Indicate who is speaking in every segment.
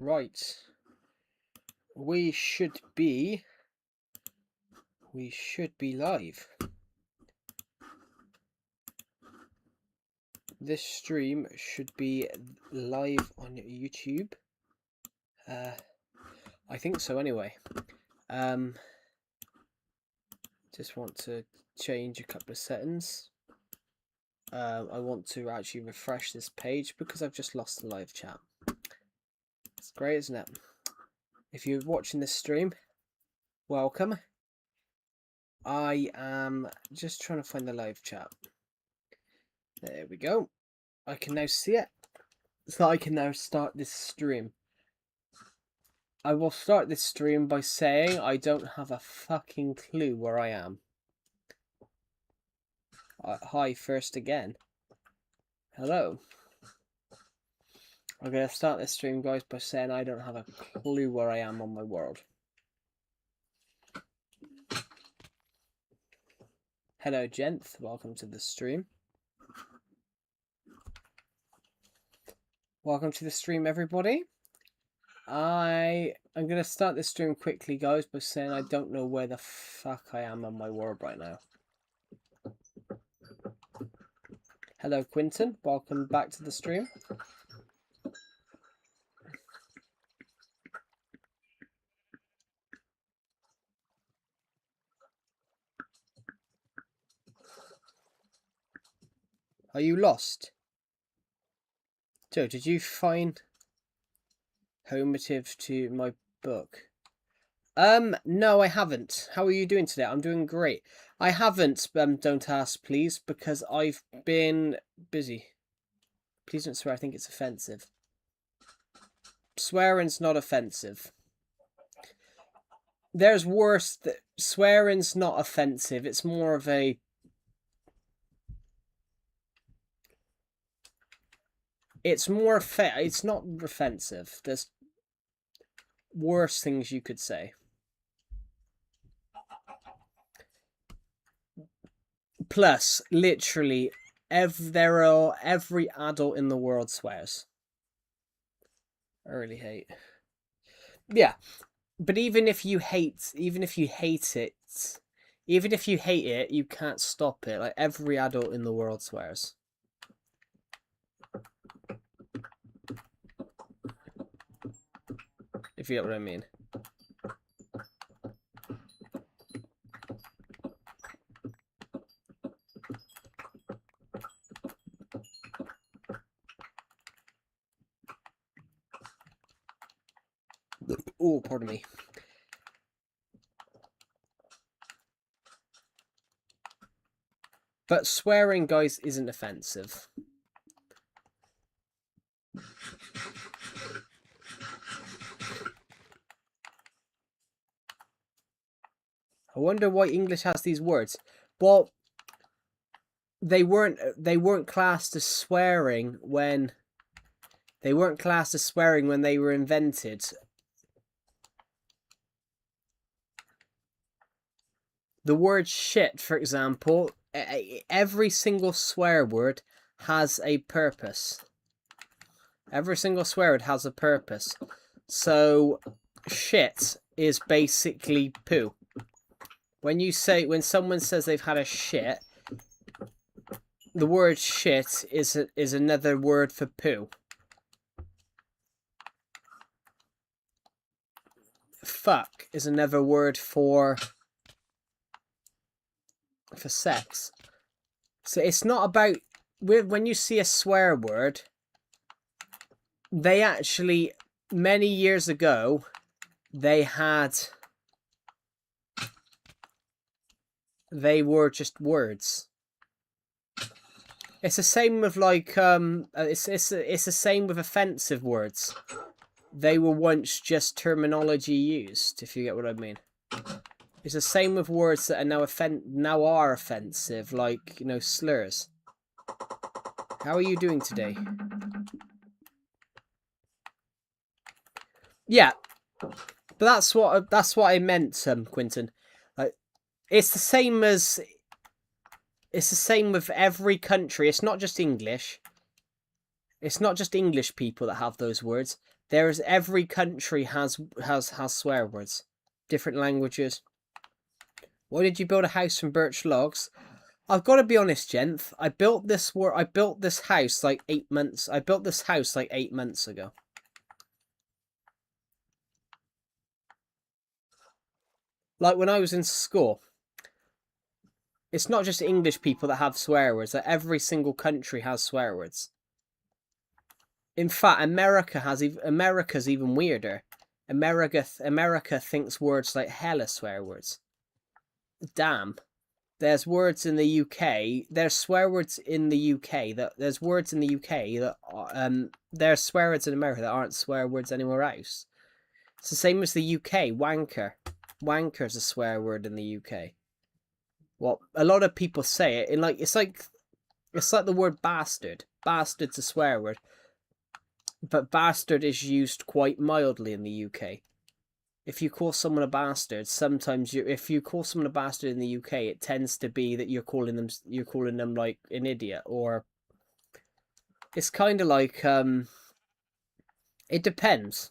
Speaker 1: Right. We should be live. This stream should be live on YouTube. I think so anyway. Just want to change a couple of settings. I want to actually refresh this page because I've just lost the live chat. It's great, isn't it? If you're watching this stream, welcome. I am just trying to find the live chat. There we go. I can now see it. So I can now start this stream. I will start this stream by saying I don't have a fucking clue where I am. Hi first again. Hello. I'm going to start this stream, guys, by saying I don't have a clue where I am on my world. Hello, gents. Welcome to the stream. Welcome to the stream, everybody. I'm going to start this stream quickly, guys, by saying I don't know where the fuck I am on my world right now. Hello, Quinton. Welcome back to the stream. Are you lost? Joe, did you find Homative to my book? No, I haven't. How are you doing today? I'm doing great. I haven't, don't ask, please, because I've been busy. Please don't swear, I think it's offensive. Swearing's not offensive. There's worse. Swearing's not offensive. It's more of a... It's more... It's not offensive. There's worse things you could say. Plus, literally, every adult in the world swears. I really hate. Yeah, but even if you hate it, you can't stop it. Like, every adult in the world swears. If you get what I mean. Oh, pardon me. But swearing, guys, isn't offensive. I wonder why English has these words. Well, they weren't classed as swearing when they were invented. The word shit, for example, every single swear word has a purpose. Every single swear word has a purpose. So, shit is basically poo. When someone says they've had a shit, the word shit is another word for poo. Fuck is another word for sex. So it's not about... When you see a swear word, they actually, many years ago, they were just words. It's the same with like it's the same with offensive words. They were once just terminology used, if you get what I mean. It's the same with words that are now are offensive, like, you know, slurs. How are you doing today? Yeah, but that's what I meant, Quinton. Like, it's the same with every country. It's not just English. It's not just English people that have those words. There's every country has swear words, different languages. Why did you build a house from birch logs? I've got to be honest, Jenth. I built this house like 8 months. I built this house like 8 months ago. Like when I was in school. It's not just English people that have swear words. Like every single country has swear words. In fact, America's even weirder. America thinks words like hell are swear words. Damn. There's words in the UK. There's swear words in the UK there's words in the UK that there's swear words in America that aren't swear words anywhere else. It's the same as the UK. Wanker. Wanker's a swear word in the UK. Well, a lot of people say it in like it's like the word bastard. Bastard's a swear word. But bastard is used quite mildly in the UK. If you call someone a bastard, if you call someone a bastard in the UK, it tends to be that you're calling them like an idiot, or it's kind of like it depends.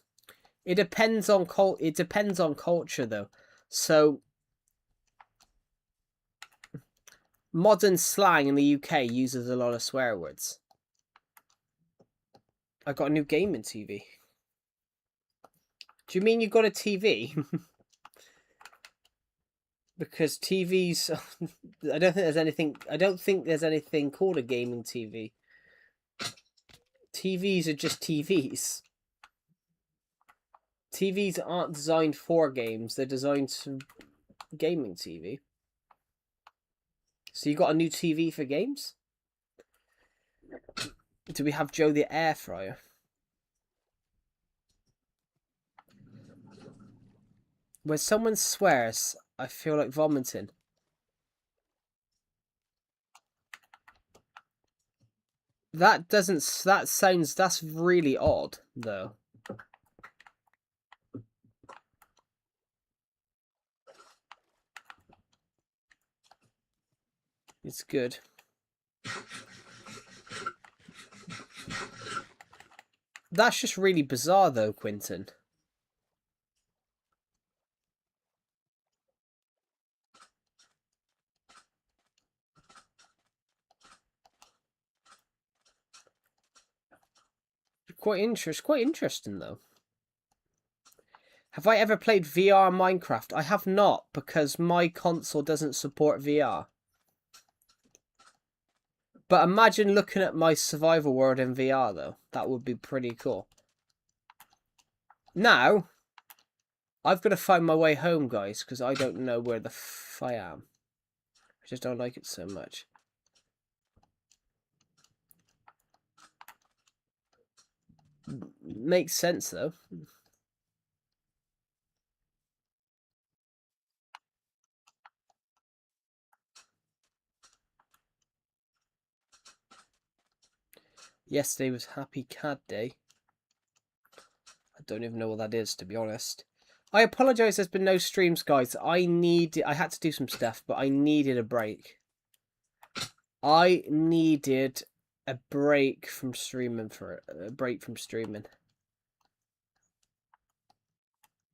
Speaker 1: It depends on culture though. So modern slang in the UK uses a lot of swear words. I got a new gaming TV. Do you mean you got a TV? Because TVs, I don't think there's anything called a gaming TV. TVs are just TVs. TVs aren't designed for games. They're designed for gaming TV. So you got a new TV for games? Do we have Joe the air fryer? When someone swears, I feel like vomiting. That's really odd, though. It's good. That's just really bizarre, though, Quinton. Quite interesting, though. Have I ever played VR Minecraft? I have not, because my console doesn't support VR. But imagine looking at my survival world in VR, though. That would be pretty cool. Now, I've got to find my way home, guys, because I don't know where the f I am. I just don't like it so much. Makes sense, though. Yesterday was Happy Cat Day. I don't even know what that is, to be honest. I apologise there's been no streams, guys. I had to do some stuff, but I needed a break. I needed a break from streaming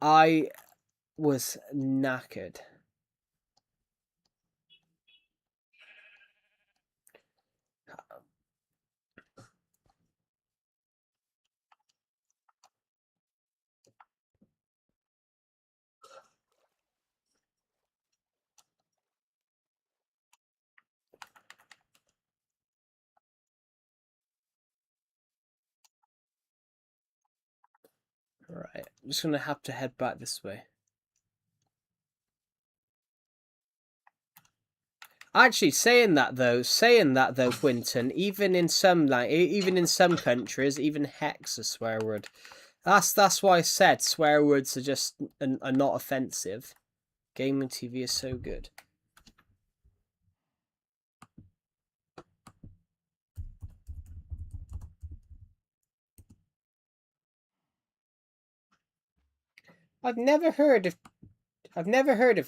Speaker 1: I was knackered. Right, I'm just gonna have to head back this way. Actually, saying that though, Quinton, even in some countries, even heck's a swear word. That's why I said swear words are not offensive. Gaming TV is so good. I've never heard of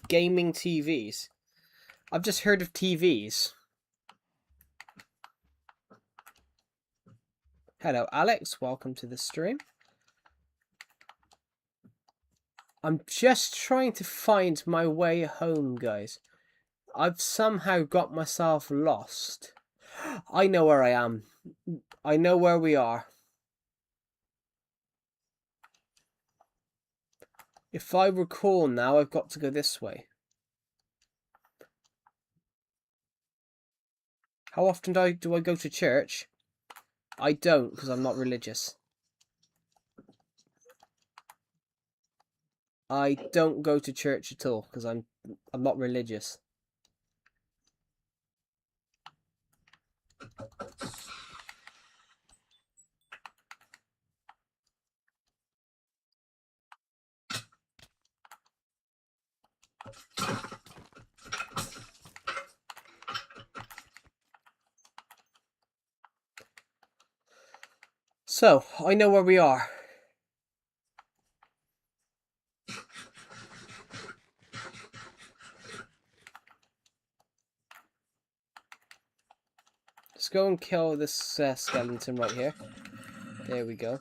Speaker 1: gaming TVs. I've just heard of TVs. Hello, Alex. Welcome to the stream. I'm just trying to find my way home, guys. I've somehow got myself lost. I know where I am. I know where we are. If I recall now, I've got to go this way. How often do I go to church? I don't, because I'm not religious. I don't go to church at all, because I'm not religious. So, I know where we are. Let's go and kill this skeleton right here. There we go.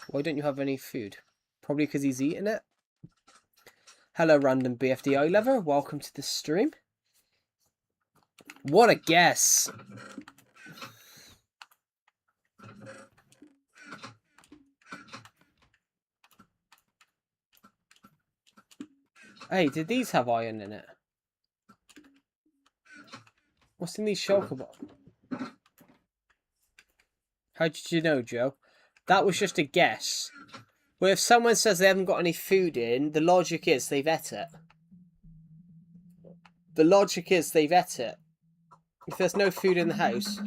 Speaker 1: Why don't you have any food? Probably because he's eating it. Hello, random BFDI lover. Welcome to the stream. What a guess! Hey, did these have iron in it? What's in these shulker boxes? How did you know, Joe? That was just a guess. Well, if someone says they haven't got any food in, the logic is they've ate it. The logic is they've ate it. If there's no food in the house...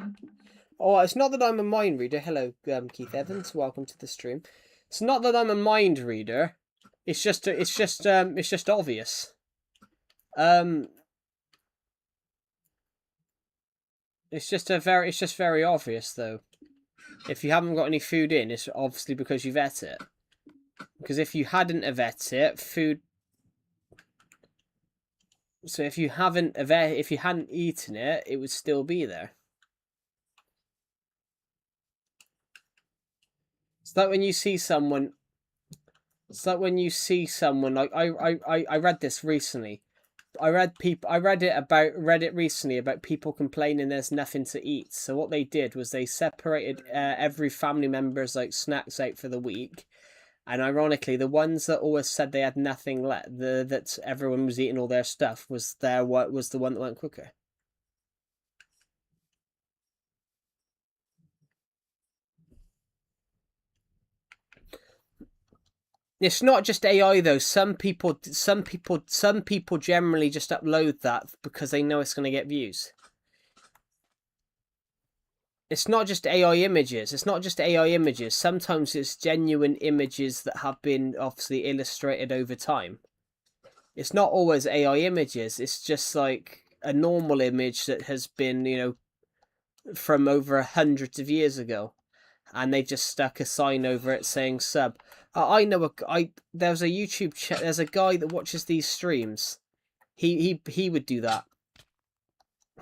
Speaker 1: Oh, it's not that I'm a mind reader. Hello, Keith Evans. Welcome to the stream. It's not that I'm a mind reader. It's just obvious. It's just very obvious though. If you haven't got any food in, it's obviously because you've ate it. Because if you hadn't have ate it, food. So if you hadn't eaten it, it would still be there. It's like when you see someone. It's like when you see someone like I read this recently. I read it recently about people complaining there's nothing to eat. So what they did was they separated every family member's like snacks out for the week, and ironically, the ones that always said they had nothing left, that everyone was eating all their stuff, was the one that went quicker. It's not just AI though. Some people generally just upload that because they know it's going to get views. It's not just AI images. Sometimes it's genuine images that have been obviously illustrated over time. It's not always AI images. It's just like a normal image that has been, from over hundreds of years ago, and they just stuck a sign over it saying sub. I know there's a YouTube there's a guy that watches these streams. He would do that.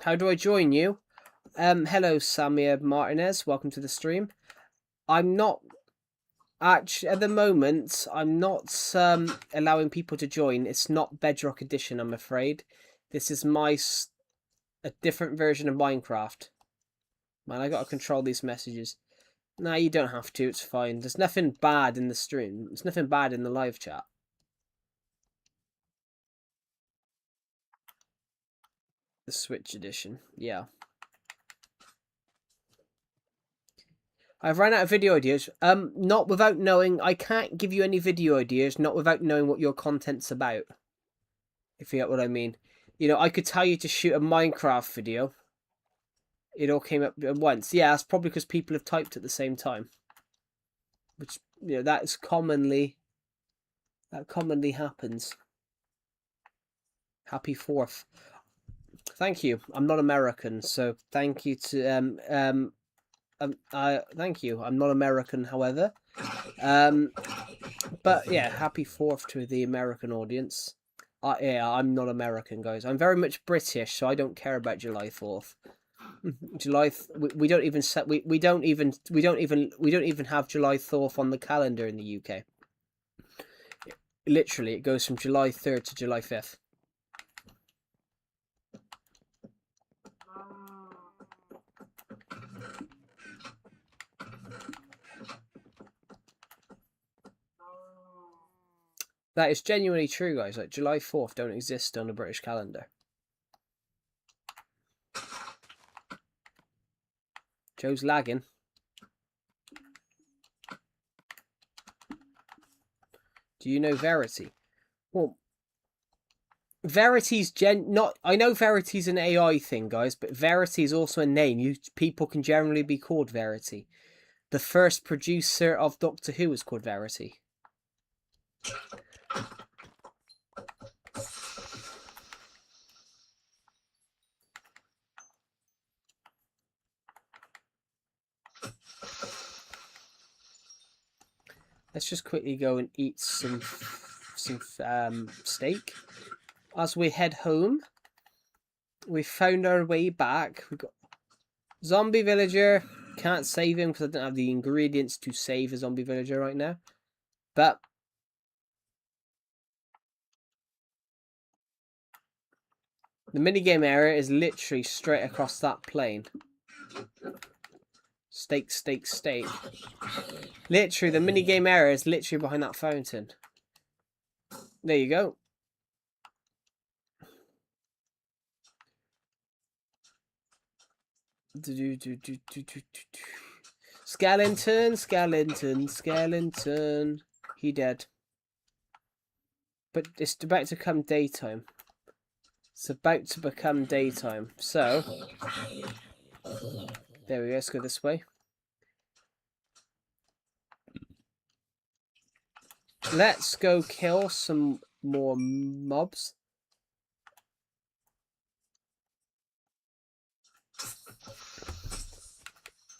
Speaker 1: How do I join you? Hello, Samir Martinez. Welcome to the stream. I'm not actually at the moment. I'm not allowing people to join. It's not Bedrock Edition, I'm afraid. This is a different version of Minecraft. Man, I gotta control these messages. Nah, you don't have to. It's fine. There's nothing bad in the stream. There's nothing bad in the live chat. The Switch edition. Yeah. I've run out of video ideas. Not without knowing. I can't give you any video ideas, not without knowing what your content's about. If you get what I mean. I could tell you to shoot a Minecraft video. It all came up at once. Yeah, that's probably because people have typed at the same time. Which, that commonly happens. Happy 4th. Thank you. I'm not American, so thank you to thank you. I'm not American, however. But yeah, happy 4th to the American audience. Yeah, I'm not American, guys. I'm very much British, so I don't care about July 4th. We don't even set we don't even have July 4th on the calendar in the UK. Literally, it goes from July 3rd to July 5th. That is genuinely true, guys. Like, July 4th don't exist on the British calendar. Joe's lagging. Do you know Verity? Well, Verity's I know Verity's an AI thing, guys, but Verity is also a name. People can generally be called Verity. The first producer of Doctor Who was called Verity. Let's just quickly go and eat some steak. As we head home, we found our way back. We got zombie villager. Can't save him because I don't have the ingredients to save a zombie villager right now. But the minigame area is literally straight across that plane. Steak, steak, steak. Literally, the minigame area is literally behind that fountain. There you go. Skeleton, skeleton, skeleton. He dead. But it's about to come daytime. It's about to become daytime. So, there we go. Let's go this way. Let's go kill some more mobs.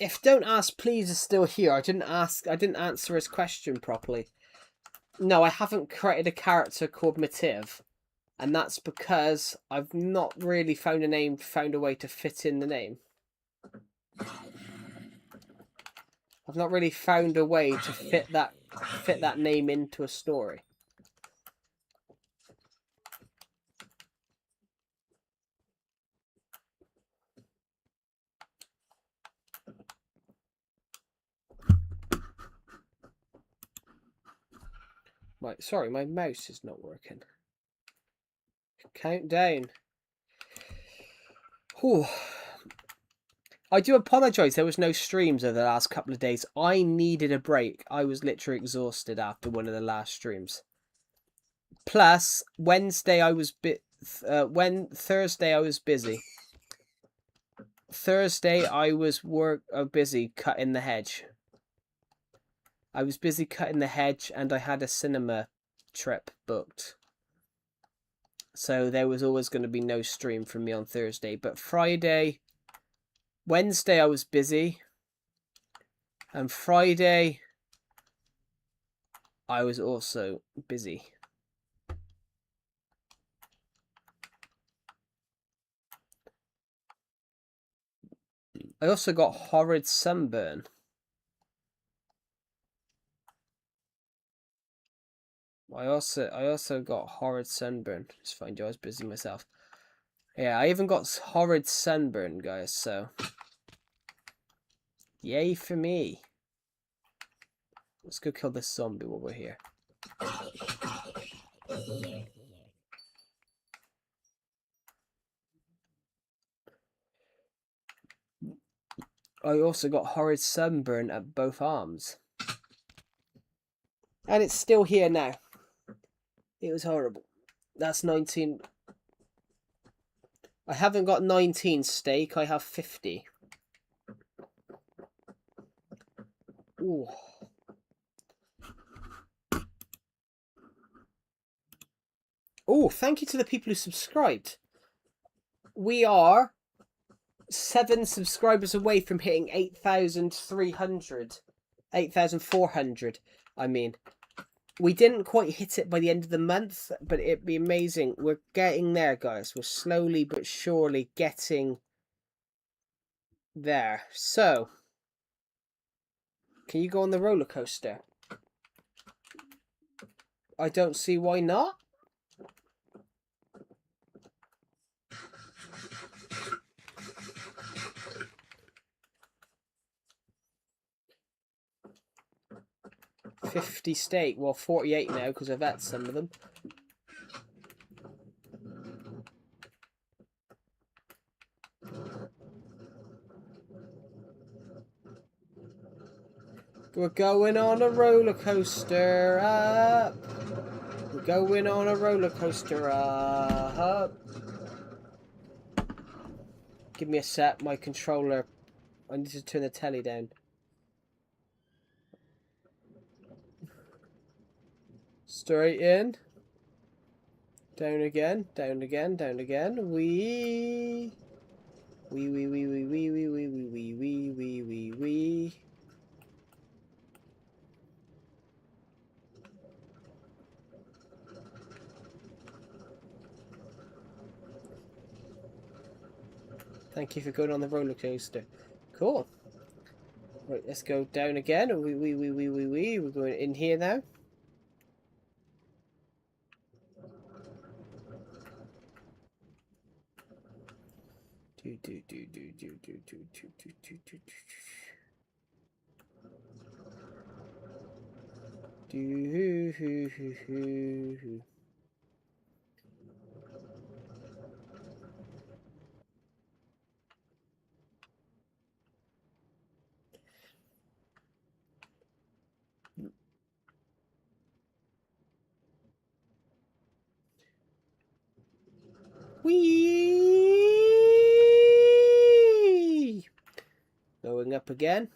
Speaker 1: If Don't Ask Please is still here, I didn't answer his question properly. No, I haven't created a character called Mativ. And that's because I've not really found a way to fit in the name. I've not really found a way to fit that name into a story. Sorry, my mouse is not working. Countdown. Whew. I do apologise, there was no streams over the last couple of days. I needed a break. I was literally exhausted after one of the last streams. Plus, Thursday I was busy. Thursday I was busy cutting the hedge. I was busy cutting the hedge and I had a cinema trip booked. So there was always going to be no stream from me on Thursday. But Wednesday I was busy. And Friday I was also busy. I also got horrid sunburn. I also got horrid sunburn. Just find you, I was busy myself. Yeah, I even got horrid sunburn, guys, so yay for me. Let's go kill this zombie while we're here. I also got horrid sunburn at both arms. And it's still here now. It was horrible. That's 19. I haven't got 19 steak, I have 50. Ooh. Oh, thank you to the people who subscribed. We are 7 subscribers away from hitting 8,300 8,400. I mean, we didn't quite hit it by the end of the month, but it'd be amazing. We're getting there, guys. We're slowly but surely getting there. So, can you go on the roller coaster? I don't see why not. $50 stake. Well, 48 now because I've had some of them. We're going on a roller coaster up. We're going on a roller coaster up. Give me a sec. My controller. I need to turn the telly down. Straight in. Down again. Down again. Down again. Wee. Wee wee wee wee wee wee wee wee wee wee wee wee. Thank you for going on the roller coaster. Cool. Right, let's go down again. We're going in here now. Whee! Going up again.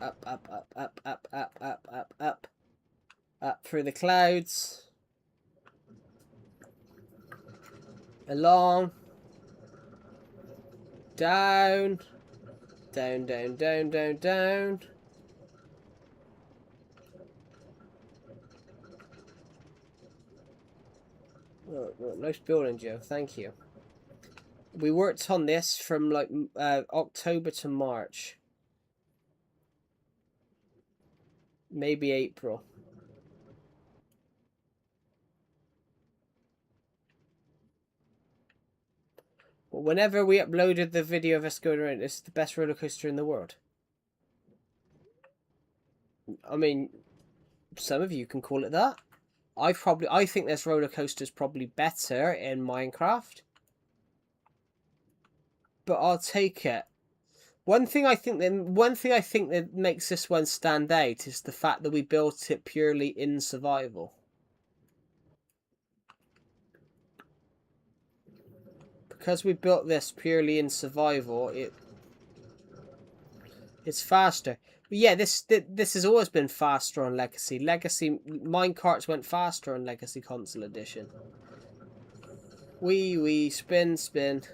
Speaker 1: Up, up, up, up, up, up, up, up, up. Up through the clouds. Along. Down. Down, down, down, down, down. Oh, nice building, Joe. Thank you. We worked on this from like October to March. Maybe April. But whenever we uploaded the video of us going around, it's the best roller coaster in the world. I mean, some of you can call it that. I think this roller coaster is probably better in Minecraft. But I'll take it. One thing I think that makes this one stand out is the fact that we built it purely in survival. Because we built this purely in survival, it's faster. But yeah, this has always been faster on Legacy. Legacy minecarts went faster on Legacy Console Edition. Wee spin spin.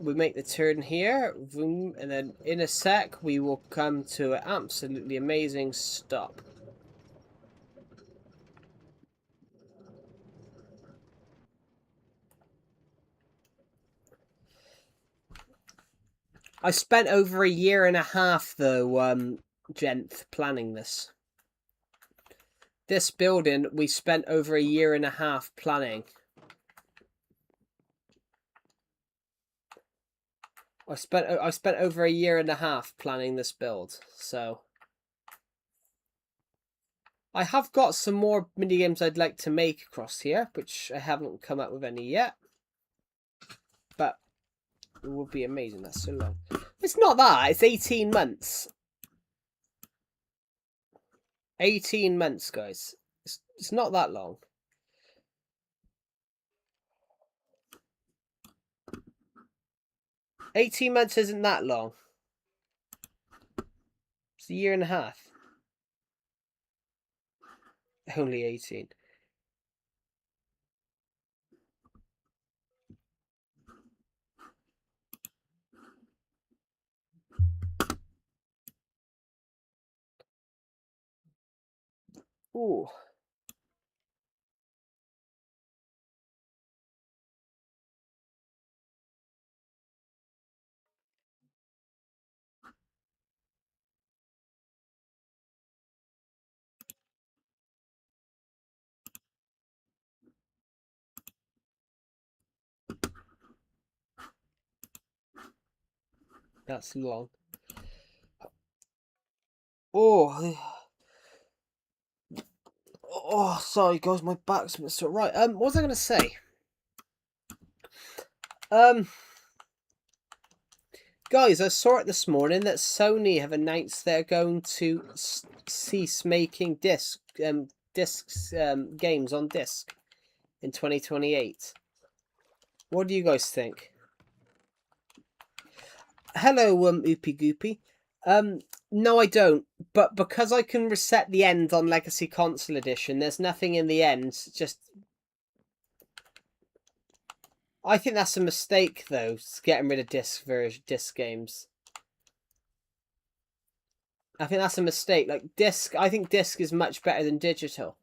Speaker 1: We make the turn here, boom, and then in a sec we will come to an absolutely amazing stop. I spent over a year and a half though, gent, planning this. This building we spent over a year and a half planning. I spent over a year and a half planning this build, so I have got some more minigames I'd like to make across here, which I haven't come up with any yet. But it would be amazing. That's so long. It's not that. It's 18 months. 18 months, guys. It's not that long. $18 months isn't that long. It's a year and a half. Only 18. Ooh. That's long. Oh, oh, sorry guys, my back's so right. What was I gonna say? Um, Guys, I saw it this morning that Sony have announced they're going to cease making games on disc in 2028. What do you guys think? Hello, Oopie Goopy. No, I don't. But because I can reset the end on Legacy Console Edition, there's nothing in the end. Just, I think that's a mistake, though. Getting rid of disc games. I think that's a mistake. Like disc, I think disc is much better than digital.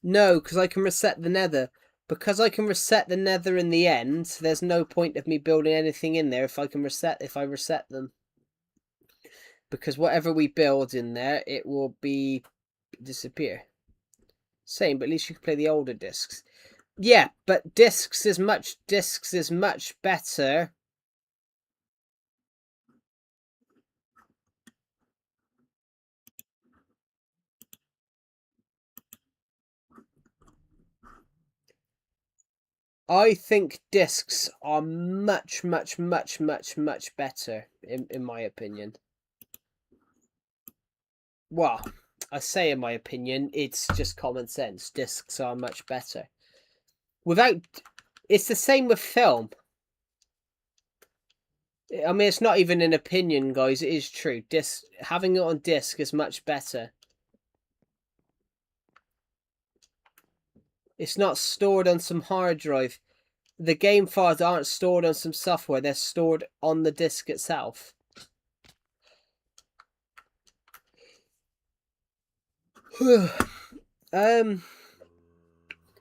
Speaker 1: No, because I can reset the nether. Because I can reset the nether in the end, there's no point of me building anything in there if I reset them. Because whatever we build in there, it will be disappear. Same, but at least you can play the older discs. Yeah, but discs is much better. I think discs are much better in my opinion. Well, I say in my opinion, it's just common sense. Discs are much better. It's the same with film. I mean, it's not even an opinion, guys. It is true. Having it on disc is much better. It's not stored on some hard drive. The game files aren't stored on some software. They're stored on the disc itself.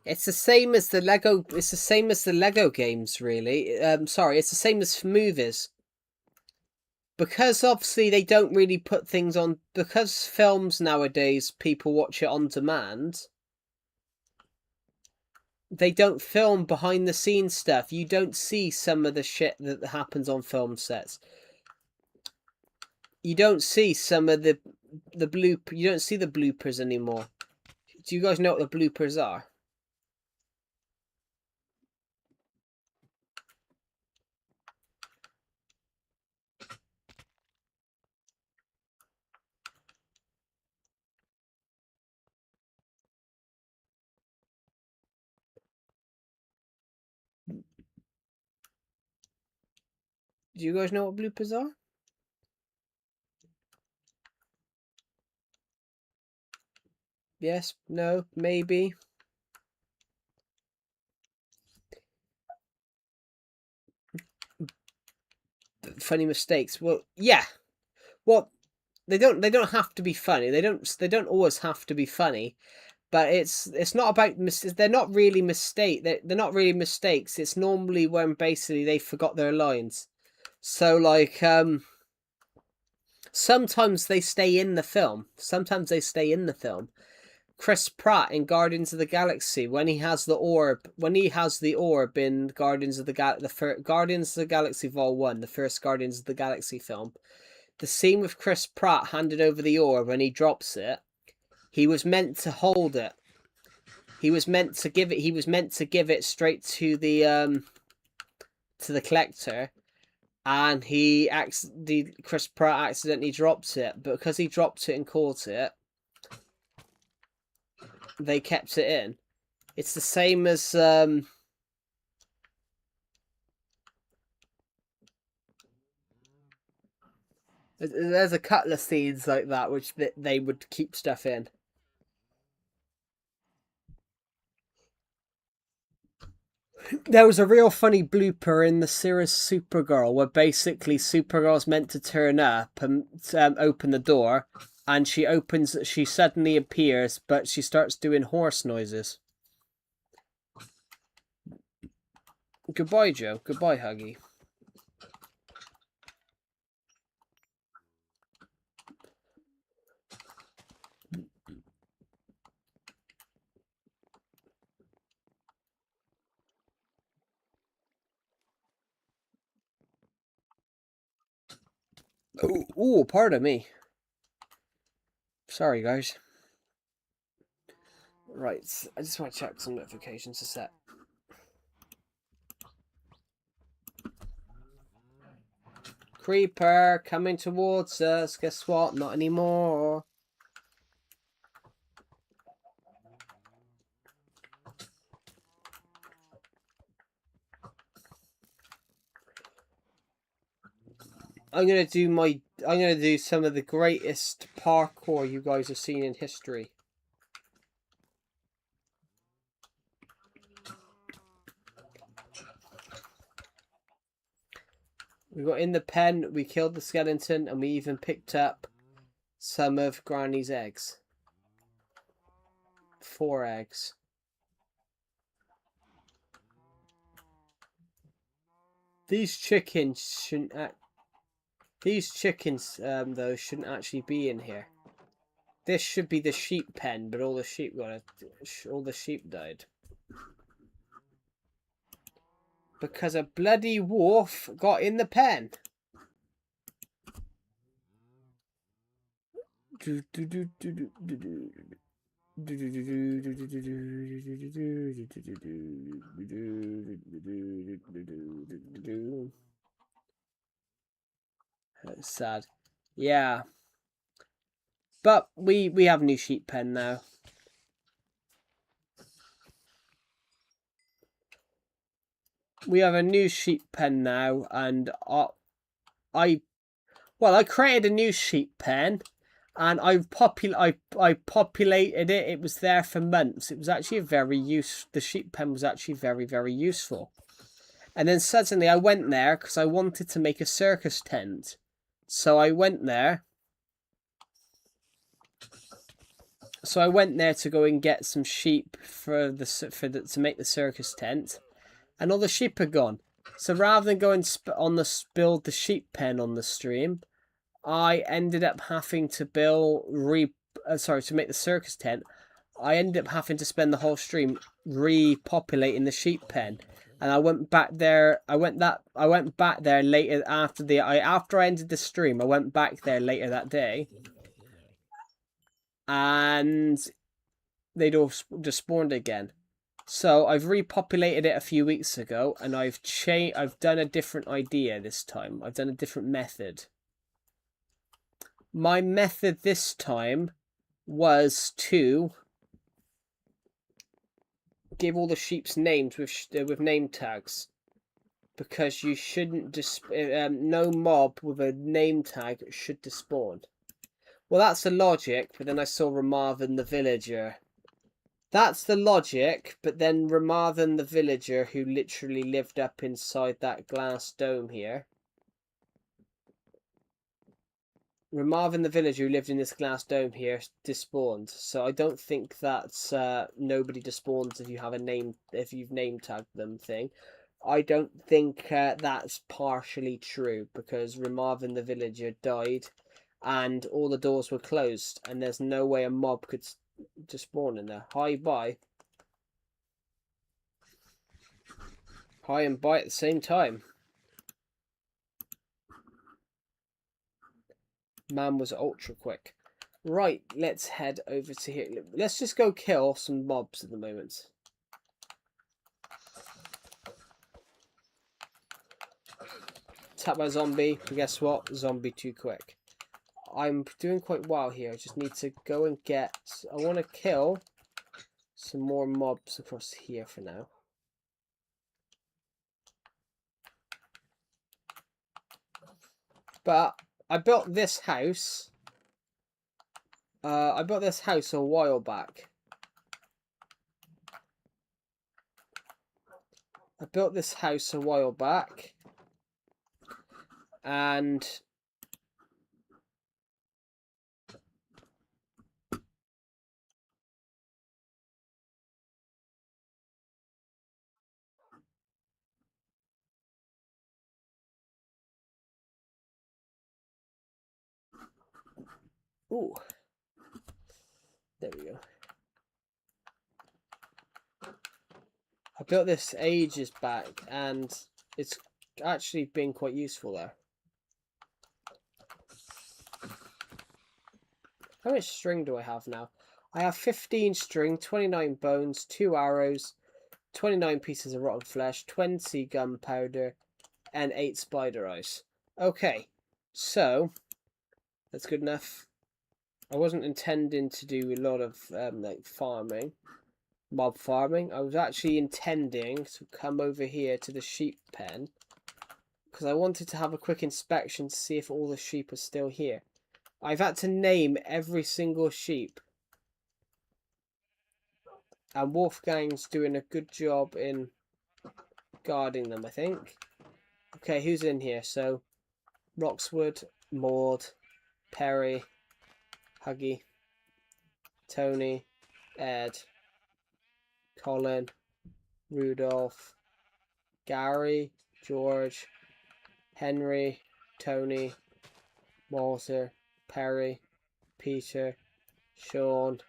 Speaker 1: It's the same as the Lego. It's the same as the Lego games, really. Sorry, it's the same as movies. Because obviously they don't really put things on. Because films nowadays, people watch it on demand. They don't film behind the scenes stuff. You don't see some of the shit that happens on film sets. You don't see some of the You don't see the bloopers anymore. Do you guys know what the bloopers are? Do you guys know what bloopers are? Yes, no, maybe. Funny mistakes. Well, yeah. Well, they don't have to be funny. They don't always have to be funny. But it's not about they're not really they're not really mistakes. It's normally when basically they forgot their lines. So like sometimes they stay in the film. Sometimes they stay in the film. Chris Pratt in Guardians of the Galaxy when he has the orb in Guardians of the Guardians of the Galaxy Vol 1, the first Guardians of the Galaxy film. The scene with Chris Pratt handed over the orb when he drops it, he was meant to hold it. He was meant to give it straight to the collector, and Chris Pratt accidentally dropped it, but because he dropped it and caught it, they kept it in. It's the same as there's a couple of scenes like that which they would keep stuff in. There was a real funny blooper in the series Supergirl where basically Supergirl's meant to turn up and open the door, and she suddenly appears, but she starts doing horse noises. Goodbye, Joe. Goodbye, Huggy. Oh, pardon me. Sorry, guys. Right, I just want to check some notifications to set. Creeper coming towards us. Guess what? Not anymore. I'm gonna do some of the greatest parkour you guys have seen in history. We got in the pen, we killed the skeleton, and we even picked up some of Granny's eggs. 4 eggs. These chickens shouldn't. These chickens, though, shouldn't actually be in here. This should be the sheep pen, but all the sheep died. Because a bloody wolf got in the pen. That's sad. Yeah. But we have a new sheep pen now. We have a new sheep pen now, and I created a new sheep pen, and I populated it. It was there for months. It was actually the sheep pen was actually very, very useful. And then suddenly I went there because I wanted to make a circus tent. So I went there. To go and get some sheep to make the circus tent, and all the sheep are gone. So rather than going build the sheep pen on the stream, I ended up having to to make the circus tent. I ended up having to spend the whole stream repopulating the sheep pen, and I went back there. I went back there later after I ended the stream. I went back there later that day, and they'd all just spawned again. So I've repopulated it a few weeks ago, and I've done a different idea this time. I've done a different method. My method this time was to give all the sheep's names with name tags, because you shouldn't no mob with a name tag should despawn. Well, that's the logic, but then I saw Ramarvin the villager. That's the logic, but then Ramarvin the villager, who literally lived up inside that glass dome here. Ramarvin the villager who lived in this glass dome here despawned. So I don't think that's nobody despawns if you've name tagged them thing. I don't think that's partially true, because Ramarvin the villager died and all the doors were closed, and there's no way a mob could spawn in there. Hi, bye. Hi and bye at the same time. Man was ultra quick. Right, let's head over to here. Let's just go kill some mobs at the moment. Tap by zombie, but guess what? Zombie too quick. I'm doing quite well here. I just need to go and get... I want to kill some more mobs across here for now. But I built this house. I built this house a while back. I built this house a while back, and ooh, there we go. I built this ages back, and it's actually been quite useful there. How much string do I have now? I have 15 string, 29 bones, 2 arrows, 29 pieces of rotten flesh, 20 gunpowder, and 8 spider eyes. Okay, so that's good enough. I wasn't intending to do a lot of like farming, mob farming. I was actually intending to come over here to the sheep pen because I wanted to have a quick inspection to see if all the sheep are still here. I've had to name every single sheep, and Wolfgang's doing a good job in guarding them, I think. Okay, who's in here? So, Roxwood, Maud, Perry, Huggy, Tony, Ed, Colin, Rudolph, Gary, George, Henry, Tony, Walter, Perry, Peter, Sean,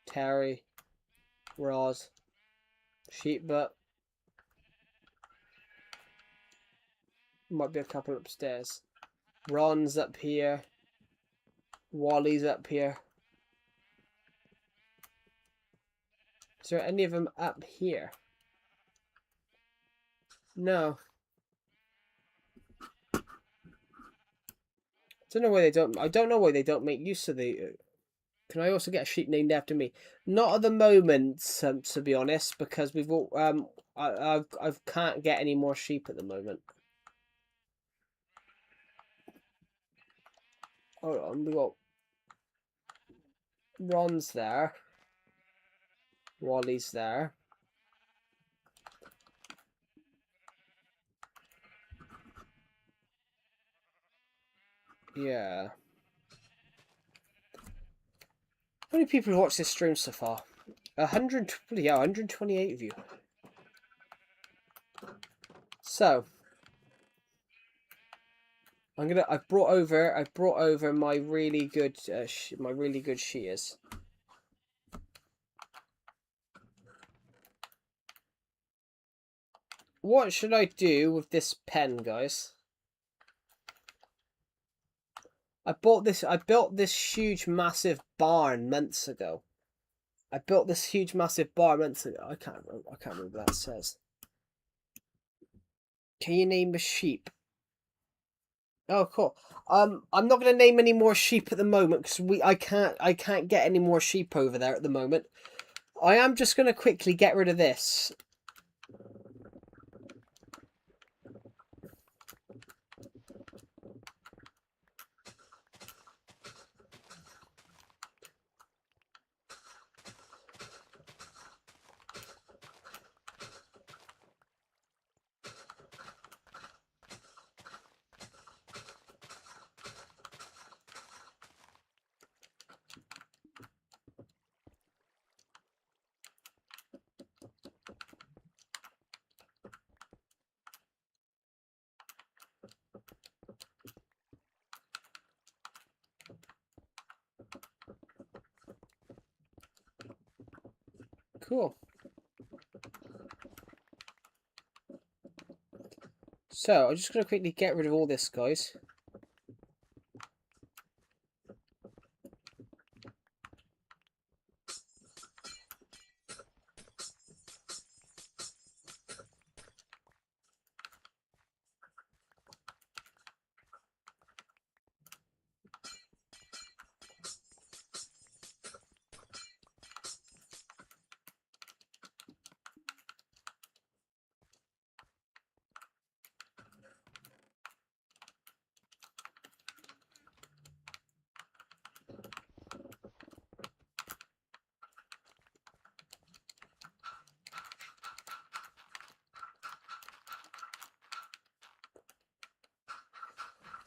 Speaker 1: Terry, Roz, Sheepbutt. Might be a couple upstairs. Ron's up here. Wally's up here. Is there any of them up here? No. I don't know why they don't. I don't know why they don't make use of the. Can I also get a sheep named after me? Not at the moment, to be honest, because we've all I can't get any more sheep at the moment. Hold on, we got Ron's there. Wally's there. Yeah. How many people have watched this stream so far? 128 of you. So I've brought over my really good shears. What should I do with this pen, guys? I built this huge massive barn months ago. I can't remember what that says. Can you name a sheep? Oh, cool. I'm not gonna name any more sheep at the moment because I can't get any more sheep over there at the moment. I am just gonna quickly get rid of this. Cool. So I'm just gonna quickly get rid of all this, guys.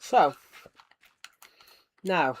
Speaker 1: So, now,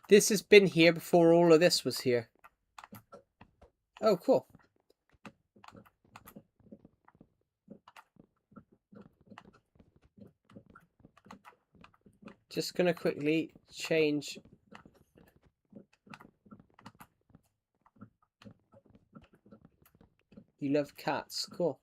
Speaker 1: this has been here before all of this was here. Oh, cool. Just gonna quickly change. You love cats. Cool.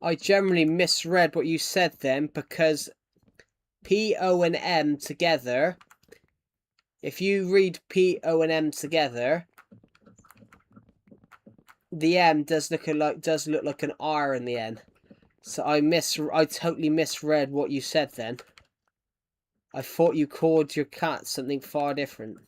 Speaker 1: I generally misread what you said then, because P, O, and M together, if you read P, O, and M together, the M does look like an R in the end. So I totally misread what you said then. I thought you called your cat something far different.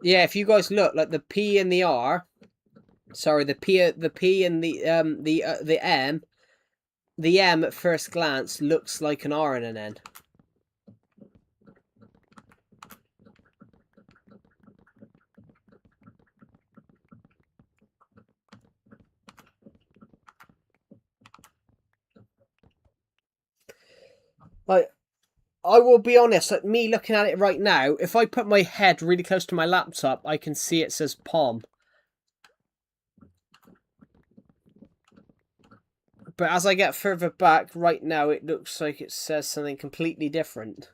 Speaker 1: Yeah, if you guys look, like the P and the R, sorry, the P and the M, the M at first glance looks like an R and an N. Like, I will be honest, like me looking at it right now, if I put my head really close to my laptop, I can see it says Palm. But as I get further back, right now, it looks like it says something completely different.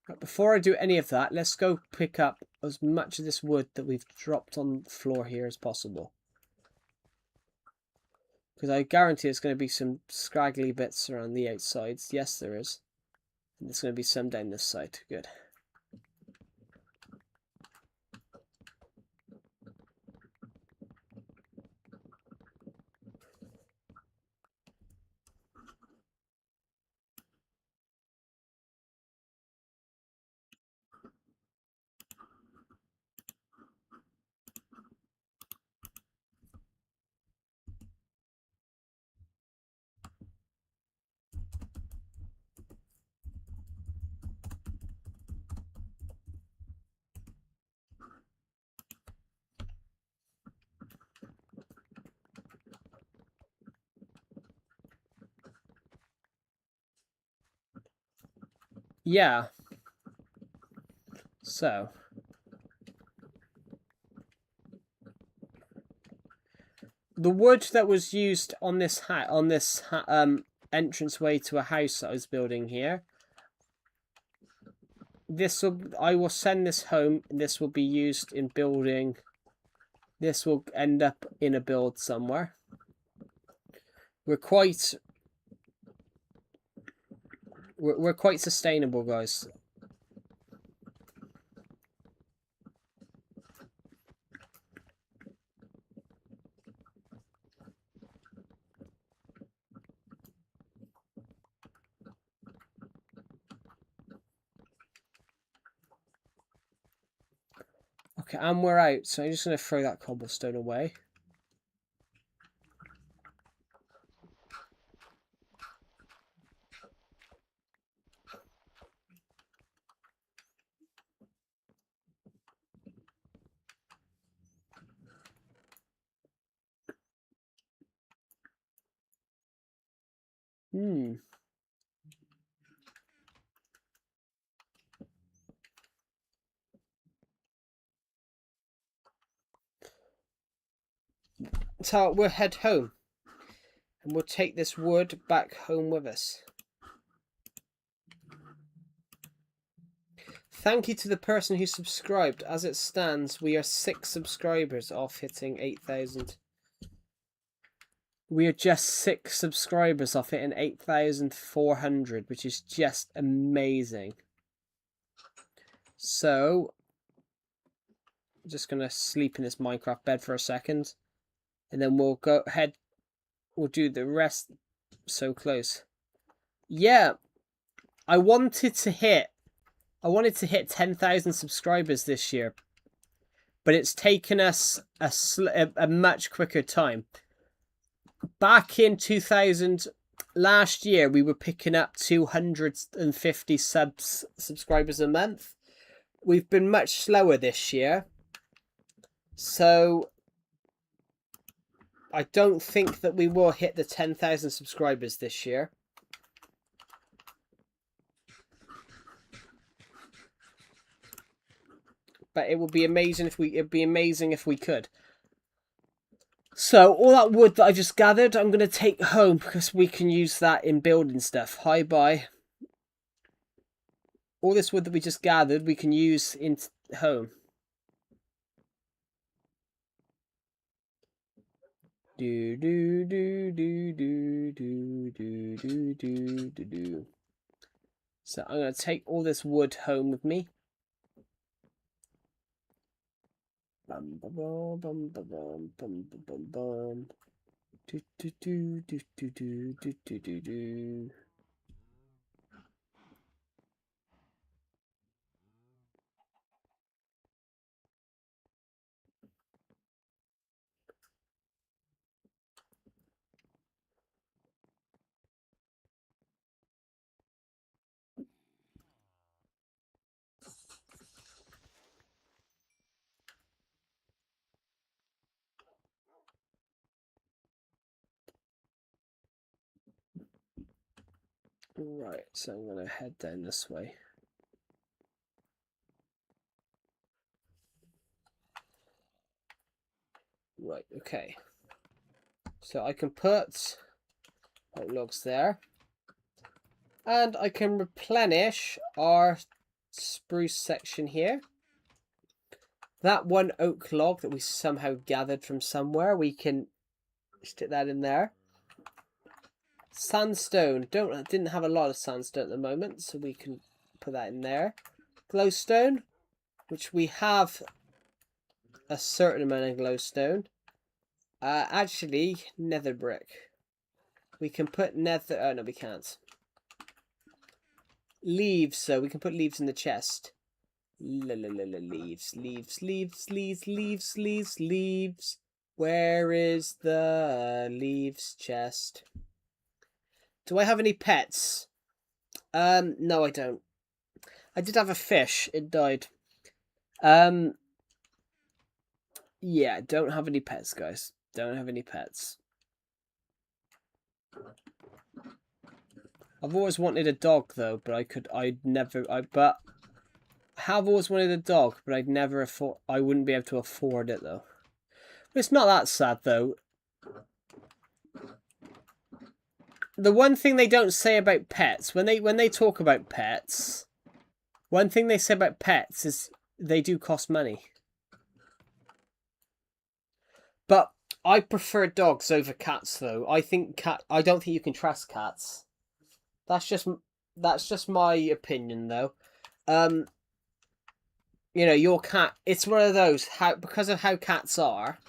Speaker 1: But before I do any of that, let's go pick up as much of this wood that we've dropped on the floor here as possible. Because I guarantee there's going to be some scraggly bits around the outsides. Yes, there is. And there's going to be some down this side. Good. Yeah. So. The wood that was used on this entranceway to a house that I was building here. I will send this home, and this will be used in building. This will end up in a build somewhere. We're quite sustainable, guys. Okay, and we're out, so I'm just going to throw that cobblestone away. So we'll head home. And we'll take this wood back home with us. Thank you to the person who subscribed. As it stands, we are 6 subscribers off hitting 8,000. We are just 6 subscribers off hitting 8,400, which is just amazing. So, I'm just going to sleep in this Minecraft bed for a second. And then we'll go ahead. We'll do the rest. So close. Yeah. I wanted to hit 10,000 subscribers this year. But it's taken us a much quicker time. Back in 2000, last year, we were picking up 250 subscribers a month. We've been much slower this year. So I don't think that we will hit the 10,000 subscribers this year. But it would be amazing if we could. So all that wood that I just gathered, I'm going to take home because we can use that in building stuff. Hi, bye. All this wood that we just gathered, we can use in home. Do do do do do do do do do do do. So I'm going to take all this wood home with me. Bum bum bum bum bum bum bum bum. Do do do do do do do do do do. Right, so I'm going to head down this way. Right, okay. So I can put logs there. And I can replenish our spruce section here. That one oak log that we somehow gathered from somewhere, we can stick that in there. Sandstone. Didn't have a lot of sandstone at the moment, so we can put that in there. Glowstone, which we have a certain amount of glowstone. Actually, nether brick. We can put nether... Oh, no, we can't. Leaves, so we can put leaves in the chest. Leaves, leaves, leaves, leaves, leaves, leaves, leaves. Where is the leaves chest? Do I have any pets? No, I don't. I did have a fish. It died. Yeah, don't have any pets, guys. Don't have any pets. I've always wanted a dog, though, but I have always wanted a dog, but I wouldn't be able to afford it, though. But it's not that sad, though. The one thing they don't say about pets, when they talk about pets, one thing they say about pets is they do cost money. But I prefer dogs over cats, though. I don't think you can trust cats. That's just my opinion, though. You know, your cat. It's one of those because of how cats are.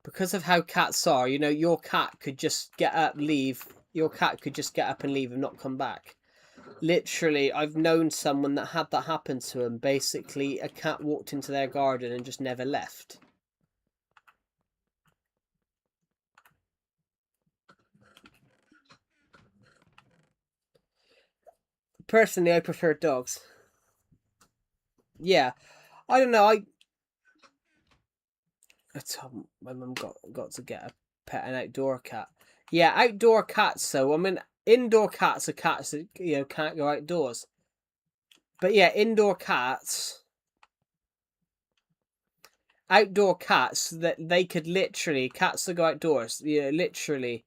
Speaker 1: Because of how cats are, you know, your cat could just get up, leave. Your cat could just get up and leave and not come back. Literally, I've known someone that had that happen to them. Basically, a cat walked into their garden and just never left. Personally, I prefer dogs. Yeah. I don't know, my mum got to get an outdoor cat. Yeah, outdoor cats, though. I mean, indoor cats are cats that, can't go outdoors. But yeah, indoor cats, outdoor cats, that they could literally, cats that go outdoors, literally,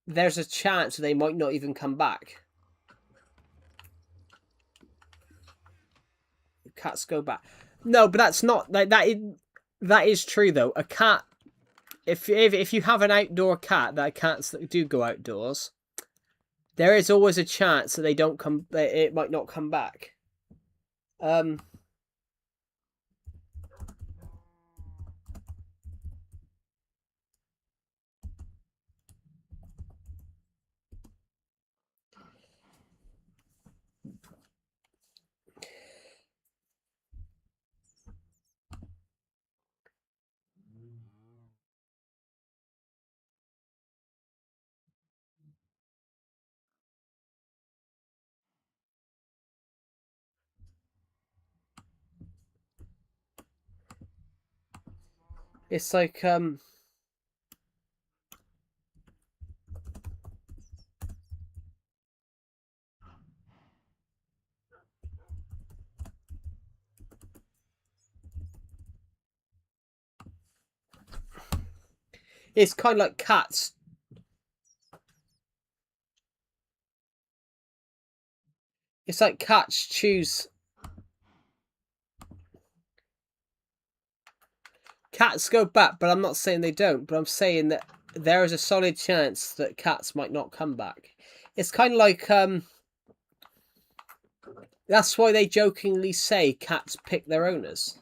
Speaker 1: there's a chance they might not even come back. Cats go back. No, but that's not, that is true, though. A cat, if you have an outdoor cat, that cats that do go outdoors, there is always a chance that they don't come, it might not come back. It's like, it's kind of like cats. It's like cats choose. Cats go back, but I'm not saying they don't. But I'm saying that there is a solid chance that cats might not come back. It's kind of like that's why they jokingly say cats pick their owners.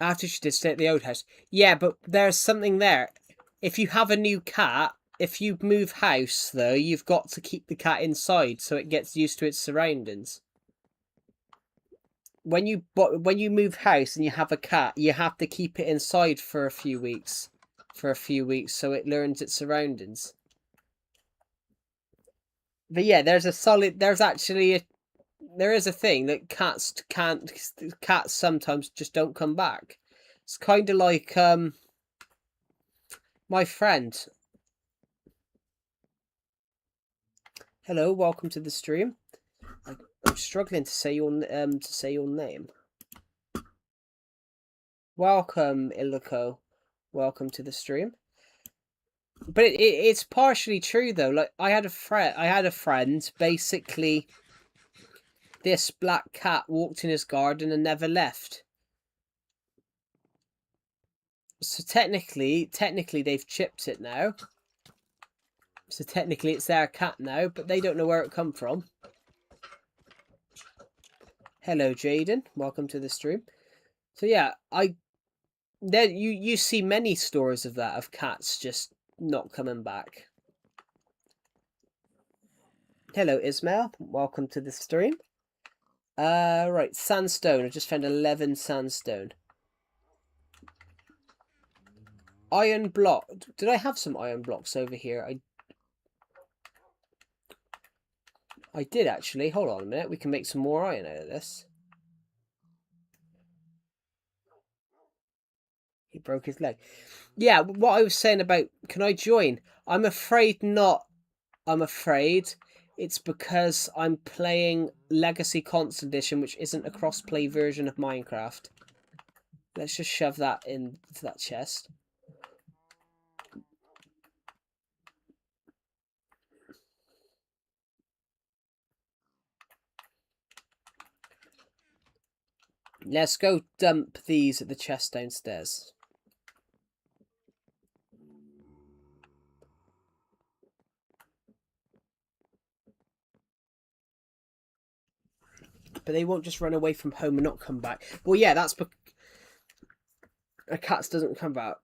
Speaker 1: After she did stay at the old house. Yeah, but there's something there. If you have a new cat, if you move house, though, you've got to keep the cat inside so it gets used to its surroundings. When you move house and you have a cat, you have to keep it inside for a few weeks. So it learns its surroundings. But yeah, there is a thing that cats sometimes just don't come back. It's kind of like my friend. Hello, welcome to the stream. I'm struggling to say your name. Welcome, Illico. Welcome to the stream. But it's partially true though. Like I had a friend. Basically, this black cat walked in his garden and never left. So technically they've chipped it now. So technically it's their cat now, but they don't know where it come from. Hello, Jaden. Welcome to the stream. So yeah, you see many stories of that, of cats just not coming back. Hello, Ismail. Welcome to the stream. Right, sandstone. I just found 11 sandstone. Iron block. Did I have some iron blocks over here? I did actually. Hold on a minute. We can make some more iron out of this. He broke his leg. Yeah, what I was saying about, can I join? I'm afraid not. I'm afraid it's because I'm playing Legacy Console Edition, which isn't a cross-play version of Minecraft. Let's just shove that into that chest. Let's go dump these at the chest downstairs. But they won't just run away from home and not come back. Well, yeah, that's because a cat doesn't come back.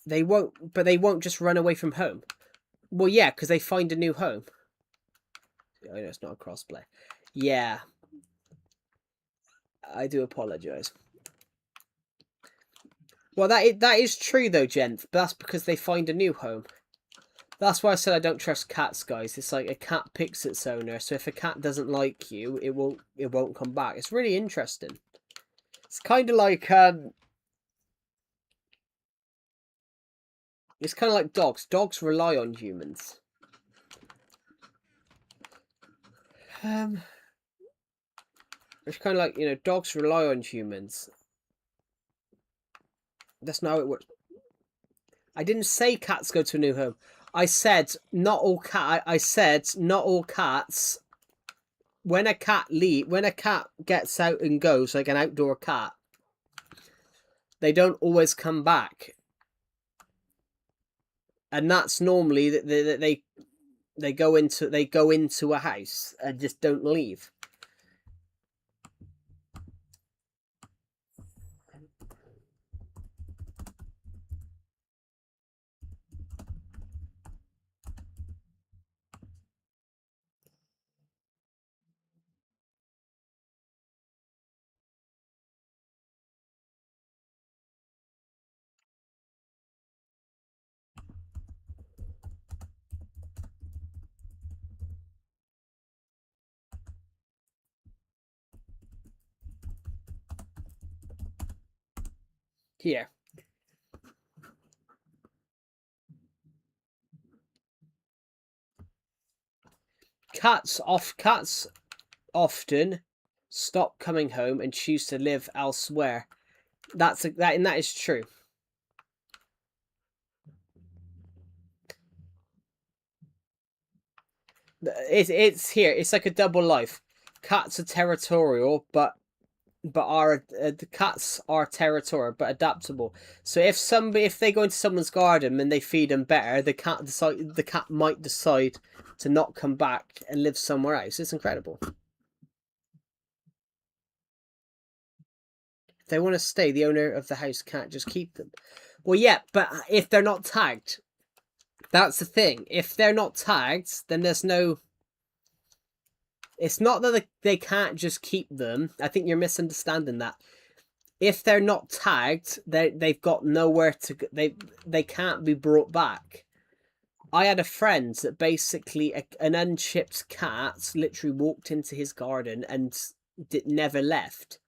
Speaker 1: They won't, but they won't just run away from home. Well, yeah, because they find a new home. I know it's not a crossplay. Yeah, I do apologise. Well, that is true though, gent. But that's because they find a new home. That's why I said I don't trust cats, guys. It's like a cat picks its owner, so if a cat doesn't like you, it won't come back. It's really interesting. It's kind of like it's kind of like dogs. Dogs rely on humans. It's kind of like, you know, dogs rely on humans. That's not how it works. I didn't say cats go to a new home. I said not all cat. I said not all cats. When a cat gets out and goes, like an outdoor cat, they don't always come back, and that's normally that they go into a house and just don't leave. Here, cats often stop coming home and choose to live elsewhere. And that is true. It's here. It's like a double life. Cats are territorial, but the cats are territorial but adaptable. So if they go into someone's garden and they feed them better, the cat might decide to not come back and live somewhere else. It's incredible. If they want to stay, the owner of the house can't just keep them. Well, yeah, but if they're not tagged, that's the thing. If they're not tagged, then there's no. It's not that they can't just keep them. I think you're misunderstanding that. If they're not tagged, they've got nowhere to go. They can't be brought back. I had a friend that basically an unchipped cat literally walked into his garden and never left.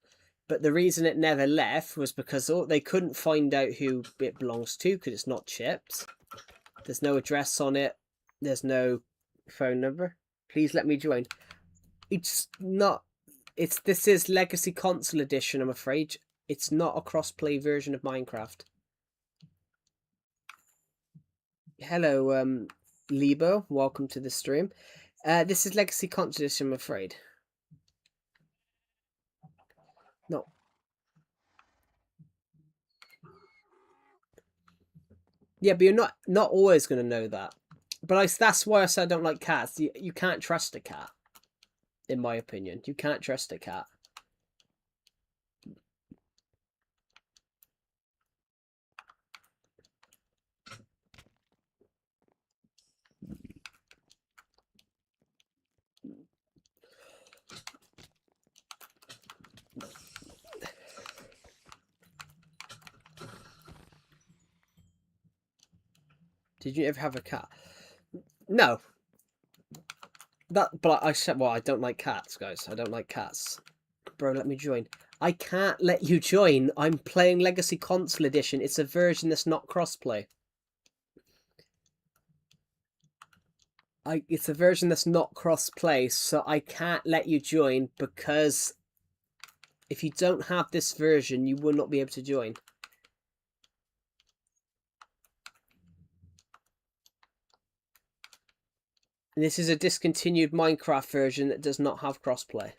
Speaker 1: But the reason it never left was because they couldn't find out who it belongs to because it's not chipped. There's no address on it. There's no phone number. Please let me join. It's not. This is Legacy Console Edition, I'm afraid. It's not a cross-play version of Minecraft. Hello, Lebo. Welcome to the stream. This is Legacy Console Edition, I'm afraid. No. Yeah, but you're not always going to know that. But that's why I said I don't like cats. You can't trust a cat. In my opinion, you can't trust a cat. Did you ever have a cat? No. But I said, well, I don't like cats, guys. I don't like cats. Bro, let me join. I can't let you join. I'm playing Legacy Console Edition. It's a version that's not crossplay. It's a version that's not crossplay, so I can't let you join because if you don't have this version, you will not be able to join. And this is a discontinued Minecraft version that does not have crossplay.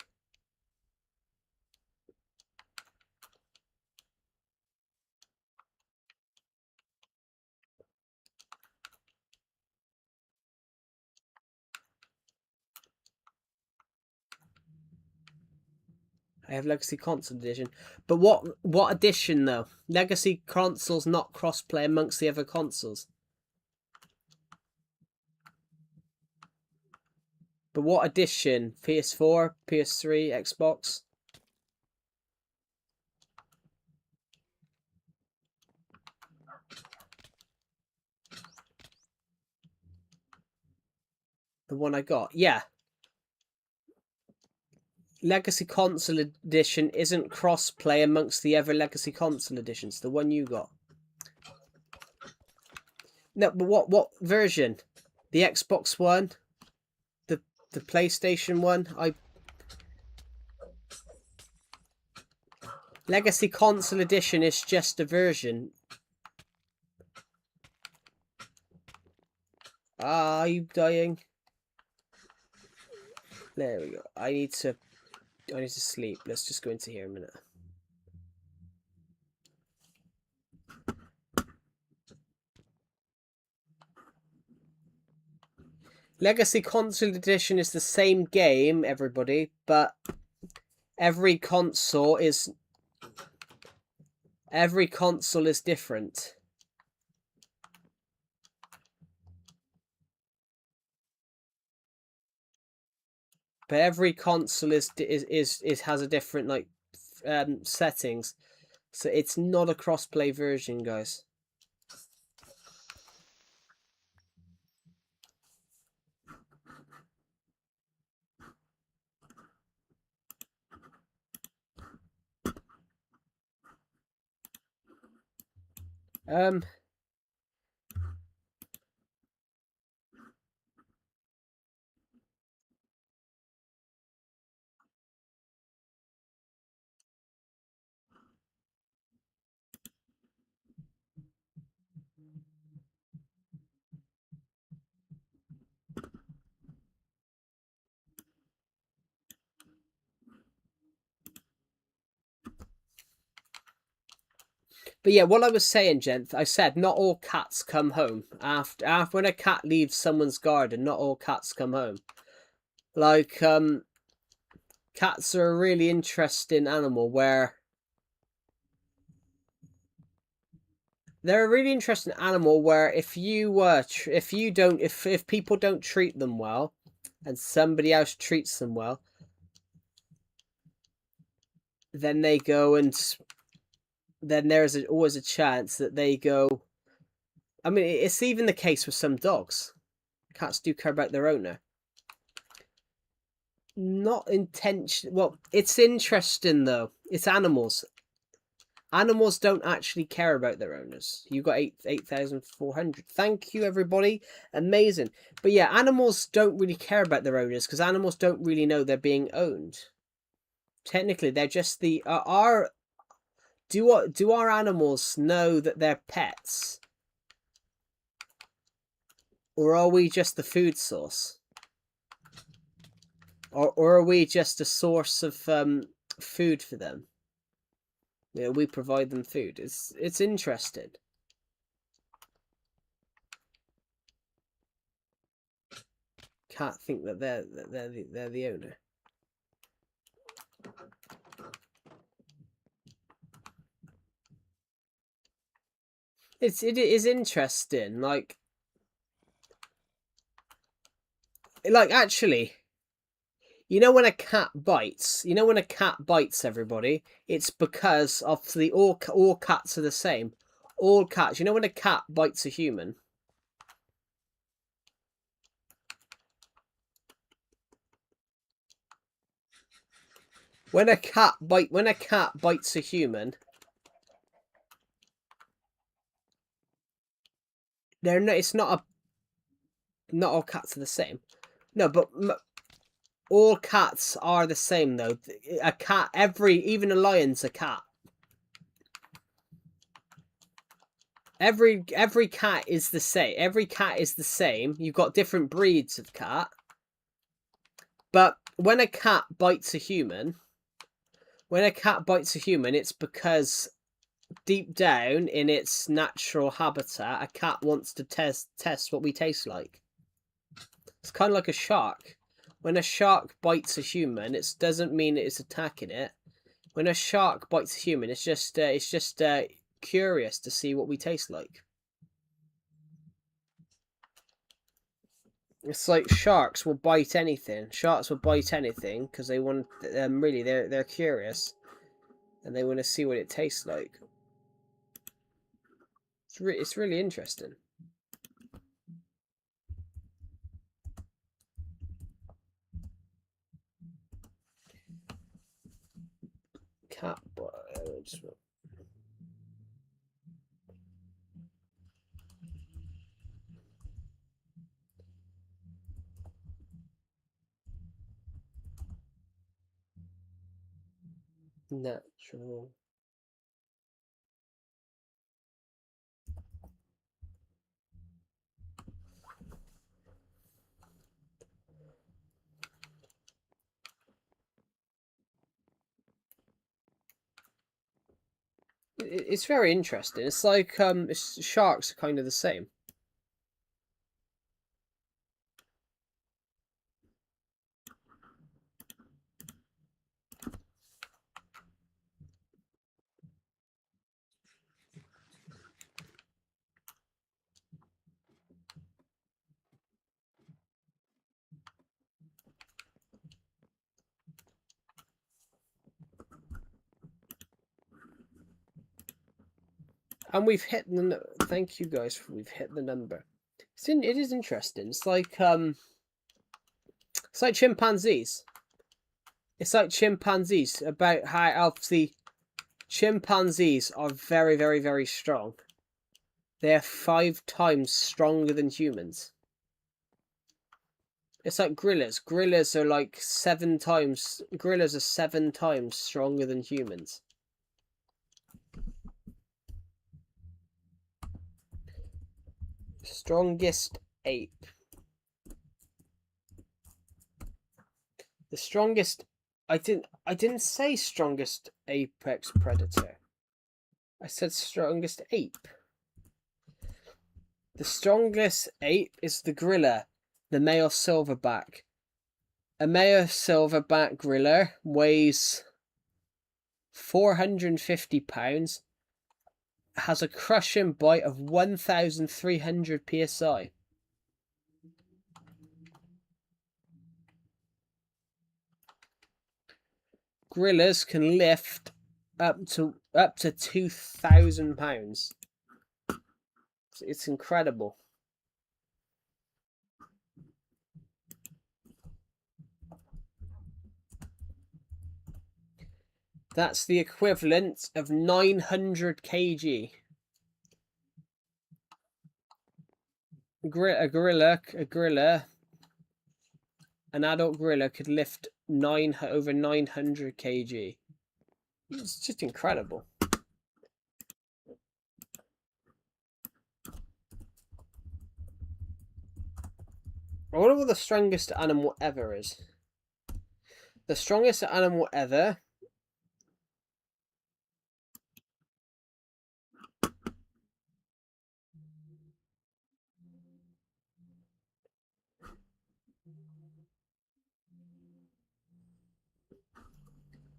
Speaker 1: I have Legacy Console Edition. But what edition, though? Legacy Console's not crossplay amongst the other consoles. But what edition? PS4, PS3, Xbox? The one I got. Yeah. Legacy Console Edition isn't cross-play amongst the other Legacy Console Editions. The one you got. No, but what version? The Xbox One? The PlayStation One? Legacy Console Edition is just a version. Are you dying? There we go. I need to sleep. Let's just go into here a minute. Legacy Console Edition is the same game, everybody, but every console is different. But every console has a different like settings, so it's not a cross-play version, guys. But yeah, what I was saying, gent, I said not all cats come home. After when a cat leaves someone's garden, not all cats come home. Like, cats are a really interesting animal where... They're a really interesting animal where if people don't treat them well, and somebody else treats them well, then they go and... Then there's always a chance that they go... I mean, it's even the case with some dogs. Cats do care about their owner. Not intention. Well, it's interesting though. It's animals. Animals don't actually care about their owners. You got 8,400. Thank you, everybody. Amazing. But yeah, animals don't really care about their owners because animals don't really know they're being owned. Technically, they're just the Do our animals know that they're pets? Or are we just the food source? Or are we just a source of food for them? Yeah, we provide them food. It's interesting. Can't think that they're the owner. It is interesting. Like actually, you know when a cat bites, everybody, it's because of all cats are the same. All cats, you know when a cat bites a human. When a cat bites a human, not all cats are the same. No, but all cats are the same though. A cat, even a lion's a cat. Every cat is the same. Every cat is the same. You've got different breeds of cat. But when a cat bites a human, it's because deep down in its natural habitat, a cat wants to test what we taste like. It's kind of like a shark. When a shark bites a human, it doesn't mean it's attacking it. When a shark bites a human, it's just curious to see what we taste like. It's like sharks will bite anything. Sharks will bite anything because they want. Really, they're curious, and they want to see what it tastes like. It's really interesting. Natural. It's very interesting. It's like sharks are kind of the same. And we've hit the. Thank you guys. We've hit the number. It is interesting. It's like chimpanzees. It's like chimpanzees. About how obviously chimpanzees are very, very, very strong. They're 5 times stronger than humans. It's like gorillas. Gorillas are like 7 times. Gorillas are 7 times stronger than humans. Strongest ape. The strongest. I didn't say strongest apex predator. I said strongest ape. The strongest ape is the gorilla, the male silverback. A male silverback gorilla weighs 450 pounds, has a crushing bite of 1,300 psi. Gorillas can lift up to 2,000 pounds. It's incredible. That's the equivalent of 900 kg. A gorilla, an adult gorilla could lift over 900 kg. It's just incredible. I wonder what the strongest animal ever is. The strongest animal ever.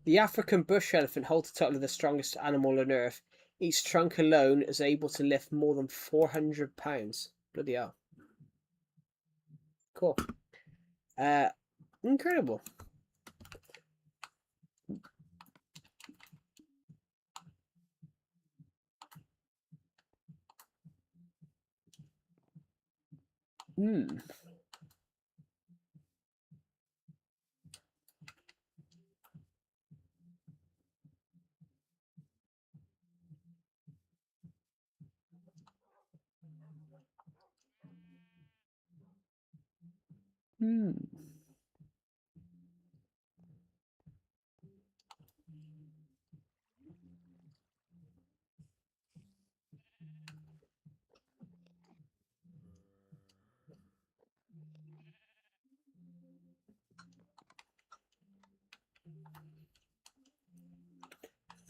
Speaker 1: The African bush elephant holds the title of the strongest animal on Earth. Each trunk alone is able to lift more than 400 pounds. Bloody hell. Cool. Incredible.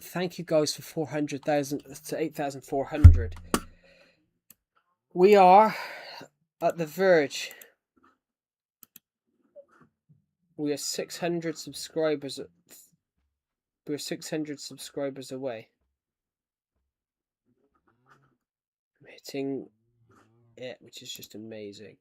Speaker 1: Thank you guys for 400,000 to 8,400. We are at the verge. We are 600 subscribers. We're 600 subscribers away. I'm hitting it, which is just amazing.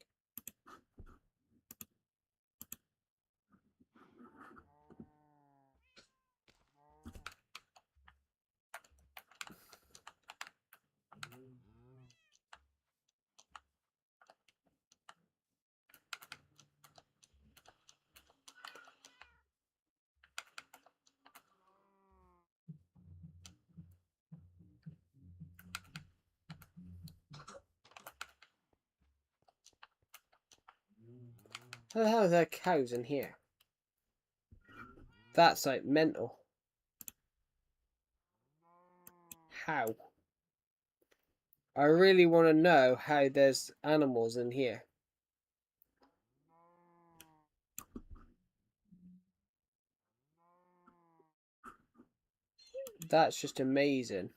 Speaker 1: How the hell are there cows in here? That's like mental. How? I really want to know how there's animals in here. That's just amazing.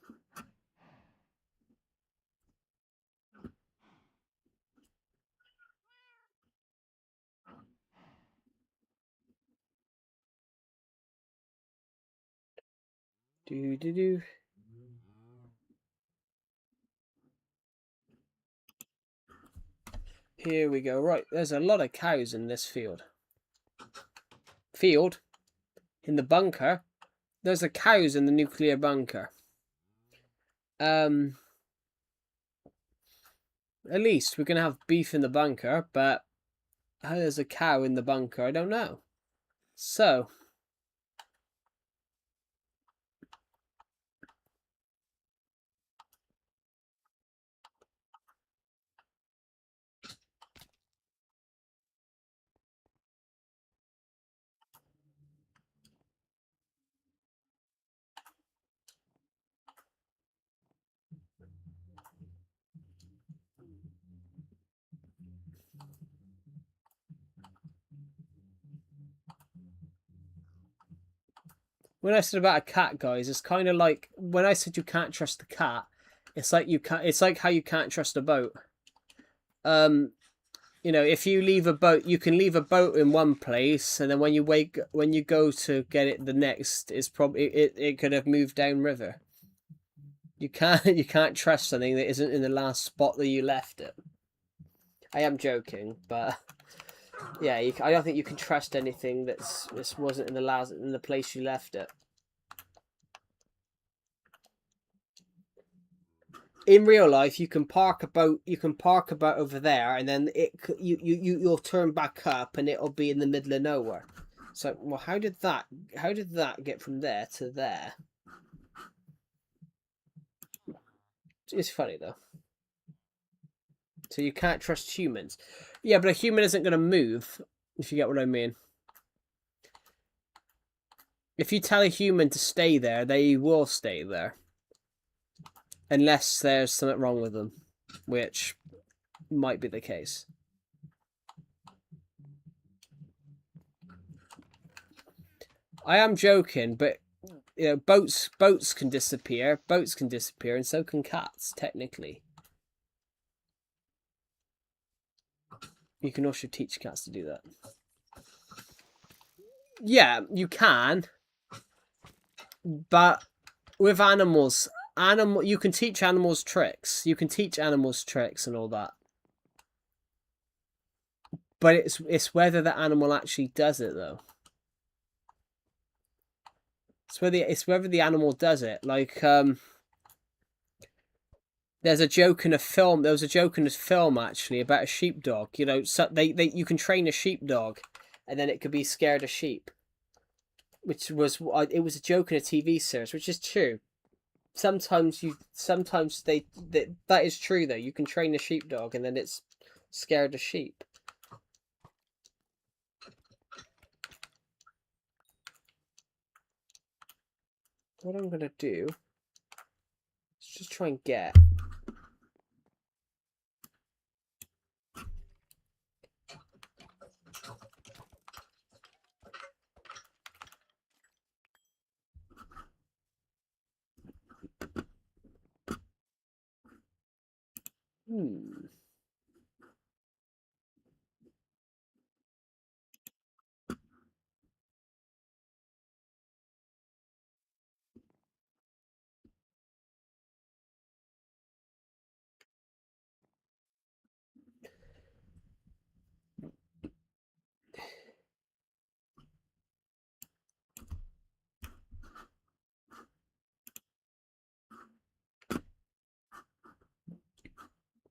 Speaker 1: Do do do. Here we go. Right, there's a lot of cows in this field. In the bunker. There's the cows in the nuclear bunker. At least we're gonna have beef in the bunker, but how there's a cow in the bunker, I don't know. So when I said about a cat, guys, it's kind of like when I said you can't trust the cat. It's like you can't. It's like how you can't trust a boat. You know, if you leave a boat, you can leave a boat in one place, and then when you go to get it the next, it's probably it could have moved downriver. You can't trust something that isn't in the last spot that you left it. I am joking, but yeah, I don't think you can trust anything this wasn't in the place you left it. In real life, you can park a boat. You can park a boat over there, and then you'll turn back up, and it'll be in the middle of nowhere. So, well, how did that get from there to there? It's funny though. So you can't trust humans. Yeah, but a human isn't going to move. If you get what I mean. If you tell a human to stay there, they will stay there. Unless there's something wrong with them, which might be the case. I am joking, but you know, boats can disappear. Boats can disappear, and so can cats, technically. You can also teach cats to do that. Yeah, you can. But with animals, you can teach animals tricks. You can teach animals tricks and all that. But it's whether the animal actually does it though. It's whether the animal does it. Like there's a joke in a film. There was a joke in a film actually about a sheepdog. You know, so you can train a sheepdog, and then it could be scared of sheep. Which was it was a joke in a TV series, which is true. Sometimes that is true though. You can train a sheepdog, and then it's scared of sheep. What I'm gonna do is just try and get.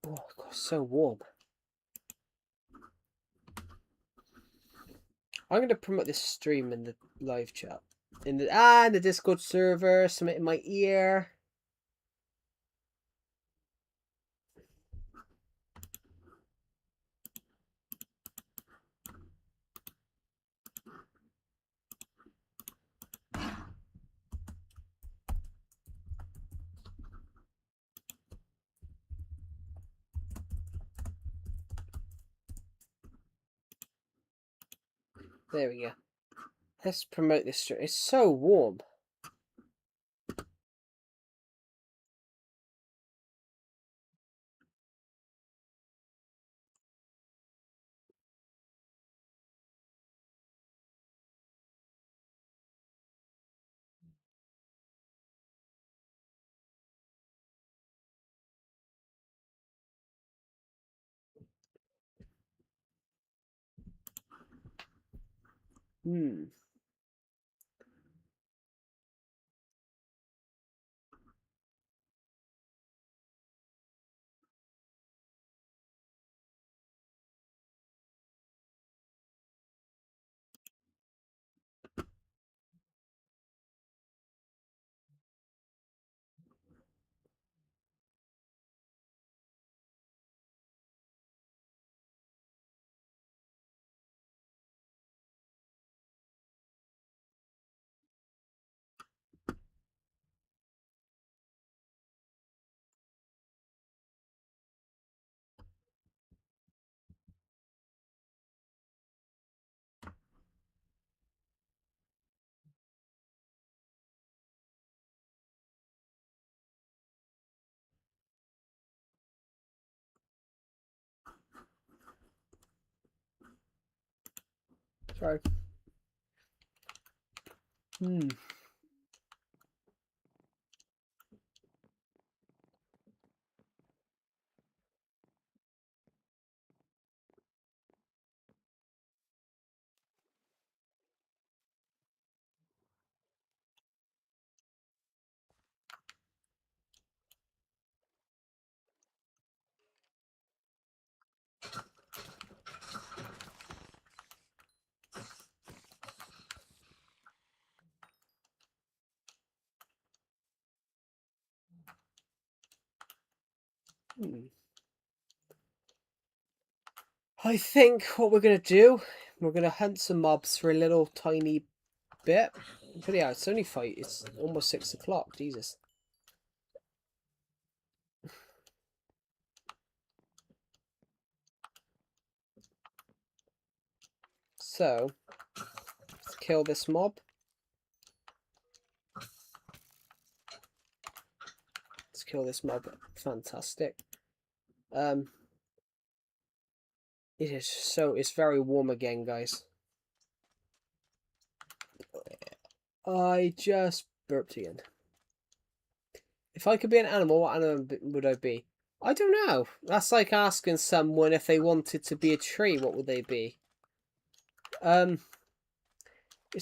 Speaker 1: Oh God, it's so warm. I'm gonna promote this stream in the live chat. In the Discord server, something in my ear. There we go. Let's promote this stream. It's so warm. Hmm. Sorry. Hmm. Hmm. I think what we're going to do, we're going to hunt some mobs for a little tiny bit. But yeah, it's only fight. It's almost 6 o'clock. Jesus. So, let's kill this mob. Let's kill this mob. Fantastic. It is so, it's very warm again, guys. I just burped again. If I could be an animal, what animal would I be? I don't know. That's like asking someone if they wanted to be a tree, what would they be? It's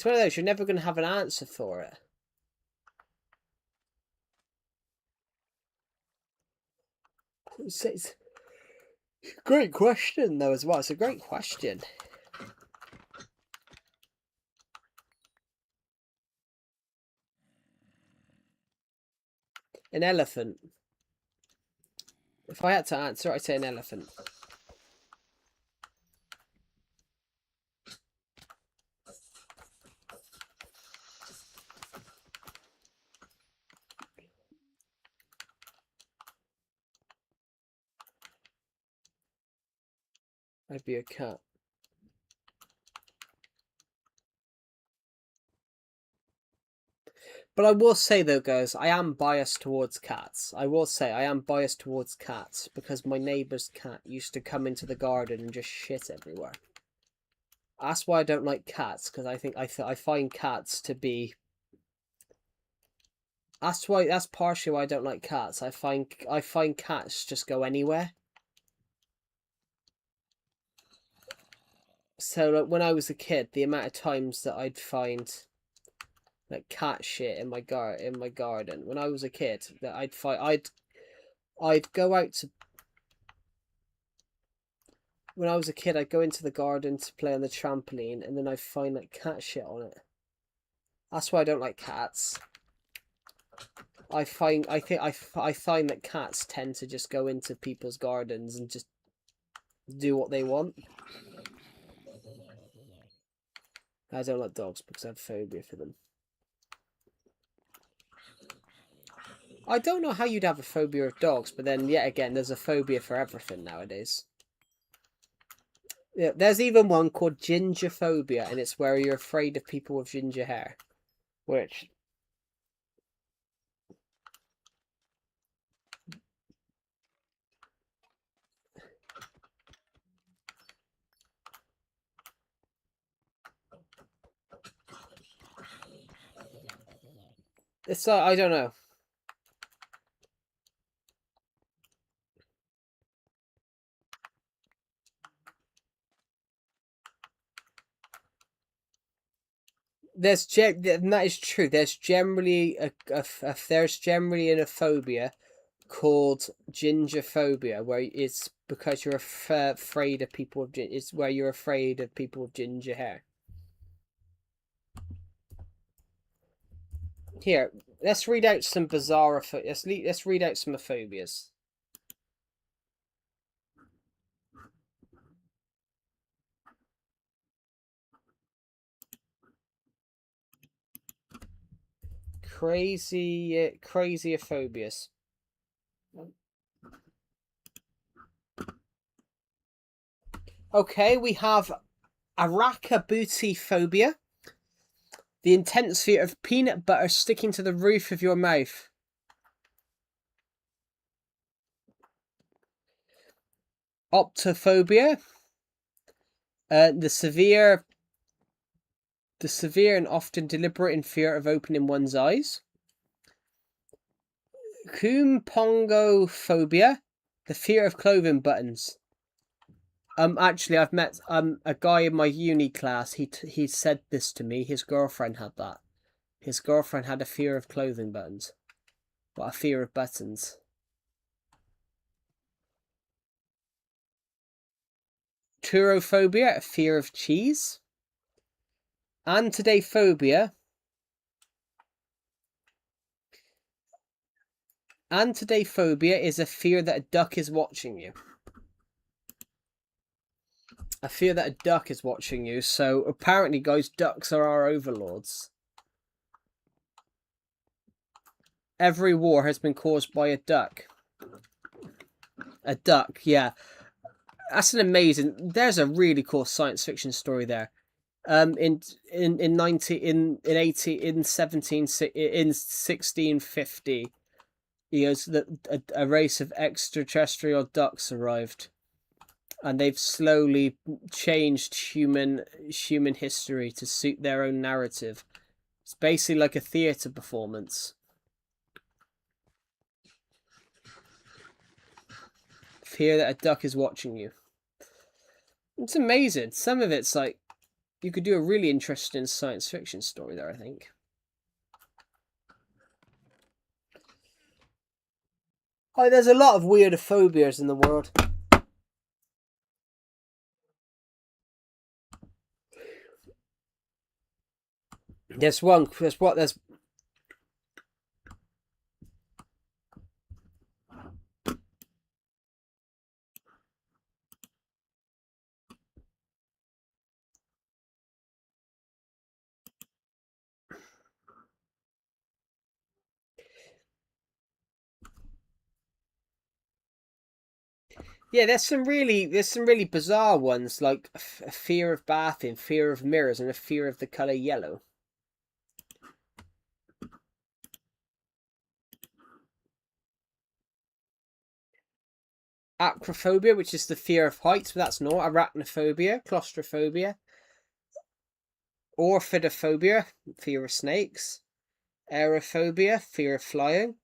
Speaker 1: one of those, you're never going to have an answer for it. It's a great question, though, as well. It's a great question. An elephant. If I had to answer, I'd say an elephant. I'd be a cat. But I will say, though, guys, I am biased towards cats. I will say I am biased towards cats because my neighbour's cat used to come into the garden and just shit everywhere. That's why I don't like cats, because I think I find cats to be. That's partially why I don't like cats. I find cats just go anywhere. So like, when I was a kid, the amount of times that I'd find like cat shit in my garden when I was a kid, that I'd go out to. When I was a kid, I'd go into the garden to play on the trampoline, and then I'd find like cat shit on it. That's why I don't like cats. I find that cats tend to just go into people's gardens and just do what they want. I don't like dogs because I have phobia for them. I don't know how you'd have a phobia of dogs, but then yet again, there's a phobia for everything nowadays. Yeah, there's even one called gingerphobia, and it's where you're afraid of people with ginger hair. Which it's I don't know. And that is true. There's generally there's generally a phobia called gingerphobia, where it's because you're afraid of people with it's where you're afraid of people with ginger hair. Here, let's read out some bizarre. Let's read out some phobias. Crazy phobias. Okay, we have arachnophobia, the intense fear of peanut butter sticking to the roof of your mouth. Optophobia, the severe and often deliberate fear of opening one's eyes. Kumpongophobia, the fear of clothing buttons. Actually, I've met a guy in my uni class. He said this to me. His girlfriend had that. His girlfriend had a fear of clothing buttons, but a fear of buttons. Turophobia, a fear of cheese. Antidaphobia. Antidaphobia is a fear that a duck is watching you. A fear that a duck is watching you. So apparently, guys, ducks are our overlords. Every war has been caused by a duck. A duck, yeah. That's an amazing. There's a really cool science fiction story there. In 1650, a race of extraterrestrial ducks arrived, and they've slowly changed human history to suit their own narrative. It's basically like a theatre performance. Fear that a duck is watching you. It's amazing. Some of it's like you could do a really interesting science fiction story there, I think. Oh, there's a lot of weird phobias in the world. There's yeah, there's some really bizarre ones, like a fear of bathing, fear of mirrors, and a fear of the color yellow. Acrophobia, which is the fear of heights, but that's not. Arachnophobia, claustrophobia. Orphidophobia, fear of snakes. Aerophobia, fear of flying.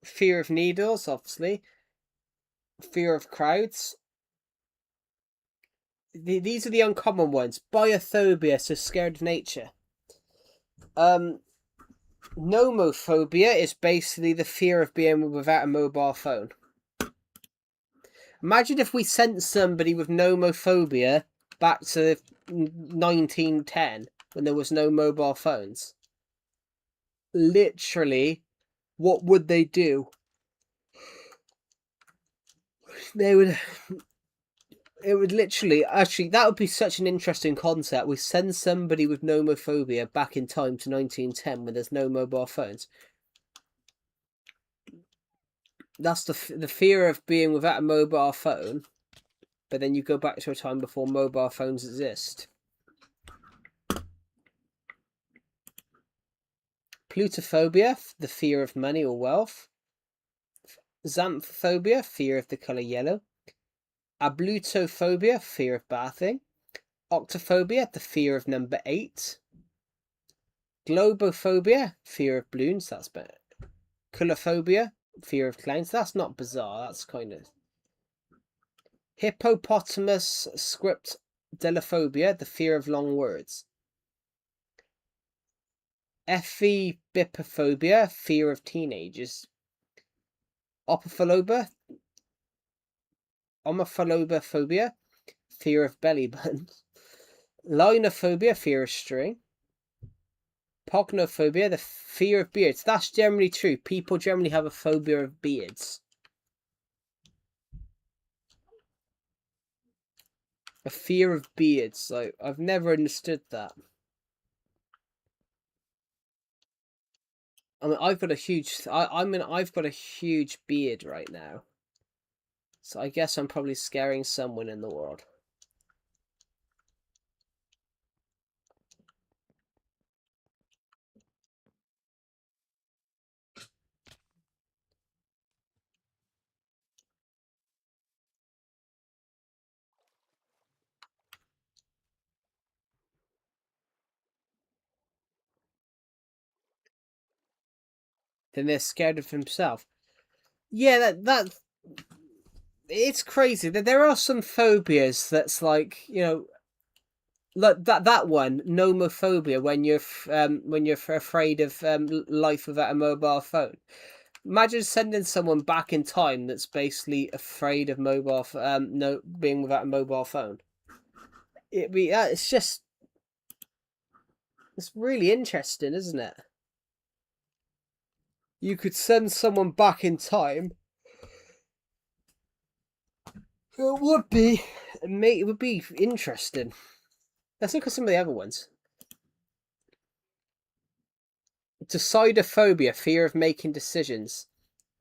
Speaker 1: Fear of needles, obviously. Fear of crowds. These are the uncommon ones. Biophobia, so scared of nature. Nomophobia is basically the fear of being without a mobile phone. Imagine if we sent somebody with nomophobia back to 1910 when there was no mobile phones. Literally, what would they do? It would literally, actually, that would be such an interesting concept. We send somebody with nomophobia back in time to 1910 when there's no mobile phones. That's the fear of being without a mobile phone. but then you go back to a time before mobile phones exist. Plutophobia, the fear of money or wealth. Xanthophobia, fear of the colour yellow. Ablutophobia, fear of bathing. Octophobia, the fear of number 8. Globophobia, fear of balloons. That's better. Colophobia, fear of clowns. That's not bizarre. That's kind of... Hippopotamus scriptdelophobia, the fear of long words. Ephibipophobia, fear of teenagers. Omophalobophobia, fear of belly buttons. Linophobia, fear of string. Pognophobia, the fear of beards. That's generally true. People generally have a phobia of beards. A fear of beards. Like, I've never understood that. I mean, I've got a huge... I've got a huge beard right now. So I guess I'm probably scaring someone in the world. Then they're scared of himself. Yeah, that it's crazy that there are some phobias that's like, you know, like that one, nomophobia, when you're afraid of life without a mobile phone. Imagine sending someone back in time that's basically afraid of being without a mobile phone. It's really interesting, isn't it? You could send someone back in time. It would be interesting. Let's look at some of the other ones. Decidophobia, fear of making decisions.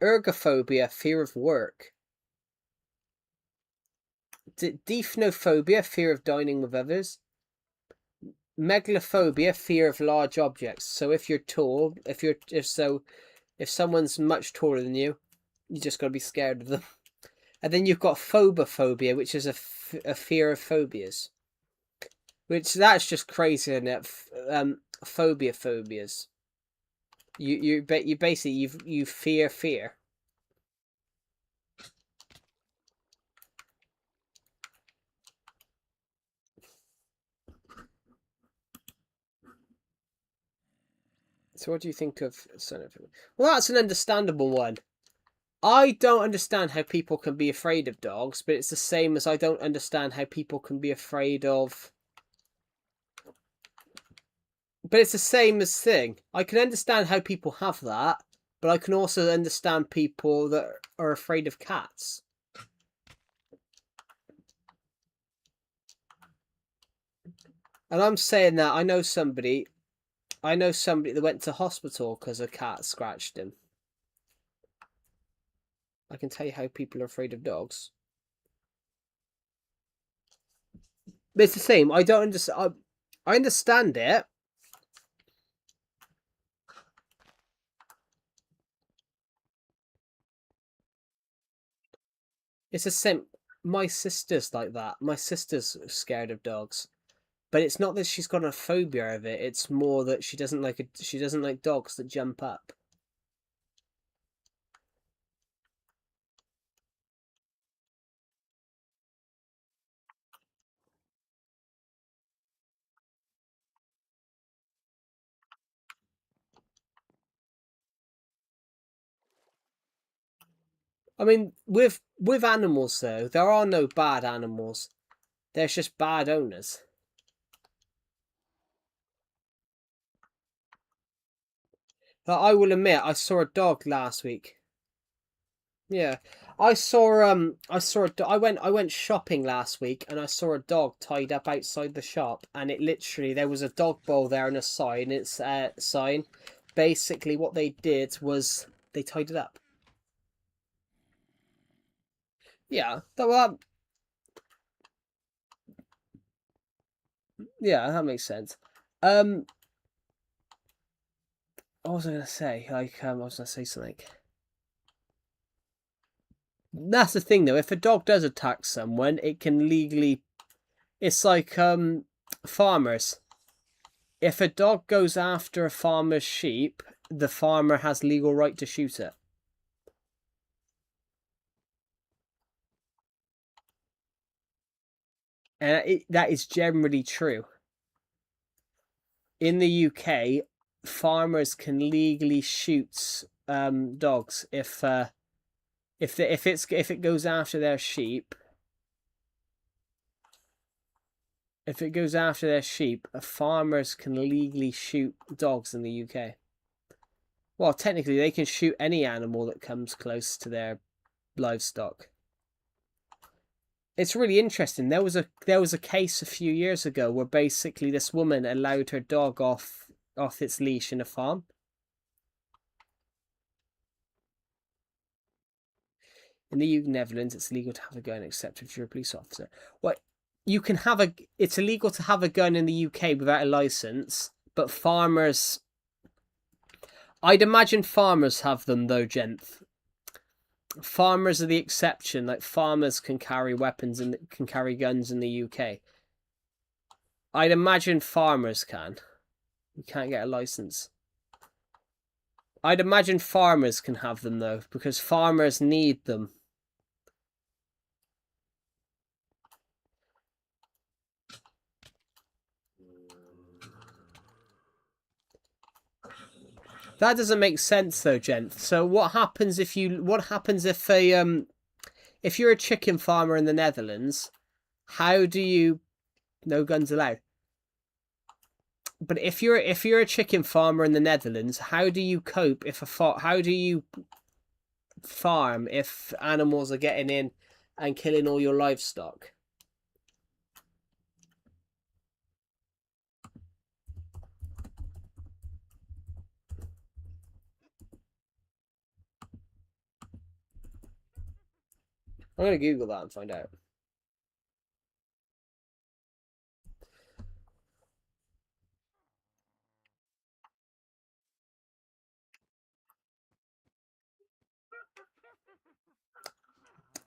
Speaker 1: Ergophobia, fear of work. Dephnophobia, fear of dining with others. Megalophobia, fear of large objects. So if you're tall, if someone's much taller than you, you just got to be scared of them. And then you've got phobophobia, which is a fear of phobias. Which, that's just crazy, isn't it? Phobias. You basically you fear. So what do you think of Sonophobia? Well, that's an understandable one. I don't understand how people can be afraid of dogs, but it's the same as I don't understand how people can be afraid of... But it's the same as thing. I can understand how people have that, but I can also understand people that are afraid of cats. And I'm saying that I know somebody that went to hospital because a cat scratched him. I can tell you how people are afraid of dogs. But it's the same. I don't understand. I understand it. It's the same. My sister's like that. My sister's scared of dogs. But it's not that she's got a phobia of it. It's more that she doesn't like dogs that jump up. I mean, with animals though, there are no bad animals. There's just bad owners. I will admit, I saw a dog last week. Yeah, I went shopping last week and I saw a dog tied up outside the shop, and it literally, there was a dog bowl there and a sign. It's sign. Basically, what they did was they tied it up. Yeah, Yeah, that makes sense. What was I gonna say? Like, I was gonna say something. That's the thing, though. If a dog does attack someone, it can legally. It's like farmers. If a dog goes after a farmer's sheep, the farmer has legal right to shoot it. And that is generally true. In the UK, farmers can legally shoot dogs if if it goes after their sheep. If it goes after their sheep, farmers can legally shoot dogs in the UK. Well, technically, they can shoot any animal that comes close to their livestock. It's really interesting. There was a case a few years ago where basically this woman allowed her dog off its leash in a farm. In the Netherlands, it's legal to have a gun except if you're a police officer. What you can have a it's illegal to have a gun in the UK without a license, but farmers. I'd imagine farmers have them though, gent. Farmers are the exception. Like farmers can carry weapons and can carry guns in the UK. I'd imagine farmers can. You can't get a license. I'd imagine farmers can have them though, because farmers need them. That doesn't make sense though, gent. So what happens if if you're a chicken farmer in the Netherlands, how do you no guns allowed? But if you're a chicken farmer in the Netherlands, how do you cope how do you farm if animals are getting in and killing all your livestock? I'm gonna Google that and find out.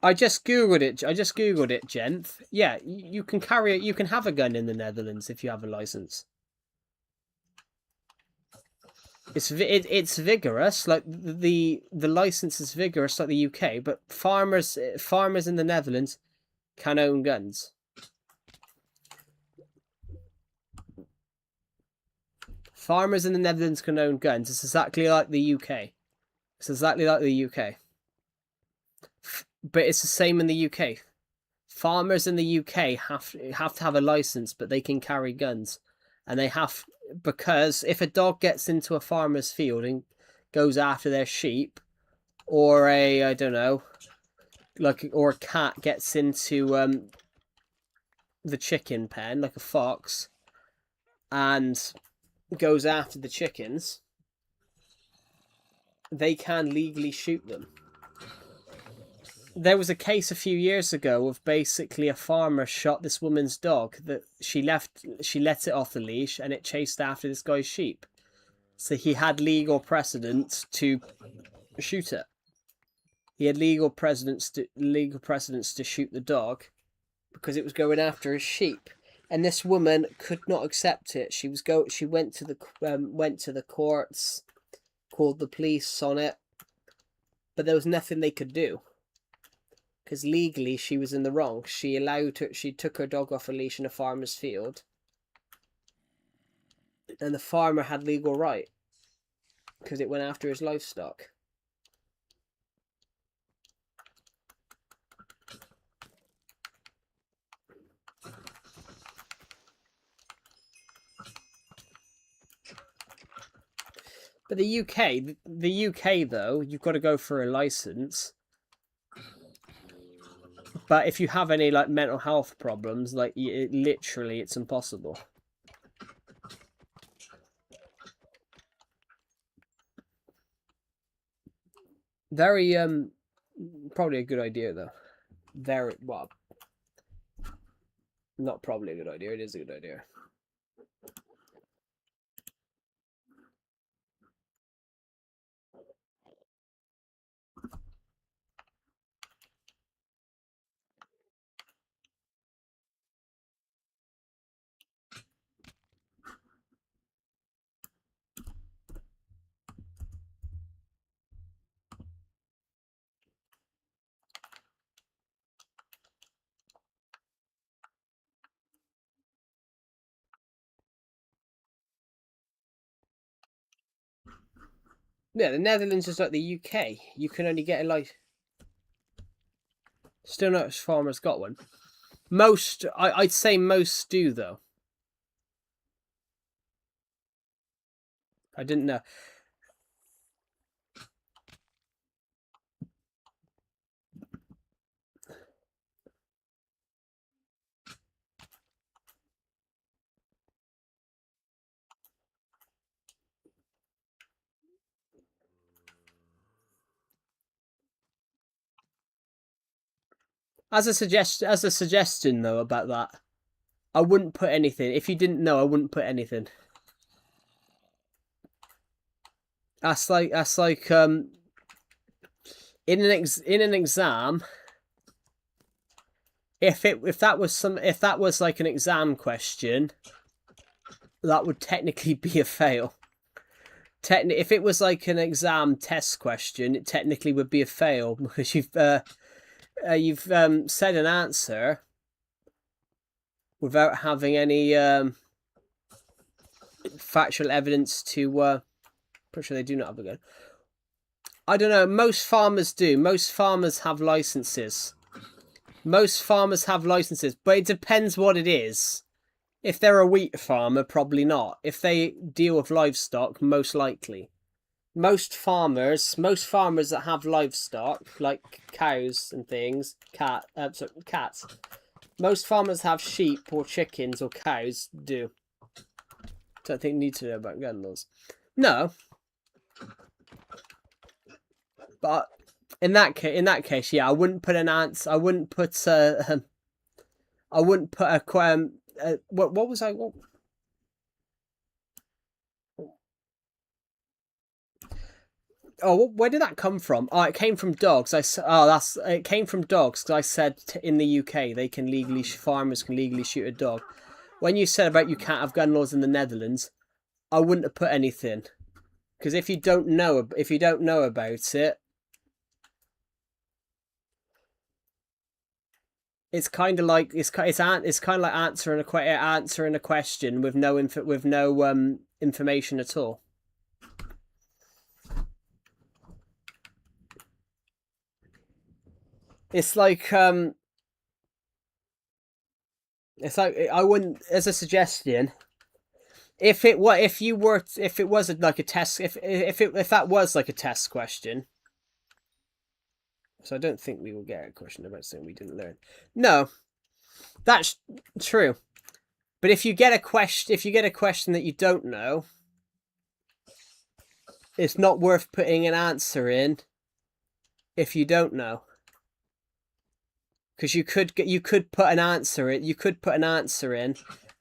Speaker 1: I just googled it, gent. Yeah, you can carry it. You can have a gun in the Netherlands if you have a license. It's vigorous. Like the license is vigorous, like the UK. But farmers in the Netherlands can own guns. Farmers in the Netherlands can own guns. It's exactly like the UK. It's exactly like the UK. But it's the same in the UK. Farmers in the UK have to have a license, but they can carry guns, and they have because if a dog gets into a farmer's field and goes after their sheep, or I don't know, or a cat gets into the chicken pen, like a fox, and goes after the chickens, they can legally shoot them. There was a case a few years ago of basically a farmer shot this woman's dog that she let it off the leash and it chased after this guy's sheep. So he had legal precedence to shoot it. He had legal precedence to shoot the dog because it was going after his sheep. And this woman could not accept it. She went to the courts, called the police on it, but there was nothing they could do. Because legally she was in the wrong. She took her dog off a leash in a farmer's field. And the farmer had legal right. Because it went after his livestock. But the UK though, you've got to go for a license. But if you have any like mental health problems, like literally, it's impossible. Very probably a good idea though. Very well, not probably a good idea. It is a good idea. Yeah, the Netherlands is like the UK. You can only get a license. Still not as farmers got one. Most, I'd say most do though. I didn't know. As a suggestion though about that, I wouldn't put anything. If you didn't know, I wouldn't put anything. That's like in an exam. If that was like an exam question, that would technically be a fail. If it was like an exam test question, it technically would be a fail because you've said an answer without having any factual evidence to. Pretty sure they do not have a gun. I don't know. Most farmers do. Most farmers have licenses. Most farmers have licenses, but it depends what it is. If they're a wheat farmer, probably not. If they deal with livestock, most likely. Most farmers that have livestock, like cows and things, cats. Most farmers have sheep or chickens or cows do. Don't think you need to know about gun laws. No. But in that case, yeah, I wouldn't put an answer. I wouldn't put a. What was I? What? Oh, where did that come from? Oh, it came from dogs. It came from dogs because I said in the UK they can legally farmers can legally shoot a dog. When you said about you can't have gun laws in the Netherlands, I wouldn't have put anything because if you don't know about it, it's kind of like it's kind of like answering a question with no information at all. It's like I wouldn't, as a suggestion, if it was like a test, if that was like a test question. So I don't think we will get a question about something we didn't learn. No, that's true. But if you get a question that you don't know, it's not worth putting an answer in if you don't know. Because you could put an answer in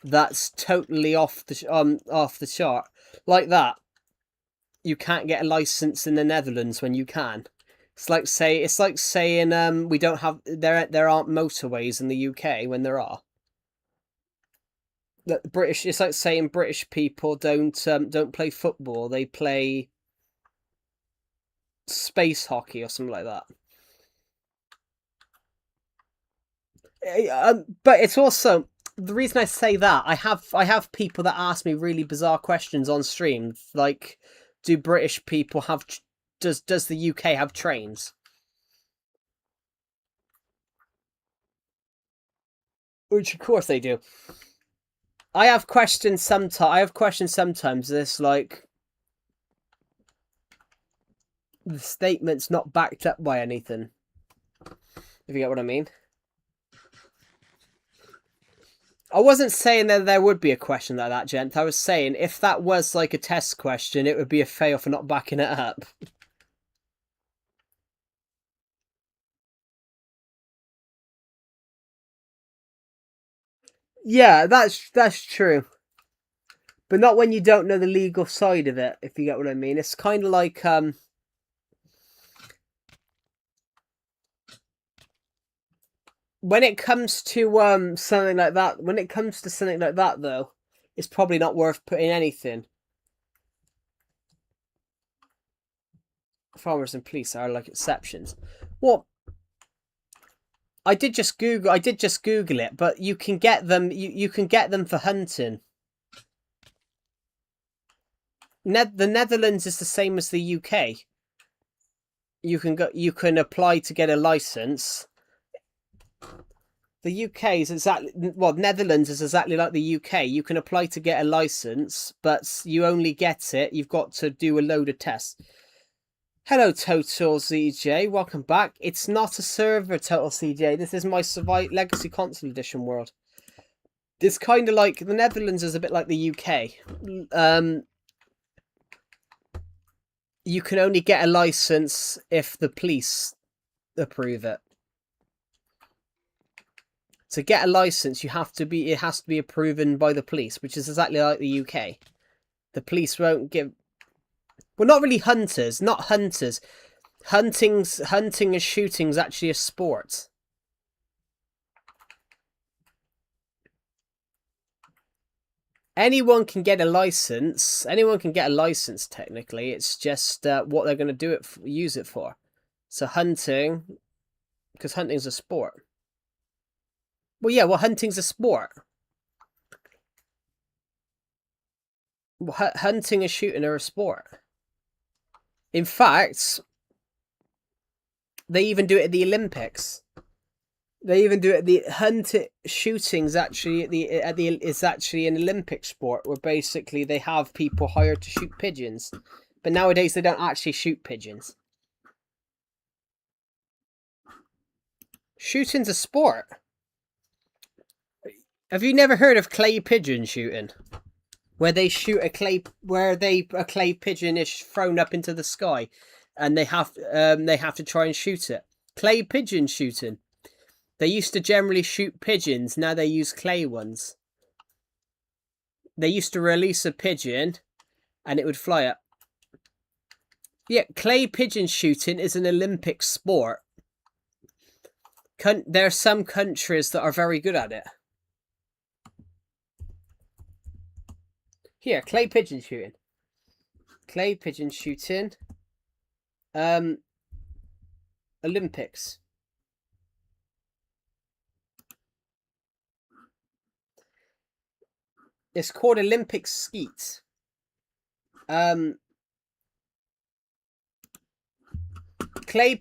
Speaker 1: that's totally off the chart. Like that. You can't get a license in the Netherlands when you can. It's like saying we don't have there aren't motorways in the UK when there are. That British, it's like saying British people don't play football, they play space hockey or something like that. But it's also the reason I say that I have people that ask me really bizarre questions on stream, like, do British people have? Does the UK have trains? Which of course they do. I have questions sometimes. This like the statement's not backed up by anything. If you get what I mean. I wasn't saying that there would be a question like that, gent. I was saying if that was like a test question, it would be a fail for not backing it up. Yeah, that's true. But not when you don't know the legal side of it, if you get what I mean. It's kind of like when it comes to something like that, though, it's probably not worth putting anything. Farmers and police are like exceptions. What? I did just Google it, but you can get them. You can get them for hunting. The Netherlands is the same as the UK. You can apply to get a license. The UK is exactly, well, Netherlands is exactly like the UK. You can apply to get a license, but you only get it. You've got to do a load of tests. Hello, Total CJ. Welcome back. It's not a server, Total CJ. This is my Legacy Console Edition world. It's kind of like the Netherlands is a bit like the UK. You can only get a license if the police approve it. To get a license, it has to be approved by the police, which is exactly like the UK. The police won't give. Well, not really hunters. Not hunters. Hunting and shooting's actually a sport. Anyone can get a license. Anyone can get a license. Technically, it's just what they're going to use it for. So hunting, because hunting's a sport. Well, yeah. Well, hunting's a sport. Well, hunting and shooting are a sport. In fact, they even do it at the Olympics. They even do it at shooting's actually is actually an Olympic sport where basically they have people hired to shoot pigeons. But nowadays they don't actually shoot pigeons. Shooting's a sport. Have you never heard of clay pigeon shooting? Where they shoot a clay pigeon is thrown up into the sky and they have to try and shoot it. Clay pigeon shooting. They used to generally shoot pigeons, now they use clay ones. They used to release a pigeon and it would fly up. Yeah, clay pigeon shooting is an Olympic sport. There are some countries that are very good at it. Here, clay pigeon shooting. Clay pigeon shooting. Olympics. It's called Olympic skeet. Clay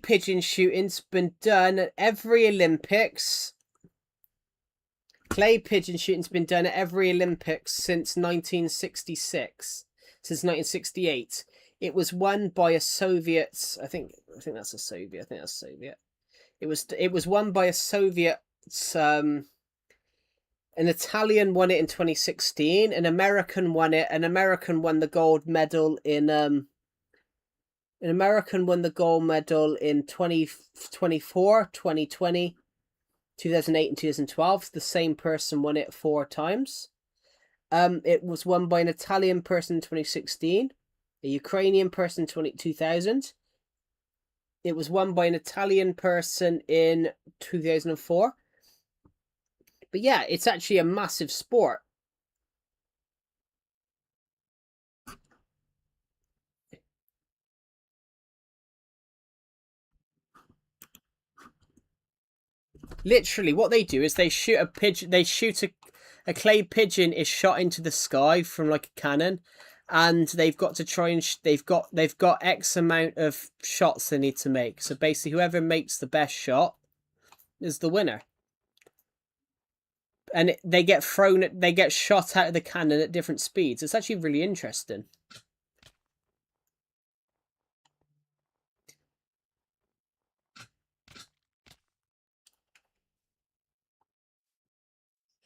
Speaker 1: pigeon shooting's been done at every Olympics. Clay pigeon shooting's been done at every Olympics since 1966. Since 1968. It was won by a Soviet. I think that's a Soviet. I think that's Soviet. It was won by a Soviet. An Italian won it in 2016. An American won it. An American won the gold medal in An American won the gold medal in 2024, 2020, 2008, and 2012. The same person won it 4 times. It was won by an Italian person in 2016, a Ukrainian person in 2000. It was won by an Italian person in 2004. But yeah, it's actually a massive sport. Literally, what they do is they shoot a pigeon. They shoot a clay pigeon is shot into the sky from like a cannon, and they've got to try and they've got X amount of shots they need to make. So basically, whoever makes the best shot is the winner. And they get shot out of the cannon at different speeds. It's actually really interesting.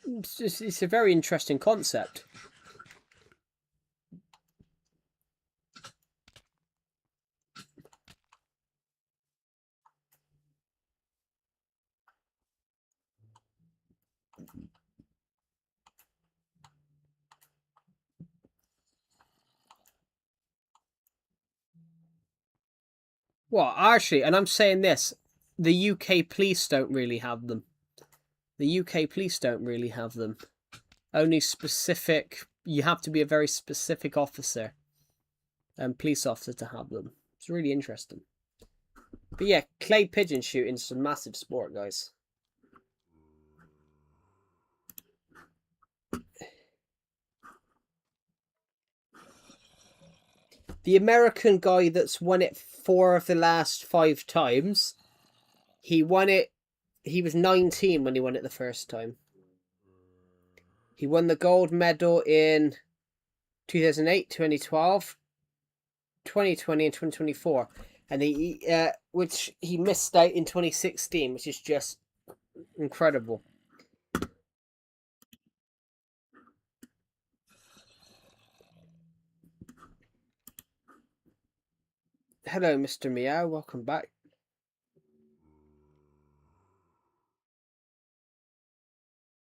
Speaker 1: It's a very interesting concept. Well, actually, and I'm saying this, the UK police don't really have them. The UK police don't really have them. Only specific, you have to be a very specific officer and police officer to have them. It's really interesting. But yeah, clay pigeon shooting is a massive sport, guys. The American guy that's won it 4 of the last 5 times, he won it. He was 19 when he won it the first time. He won the gold medal in 2008, 2012, 2020, and 2024. And which he missed out in 2016, which is just incredible. Hello, Mr. Meow. Welcome back.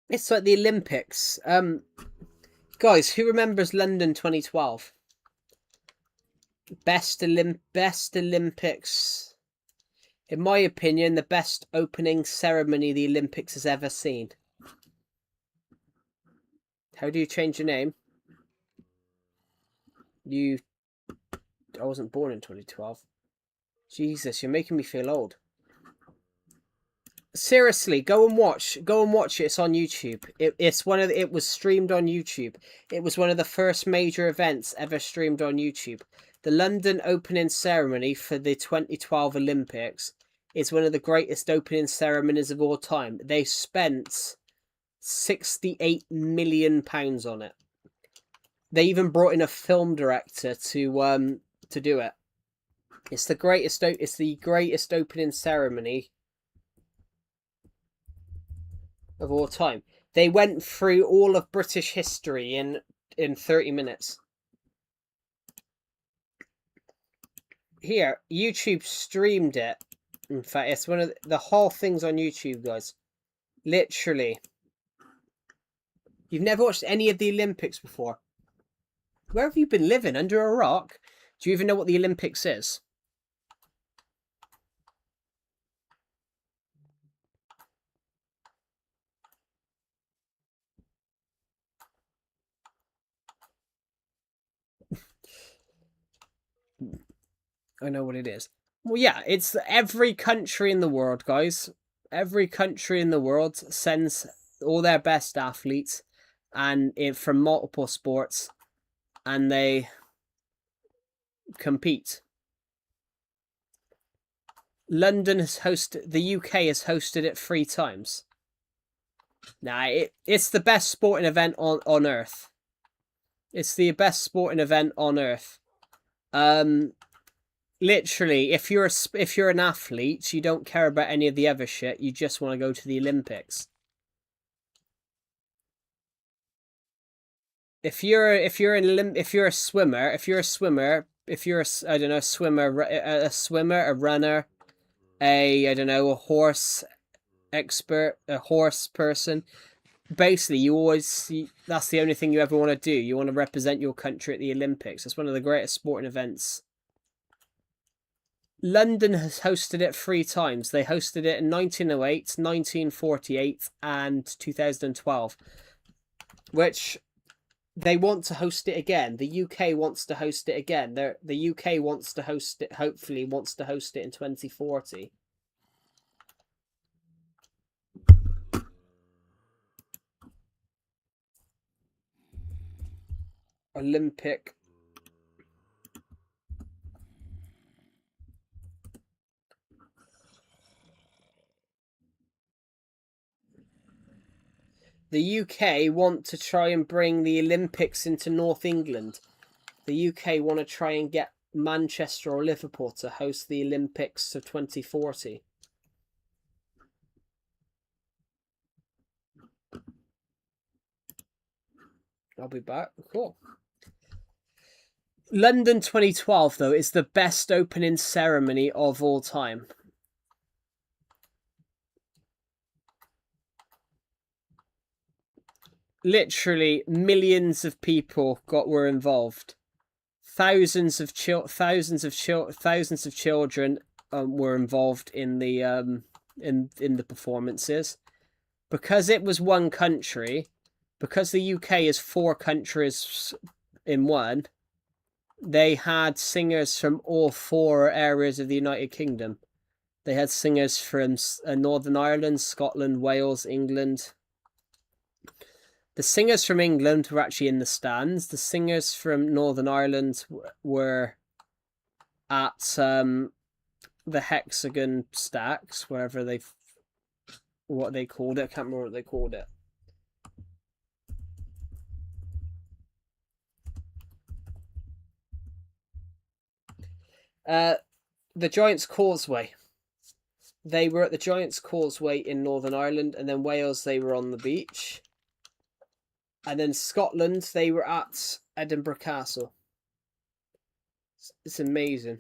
Speaker 1: It's like the Olympics. Guys, who remembers London 2012? Best Olympics. In my opinion, the best opening ceremony the Olympics has ever seen. How do you change your name? I wasn't born in 2012. Jesus, you're making me feel old. Seriously, go and watch it. It's on YouTube. It was streamed on YouTube. It was one of the first major events ever streamed on YouTube. The London opening ceremony for the 2012 Olympics is one of the greatest opening ceremonies of all time. They spent £68 million on it. They even brought in a film director to do it. It's the greatest opening ceremony of all time. They went through all of British history in 30 minutes. Here, YouTube streamed it. In fact, it's one of the whole thing's on YouTube, guys. Literally. You've never watched any of the Olympics before. Where have you been living? Under a rock? Do you even know what the Olympics is? I know what it is. Well, yeah, it's every country in the world, guys. Every country in the world sends all their best athletes from multiple sports, and they compete. The UK has hosted it 3 times. Nah, it's the best sporting event on Earth. It's the best sporting event on Earth. Literally, if you're an athlete, you don't care about any of the other shit. You just want to go to the Olympics. If you're a swimmer, a runner, a horse expert, a horse person. Basically, that's the only thing you ever want to do. You want to represent your country at the Olympics. It's one of the greatest sporting events. London has hosted it 3 times. They hosted it in 1908, 1948, and 2012. Which they want to host it again. The UK wants to host it again. The UK wants to host it. Hopefully, wants to host it in 2040. Olympic. The UK want to try and bring the Olympics into North England. The UK want to try and get Manchester or Liverpool to host the Olympics of 2040. I'll be back. Cool. London 2012, though, is the best opening ceremony of all time. Literally millions of people were involved. Thousands of children were involved in the in the performances. Because it was one country, because the UK is 4 countries in one, they had singers from all 4 areas of the United Kingdom. They had singers from Northern Ireland, Scotland, Wales, England. The singers from England were actually in the stands. The singers from Northern Ireland were at the hexagon stacks, wherever what they called it. I can't remember what they called it. The Giant's Causeway. They were at the Giant's Causeway in Northern Ireland, and then Wales, they were on the beach. And then Scotland, they were at Edinburgh Castle. It's amazing.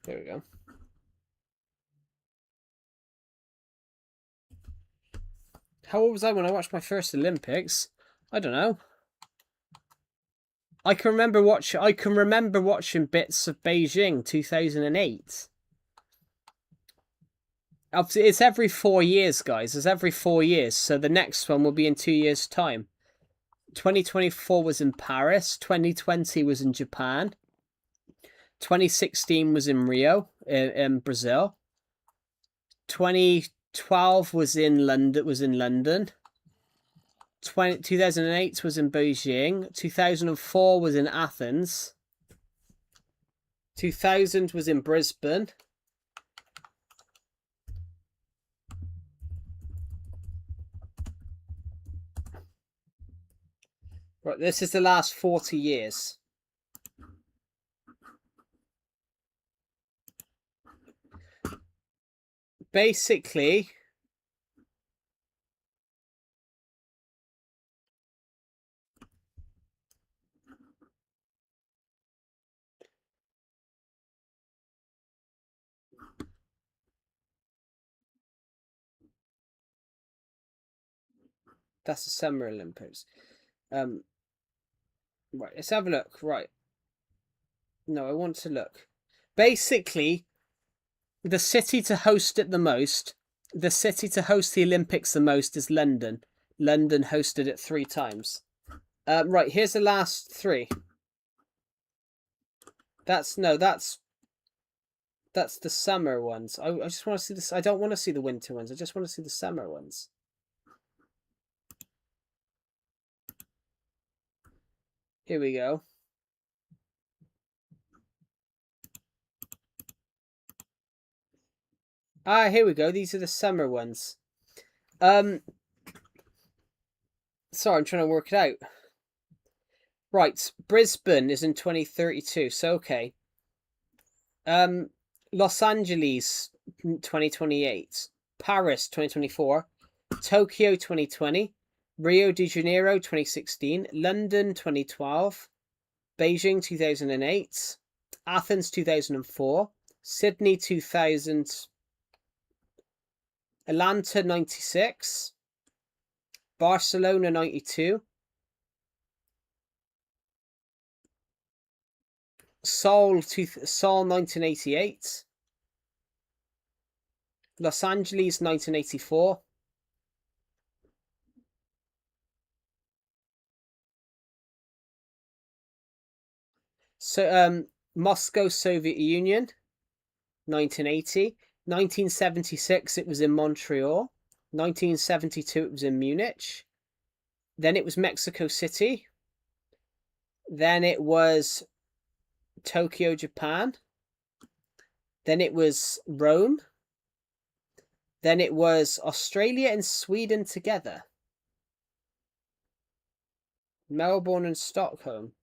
Speaker 1: There we go. How old was I when I watched my first Olympics? I don't know. I can remember watching bits of Beijing 2008. It's every 4 years, guys. It's every 4 years. So the next one will be in 2 years' time. 2024 was in Paris. 2020 was in Japan. 2016 was in Rio, in Brazil. 2012 was in London. 2008 was in Beijing. 2004 was in Athens. 2000 was in Brisbane. Right, this is the last 40 years. Basically, that's the Summer Olympics. Right, let's have a look. Right. No, I want to look. Basically, the city to host it the most, the city to host the Olympics the most is London. London hosted it 3 times. Right, here's the last 3. That's the summer ones. I just want to see this. I don't want to see the winter ones. I just want to see the summer ones. Here we go. Here we go. These are the summer ones. Sorry, I'm trying to work it out. Right, Brisbane is in 2032, so okay. Los Angeles 2028, Paris 2024, Tokyo 2020, Rio de Janeiro 2016, London 2012, Beijing 2008, Athens 2004, Sydney 2000, Atlanta 96, Barcelona 92, Seoul 1988, Los Angeles 1984, so Moscow, Soviet Union 1980, 1976 it was in Montreal, 1972 it was in Munich, then it was Mexico City, then it was Tokyo, Japan, then it was Rome, then it was Australia and Sweden together, Melbourne and Stockholm.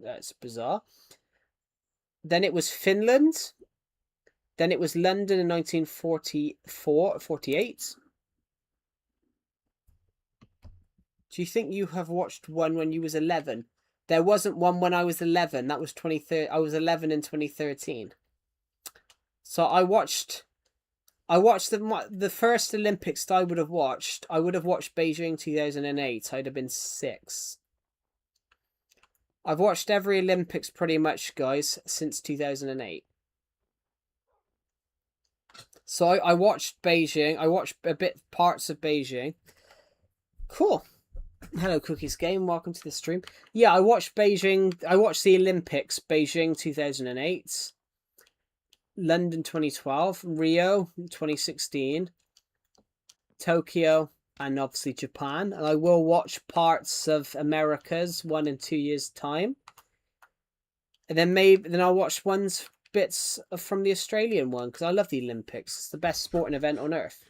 Speaker 1: That's bizarre. Then it was Finland, then it was London in 1948. Do you think you have watched one when you was 11? There wasn't one when I was 11. That was 2013. I was 11 in 2013. So I watched I watched the first Olympics I would have watched. I would have watched Beijing 2008. I'd have been 6. I've watched every Olympics pretty much, guys, since 2008. So I watched Beijing. I watched a bit parts of Beijing. Cool. Hello, Cookies Game. Welcome to the stream. Yeah, I watched Beijing. I watched the Olympics. Beijing 2008, London 2012, Rio 2016, Tokyo, and obviously Japan. And I will watch parts of America's 1 and 2 years time. And then I'll watch bits from the Australian one because I love the Olympics. It's the best sporting event on earth.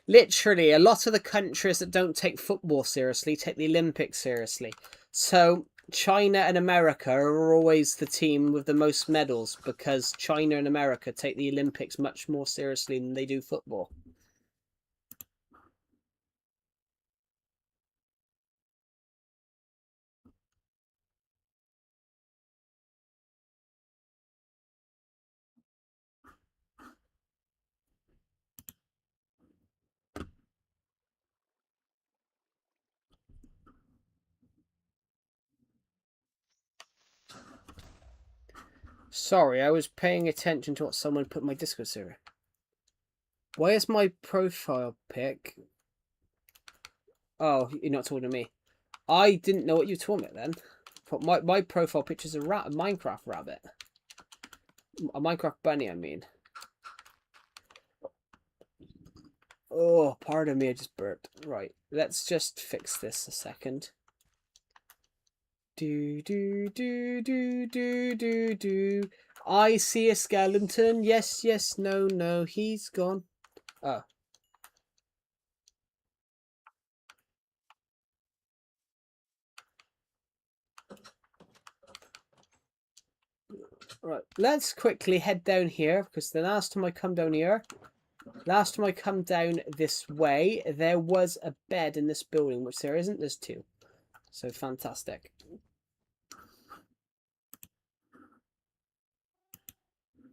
Speaker 1: Literally, a lot of the countries that don't take football seriously take the Olympics seriously. So China and America are always the team with the most medals because China and America take the Olympics much more seriously than they do football. Sorry, I was paying attention to what someone put in my Discord server. Why is my profile pic? Oh, you're not talking to me. I didn't know what you were talking about then. But my profile picture's a Minecraft rabbit. A Minecraft bunny, I mean. Oh, pardon me, I just burped. Right, let's just fix this a second. Do. I see a skeleton. Yes, no, he's gone. Oh. Right, let's quickly head down here because the last time I come down here, last time I come down this way, there was a bed in this building, which there isn't. There's 2. So fantastic.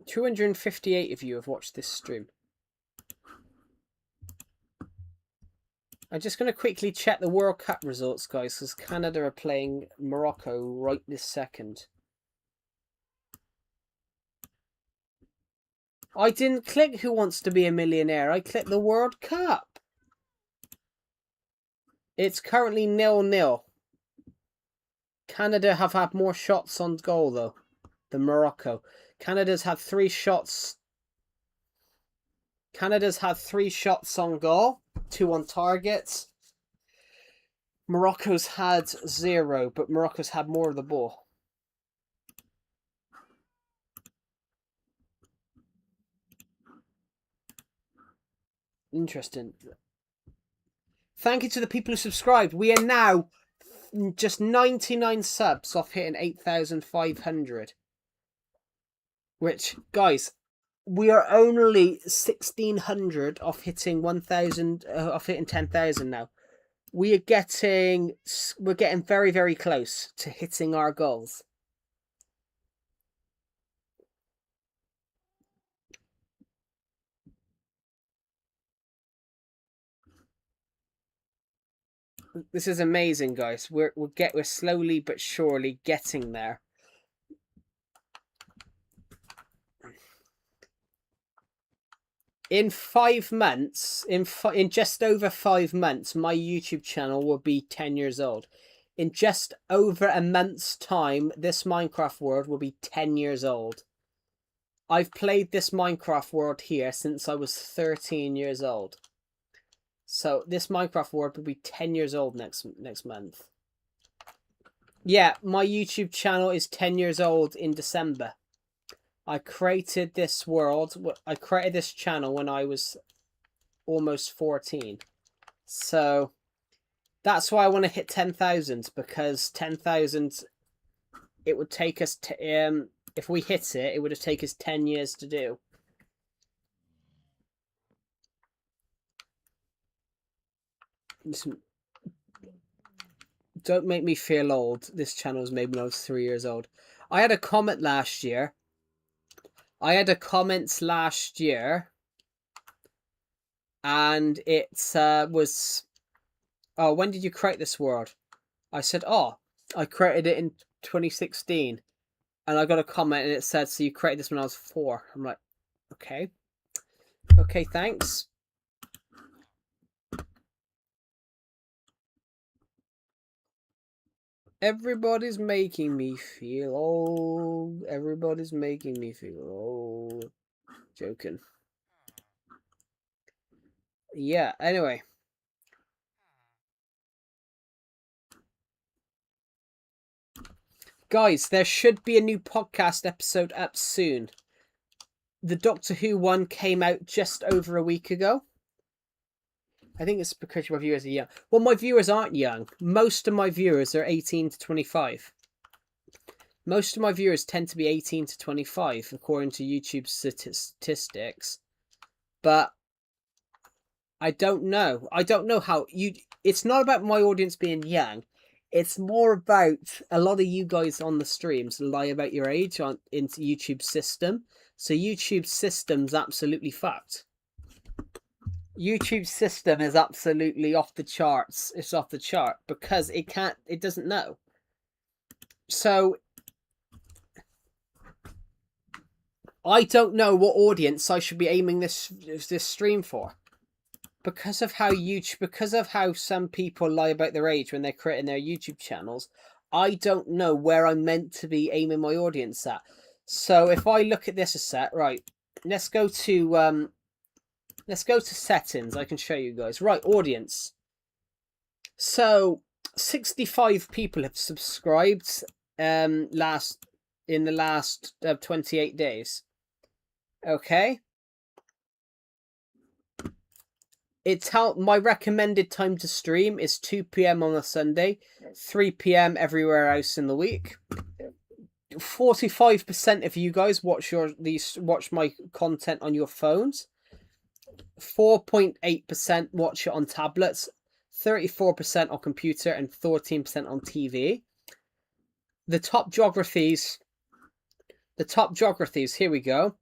Speaker 1: 258 of you have watched this stream. I'm just going to quickly check the World Cup results, guys, because Canada are playing Morocco right this second. I didn't click Who Wants to Be a Millionaire. I clicked the World Cup. It's currently 0-0. Canada have had more shots on goal, though, than Morocco. Canada's had 3 shots. Canada's had 3 shots on goal, 2 on target. Morocco's had 0, but Morocco's had more of the ball. Interesting. Thank you to the people who subscribed. We are now just 99 subs off hitting 8,500. Which, guys, we are only 1,600 off hitting 1,000, off hitting 10,000 now. We're getting very, very close to hitting our goals. This is amazing, guys. We're slowly but surely getting there. In 5 months, in just over 5 months, my YouTube channel will be 10 years old. In just over a month's time, this Minecraft world will be 10 years old. I've played this Minecraft world here since I was 13 years old. So this Minecraft world will be 10 years old next month. Yeah, my YouTube channel is 10 years old in December. I created this world. I created this channel when I was almost 14. So that's why I want to hit 10,000, because 10,000, it would take us if we hit it, it would have taken us 10 years to do. Listen, don't make me feel old. This channel was made when I was 3 years old. I had a comment last year. and it was, oh, when did you create this world? I said, oh, I created it in 2016. And I got a comment and it said, so you created this when I was 4. I'm like, okay. Okay, thanks. Everybody's making me feel old. Everybody's making me feel old. Joking. Yeah, anyway. Guys, there should be a new podcast episode up soon. The Doctor Who one came out just over a week ago. I think it's because my viewers are young. Well, my viewers aren't young. Most of my viewers are 18 to 25. Most of my viewers tend to be 18 to 25, according to YouTube statistics. But I don't know. I don't know how you... It's not about my audience being young. It's more about a lot of you guys on the streams lie about your age into YouTube's system. So YouTube's system's absolutely fucked. YouTube's system is absolutely off the charts. It's off the chart because it doesn't know. So I don't know what audience I should be aiming this stream for. Because of how some people lie about their age when they're creating their YouTube channels, I don't know where I'm meant to be aiming my audience at. So if I look at this a set, right, let's go to settings. I can show you guys. Right, audience. So 65 people have subscribed in the last 28 days. Okay. My recommended time to stream is 2 p.m. on a Sunday, 3 p.m. everywhere else in the week. 45% of you guys watch my content on your phones. 4.8% watch it on tablets, 34% on computer, and 14% on TV. The top geographies. Here we go.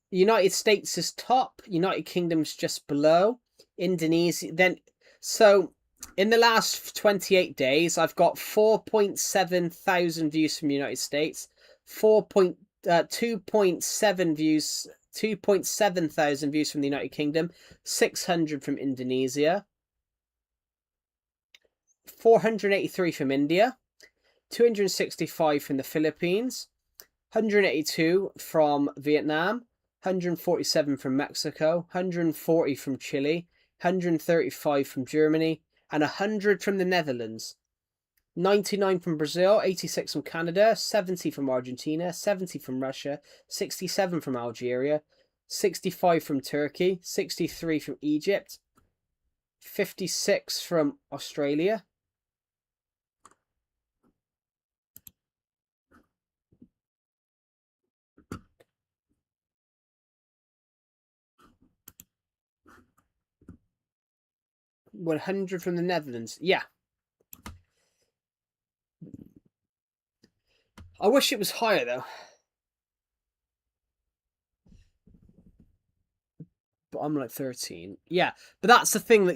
Speaker 1: United States is top. United Kingdom's just below. Indonesia. So in the last 28 days, I've got 4.7 thousand views from the United States, 2.7 thousand views from the United Kingdom, 600 from Indonesia, 483 from India, 265 from the Philippines, 182 from Vietnam, 147 from Mexico, 140 from Chile, 135 from Germany, and 100 from the Netherlands. 99 from Brazil, 86 from Canada, 70 from Argentina, 70 from Russia, 67 from Algeria, 65 from Turkey, 63 from Egypt, 56 from Australia, 100 from the Netherlands. Yeah. I wish it was higher, though. But I'm like 13. Yeah, but that's the thing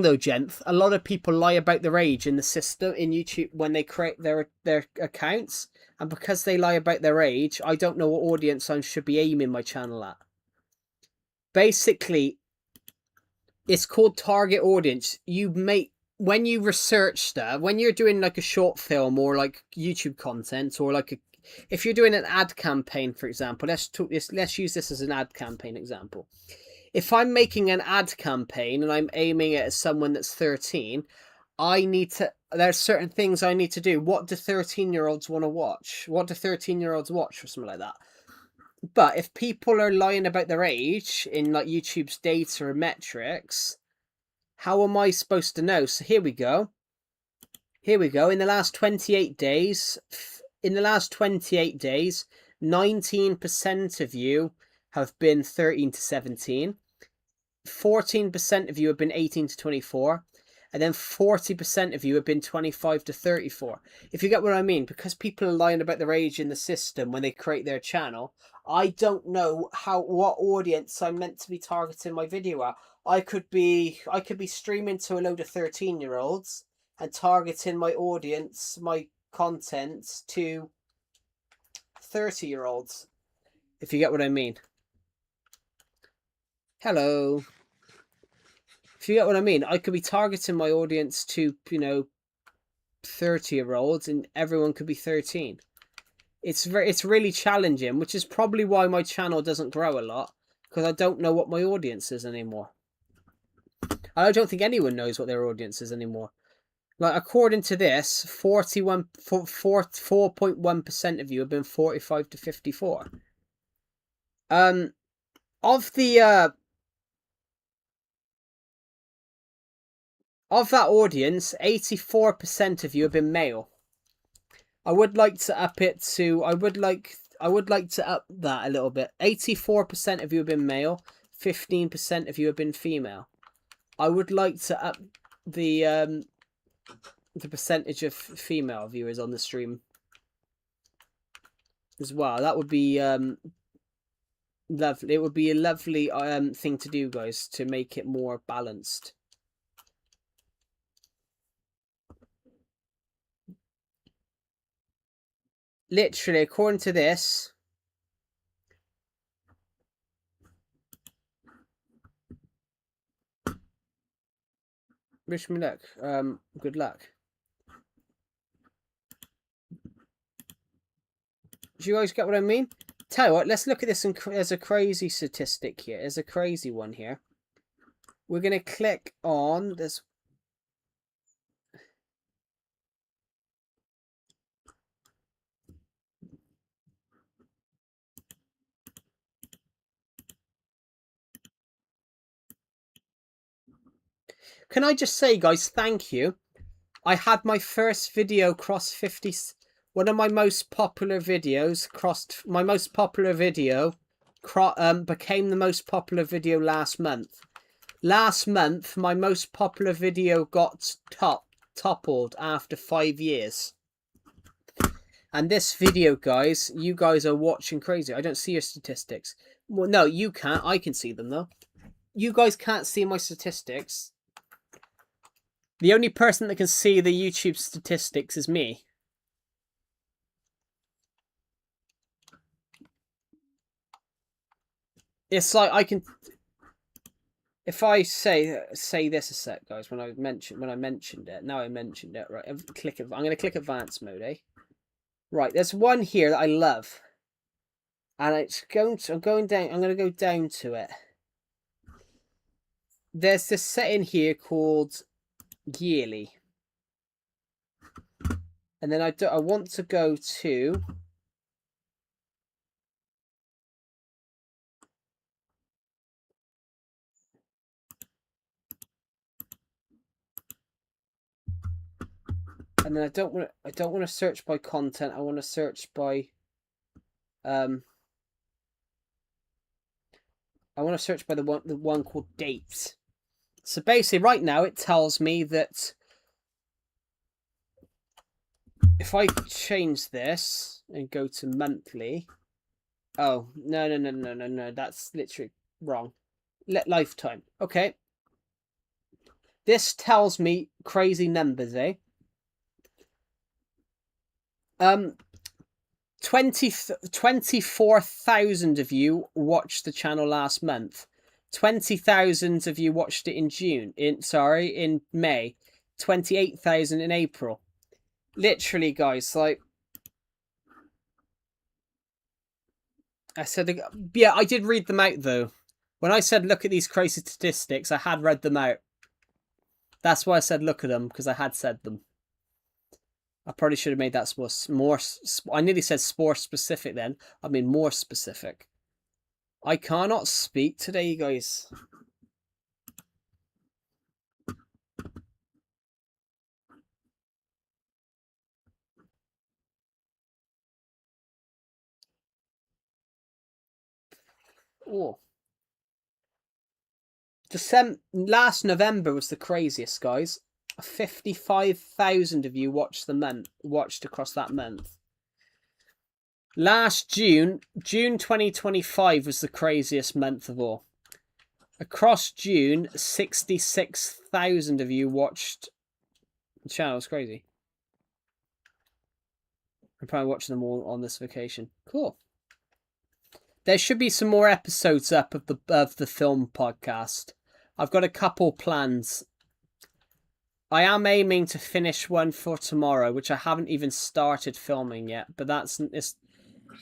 Speaker 1: though, gent. A lot of people lie about their age in the system, in YouTube, when they create their accounts. And because they lie about their age, I don't know what audience I should be aiming my channel at. Basically, it's called target audience. When you research stuff, when you're doing like a short film or like YouTube content, or like if you're doing an ad campaign, for example, let's use this as an ad campaign example. If I'm making an ad campaign and I'm aiming it at someone that's 13, there's certain things I need to do. What do 13-year-olds want to watch? What do 13-year-olds watch, or something like that? But if people are lying about their age in like YouTube's data or metrics, how am I supposed to know? So here we go. In the last 28 days, 19% of you have been 13 to 17. 14% of you have been 18 to 24. and then 40% of you have been 25 to 34. If you get what I mean, because people are lying about their age in the system when they create their channel, I don't know what audience I'm meant to be targeting my video at. I could be streaming to a load of 13-year-olds and targeting my audience, my content to 30-year-olds. If you get what I mean. Hello. If you get what I mean, I could be targeting my audience to, 30-year-olds, and everyone could be 13. It's really challenging, which is probably why my channel doesn't grow a lot, because I don't know what my audience is anymore. I don't think anyone knows what their audience is anymore. Like, according to this, 4.1% of you have been 45 to 54. Of that audience, 84% of you have been male. I would like to up it to. I would like to up that a little bit. 84% of you have been male. 15% of you have been female. I would like to up the percentage of female viewers on the stream as well. That would be lovely. It would be a lovely thing to do, guys, to make it more balanced. Literally, according to this, wish me luck. Good luck. Do you guys get what I mean? Tell you what, let's look at this. There's a crazy statistic here. There's a crazy one here. We're going to click on this. Can I just say, guys, thank you. I had my first video cross 50. One of my most popular videos crossed. My most popular video became the most popular video last month. Last month, my most popular video got toppled after 5 years. And this video, guys, you guys are watching crazy. I don't see your statistics. Well, no, you can't. I can see them, though. You guys can't see my statistics. The only person that can see the YouTube statistics is me. It's like I can. If I say this a sec, guys, when I mentioned it, now I mentioned it, right? I'm gonna click advanced mode, eh? Right, there's one here that I love, and it's going to. I'm gonna go down to it. There's this setting here called yearly, and then I want to go to. And then I don't want to search by content. I want to search by I want to search by the one called dates. So basically, right now it tells me that if I change this and go to monthly, oh no, that's literally wrong. Lifetime. Okay. This tells me crazy numbers, eh? 24,000 of you watched the channel last month. 20,000 of you watched it in in May. 28,000 in April. Literally, guys, like I said, yeah, I did read them out though. When I said look at these crazy statistics, I had read them out. That's why I said look at them, because I had said them. I probably should have made that more. I nearly said spore specific then. I mean more specific. I cannot speak today, you guys. Oh. Last November was the craziest, guys. 55,000 of you watched across that month. Last June 2025 was the craziest month of all. Across June, 66,000 of you watched the channel. It's crazy. I'm probably watching them all on this vacation. Cool. There should be some more episodes up of the film podcast. I've got a couple plans. I am aiming to finish one for tomorrow, which I haven't even started filming yet. But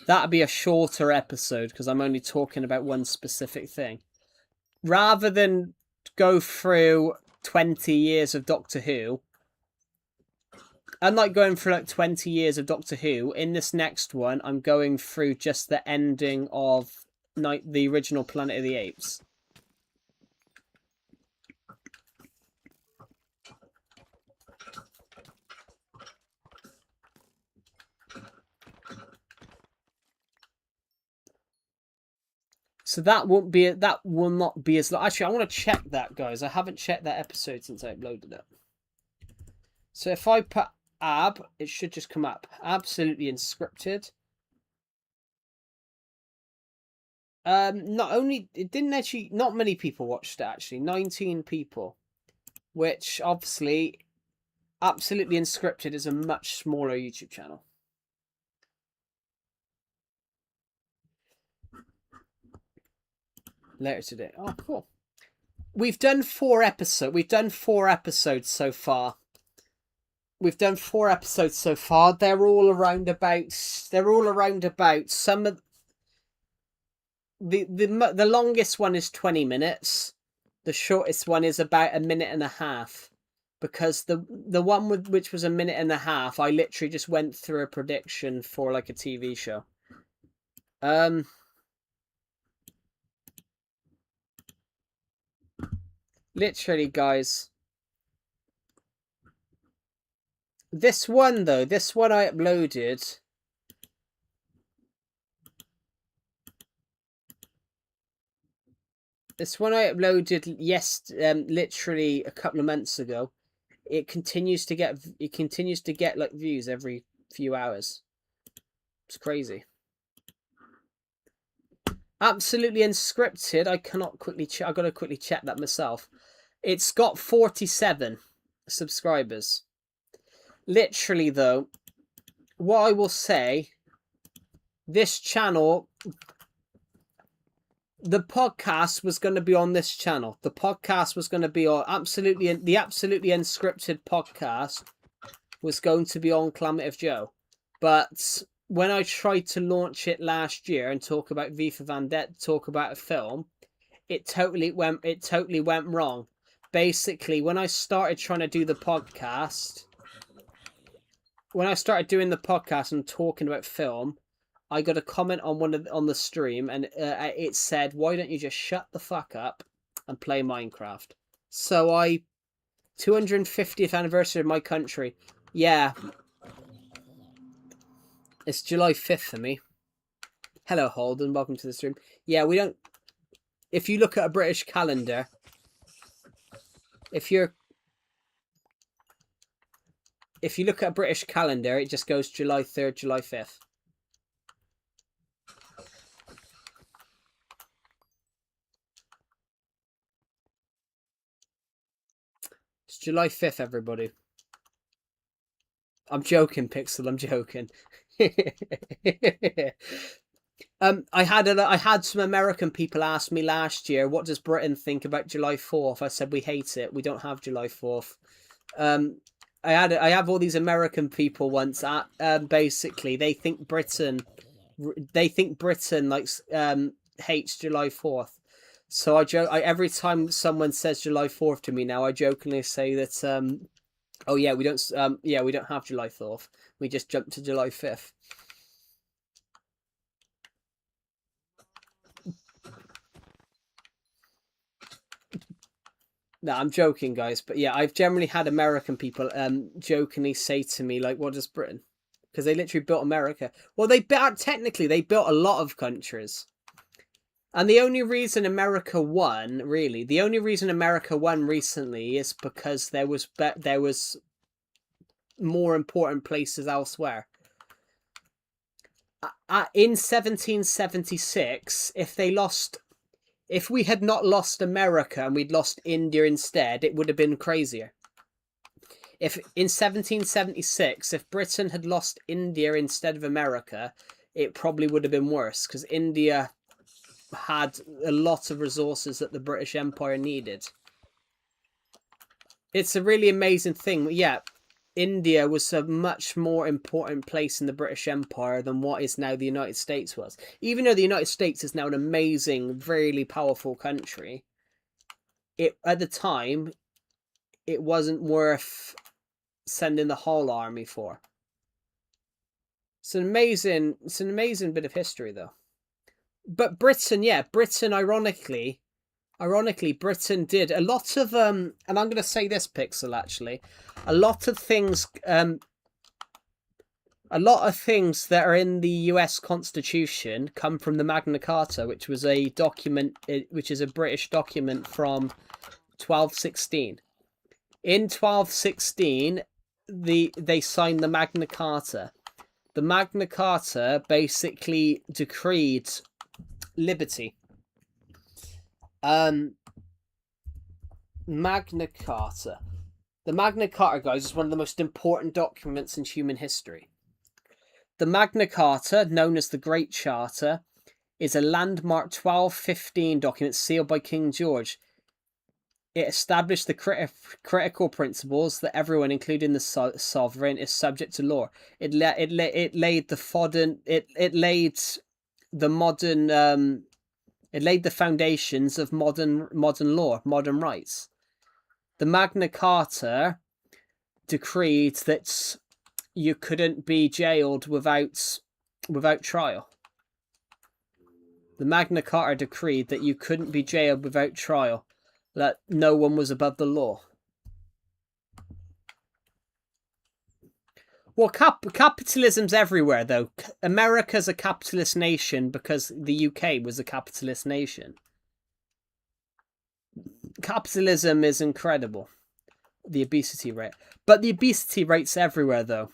Speaker 1: that'll be a shorter episode because I'm only talking about one specific thing. Rather than go through 20 years of Doctor Who, unlike going through like 20 years of Doctor Who, in this next one, I'm going through just the ending of the original Planet of the Apes. So that will not be as... Actually, I want to check that, guys. I haven't checked that episode since I uploaded it. So if I put Ab, it should just come up. Absolutely Unscripted. Not many people watched it, actually. 19 people. Which, obviously, Absolutely Unscripted is a much smaller YouTube channel. Later today. Oh, cool. We've done 4 episodes. We've done 4 episodes so far. They're all around about some of the longest one is 20 minutes. The shortest one is about a minute and a half. Because the one which was a minute and a half, I literally just went through a prediction for like a TV show. Literally, guys. This one I uploaded. Literally a couple of months ago. It continues to get like views every few hours. It's crazy. Absolutely Unscripted. I gotta quickly check that myself. It's got 47 subscribers. Literally, though, what I will say, this channel, the podcast was going to be on this channel. The podcast was going to be on the Absolutely Unscripted podcast was going to be on Climate of Joe. But when I tried to launch it last year and talk about V for Vendetta, talk about a film, it totally went wrong. Basically, when I started trying to do the podcast, and talking about film, I got a comment on the stream, and it said, "Why don't you just shut the fuck up and play Minecraft?" So 250th anniversary of my country. Yeah, it's July 5th for me. Hello, Holden. Welcome to the stream. Yeah, we don't. If you look at a British calendar, if you look at a British calendar, it just goes July 3rd, July 5th. It's July 5th, everybody. I'm joking, Pixel. I'm joking. I had some American people ask me last year, what does Britain think about July 4th? I said, we hate it. We don't have July 4th. I have all these American people once. Basically, they think Britain likes hates July 4th. So every time someone says July 4th to me now, I jokingly say that oh yeah, we don't have July 4th. We just jumped to July 5th. No, I'm joking, guys. But yeah, I've generally had American people jokingly say to me, like, what is Britain? Because they literally built America. Well, technically, they built a lot of countries. And the only reason America won, really, the only reason America won recently is because there was more important places elsewhere. In 1776, if we had not lost America and we'd lost India instead, it would have been crazier. If in 1776, if Britain had lost India instead of America, it probably would have been worse, because India had a lot of resources that the British Empire needed. It's a really amazing thing. Yeah, India was a much more important place in the British Empire than what is now the United States was. Even though the United States is now an amazing, really powerful country, at the time, it wasn't worth sending the whole army for. It's an amazing bit of history, though. But Britain, ironically, Britain did a lot of and I'm going to say this, Pixel, actually, a lot of things that are in the US Constitution come from the Magna Carta, which was a document, which is a British document from 1216. In 1216, they signed the Magna Carta. The Magna Carta basically decreed liberty. Magna Carta. The Magna Carta, guys, is one of the most important documents in human history. The Magna Carta, known as the Great Charter, is a landmark 1215 document sealed by King George. It established the critical principles that everyone, including the sovereign, is subject to law. It laid the foundations of modern law, modern rights. The Magna Carta decreed that you couldn't be jailed without trial. The Magna Carta decreed that you couldn't be jailed without trial, that no one was above the law. Well, capitalism's everywhere, though. America's a capitalist nation because the UK was a capitalist nation. Capitalism is incredible. The obesity rate. But the obesity rate's everywhere, though.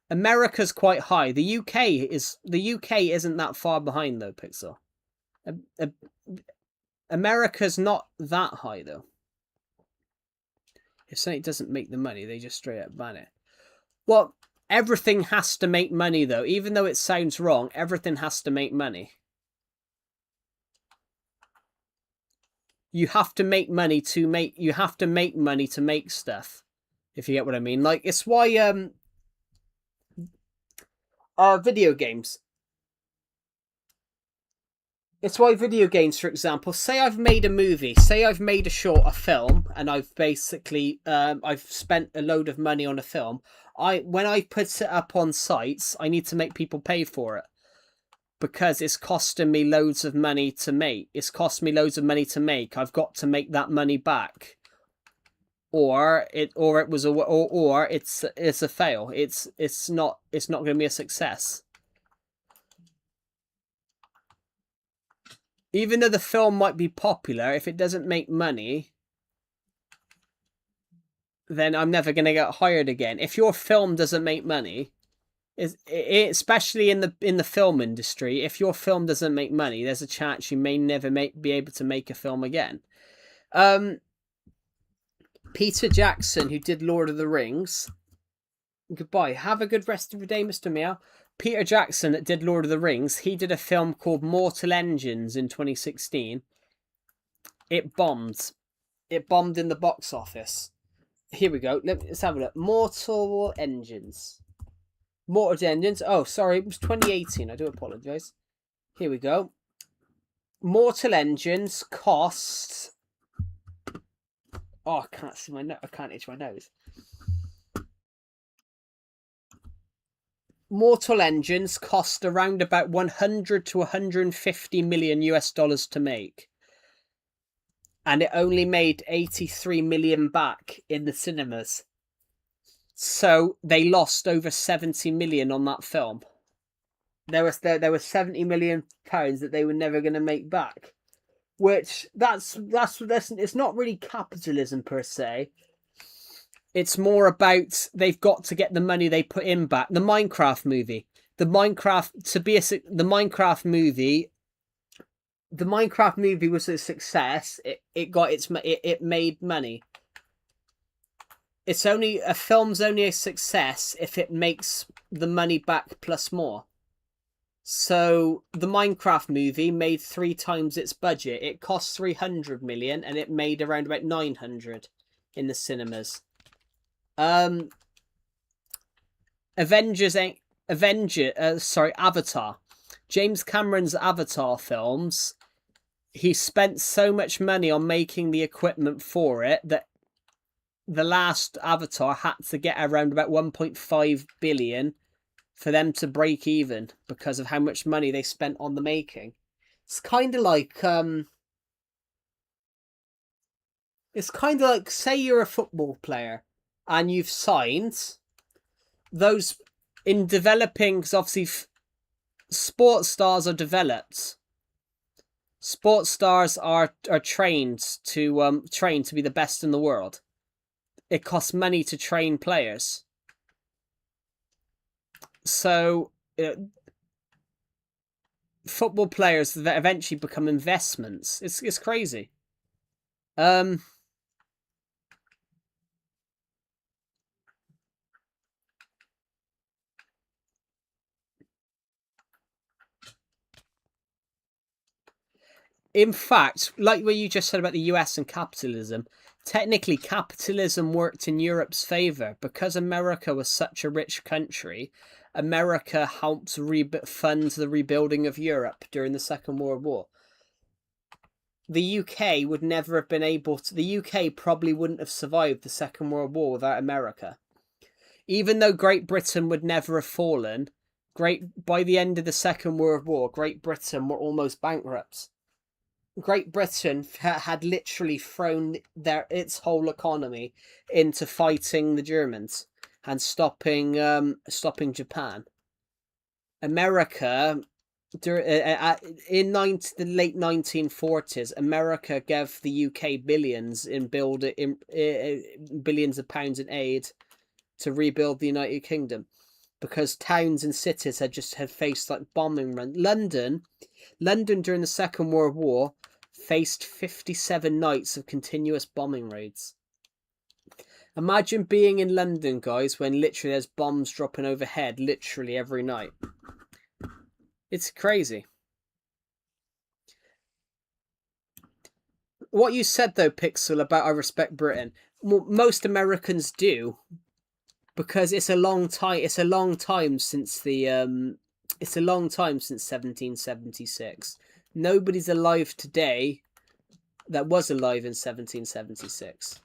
Speaker 1: America's quite high. The UK isn't that far behind, though, Pixel. America's not that high, though. If something doesn't make the money, they just straight up ban it. Well, everything has to make money, though. Even though it sounds wrong, everything has to make money. You have to make money to make. You have to make money to make stuff. If you get what I mean. Like, it's why video games. It's why video games, for example, say I've made a movie, say I've made a film, and I've basically I've spent a load of money on a film. When I put it up on sites, I need to make people pay for it, because it's costing me loads of money to make. It's cost me loads of money to make. I've got to make that money back, or it's a fail. It's not going to be a success. Even though the film might be popular, if it doesn't make money, then I'm never going to get hired again. If your film doesn't make money, especially in the film industry, if your film doesn't make money, there's a chance you may never be able to make a film again. Peter Jackson, who did Lord of the Rings. Goodbye. Have a good rest of your day, Mr. Meow. Peter Jackson, that did Lord of the Rings, he did a film called Mortal Engines in 2016. It bombed. It bombed in the box office. Here we go. Let's have a look. Mortal Engines. Oh, sorry. It was 2018. I do apologise. Here we go. Mortal Engines cost... Oh, I can't see my nose. I can't itch my nose. Mortal Engines cost around about 100 to 150 million US dollars to make. And it only made 83 million back in the cinemas. So they lost over 70 million on that film. there was 70 million pounds that they were never going to make back. Which that's it's not really capitalism per se. It's more about they've got to get the money they put in back. The Minecraft movie, the Minecraft movie was a success. It made money. A film's only a success if it makes the money back plus more. So the Minecraft movie made 3 times its budget. It cost 300 million and it made around about 900 in the cinemas. Avatar. James Cameron's Avatar films. He spent so much money on making the equipment for it that the last Avatar had to get around about 1.5 billion for them to break even because of how much money they spent on the making. It's kind of like say you're a football player and you've signed those in developing, because obviously sports stars are developed. Sports stars are trained to be the best in the world. It costs money to train players. So football players that eventually become investments. It's crazy. In fact, like what you just said about the US and capitalism, technically capitalism worked in Europe's favor because America was such a rich country. America helped fund the rebuilding of Europe during the Second World War. The UK would never have been able to. The UK probably wouldn't have survived the Second World War without America. Even though Great Britain would never have fallen, by the end of the Second World War, Great Britain were almost bankrupt. Great Britain had literally thrown its whole economy into fighting the Germans and stopping Japan. America, in the late 1940s, America gave the UK billions billions of pounds in aid to rebuild the United Kingdom, because towns and cities had faced like bombing runs. London during the Second World War faced 57 nights of continuous bombing raids. Imagine being in London, guys, when literally there's bombs dropping overhead literally every night. It's crazy. What you said though, Pixel, about I respect Britain, most Americans do, because it's a long time since 1776. Nobody's alive today that was alive in 1776.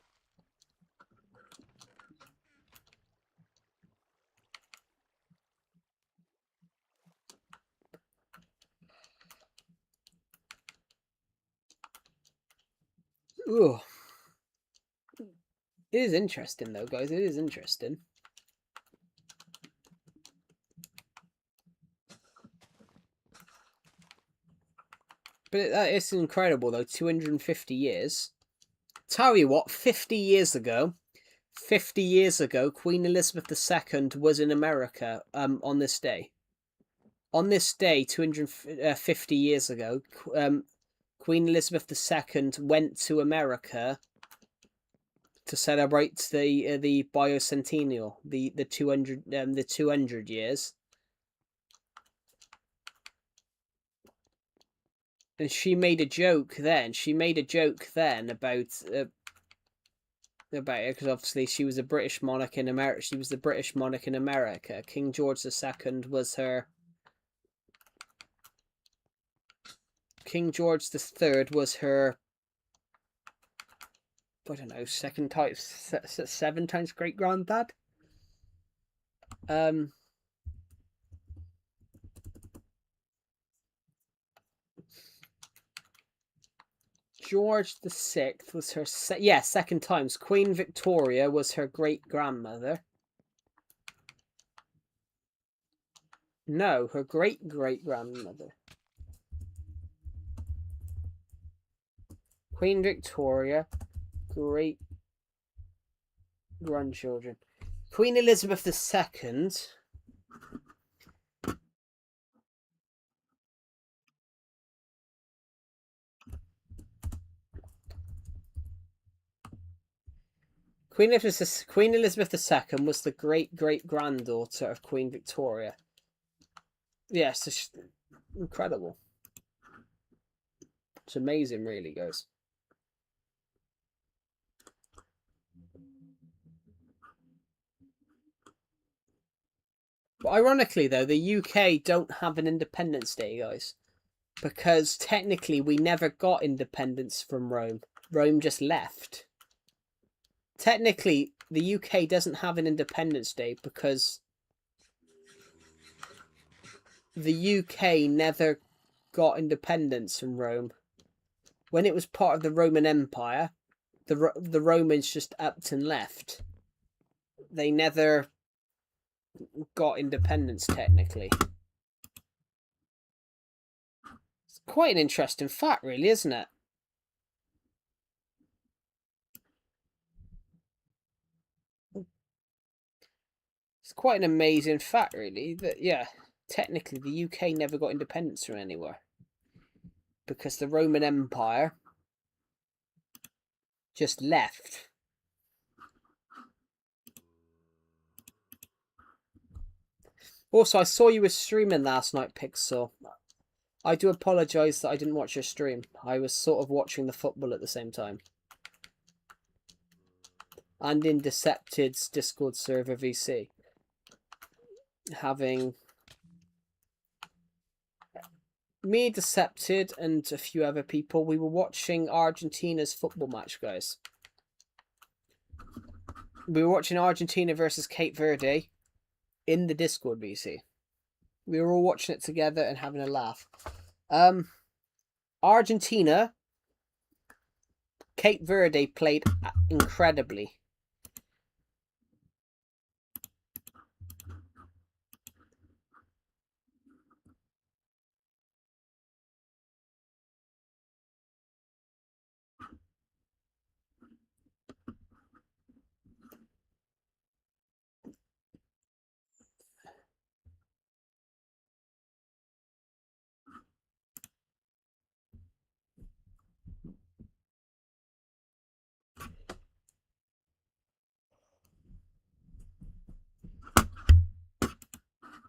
Speaker 1: Ooh. It is interesting though, guys. It is interesting. But it's incredible though, 250 years. Tell you what, 50 years ago, Queen Elizabeth II was in America on this day. On this day, 250 years ago, Queen Elizabeth II went to America to celebrate the bicentennial, the 200 years. And she made a joke then. About it, because obviously she was a British monarch in America. She was the British monarch in America. King George II was her. King George III was her. I don't know, 7 times great granddad. George VI was her second times. Queen Victoria was her great grandmother. No, her great-great-grandmother. Queen Victoria, great-grandchildren. Queen Elizabeth II. Queen Elizabeth II was the great-great-granddaughter of Queen Victoria. Yes, it's incredible. It's amazing, really, guys. But ironically, though, the UK don't have an Independence Day, guys. Because technically we never got independence from Rome. Rome just left. Technically, the UK doesn't have an Independence Day because the UK never got independence from Rome. When it was part of the Roman Empire, the Romans just upped and left. They never got independence, technically. It's quite an interesting fact, really, isn't it? It's quite an amazing fact, really, that, yeah, technically the UK never got independence from anywhere. Because the Roman Empire just left. Also, I saw you were streaming last night, Pixel. I do apologise that I didn't watch your stream. I was sort of watching the football at the same time. And in Decepted's Discord server VC. Having me, Decepted, and a few other people, we were watching Argentina's football match, guys. We were watching Argentina versus Cape Verde in the Discord VC. We were all watching it together and having a laugh. Argentina, Cape Verde played incredibly.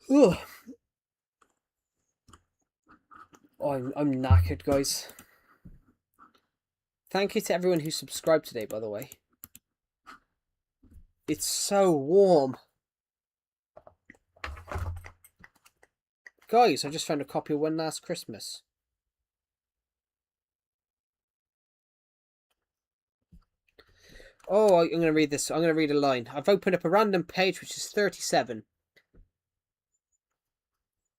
Speaker 1: Ugh. Oh, I'm knackered, guys. Thank you to everyone who subscribed today, by the way. It's so warm. Guys, I just found a copy of One Last Christmas. Oh, I'm going to read this. I'm going to read a line. I've opened up a random page, which is 37.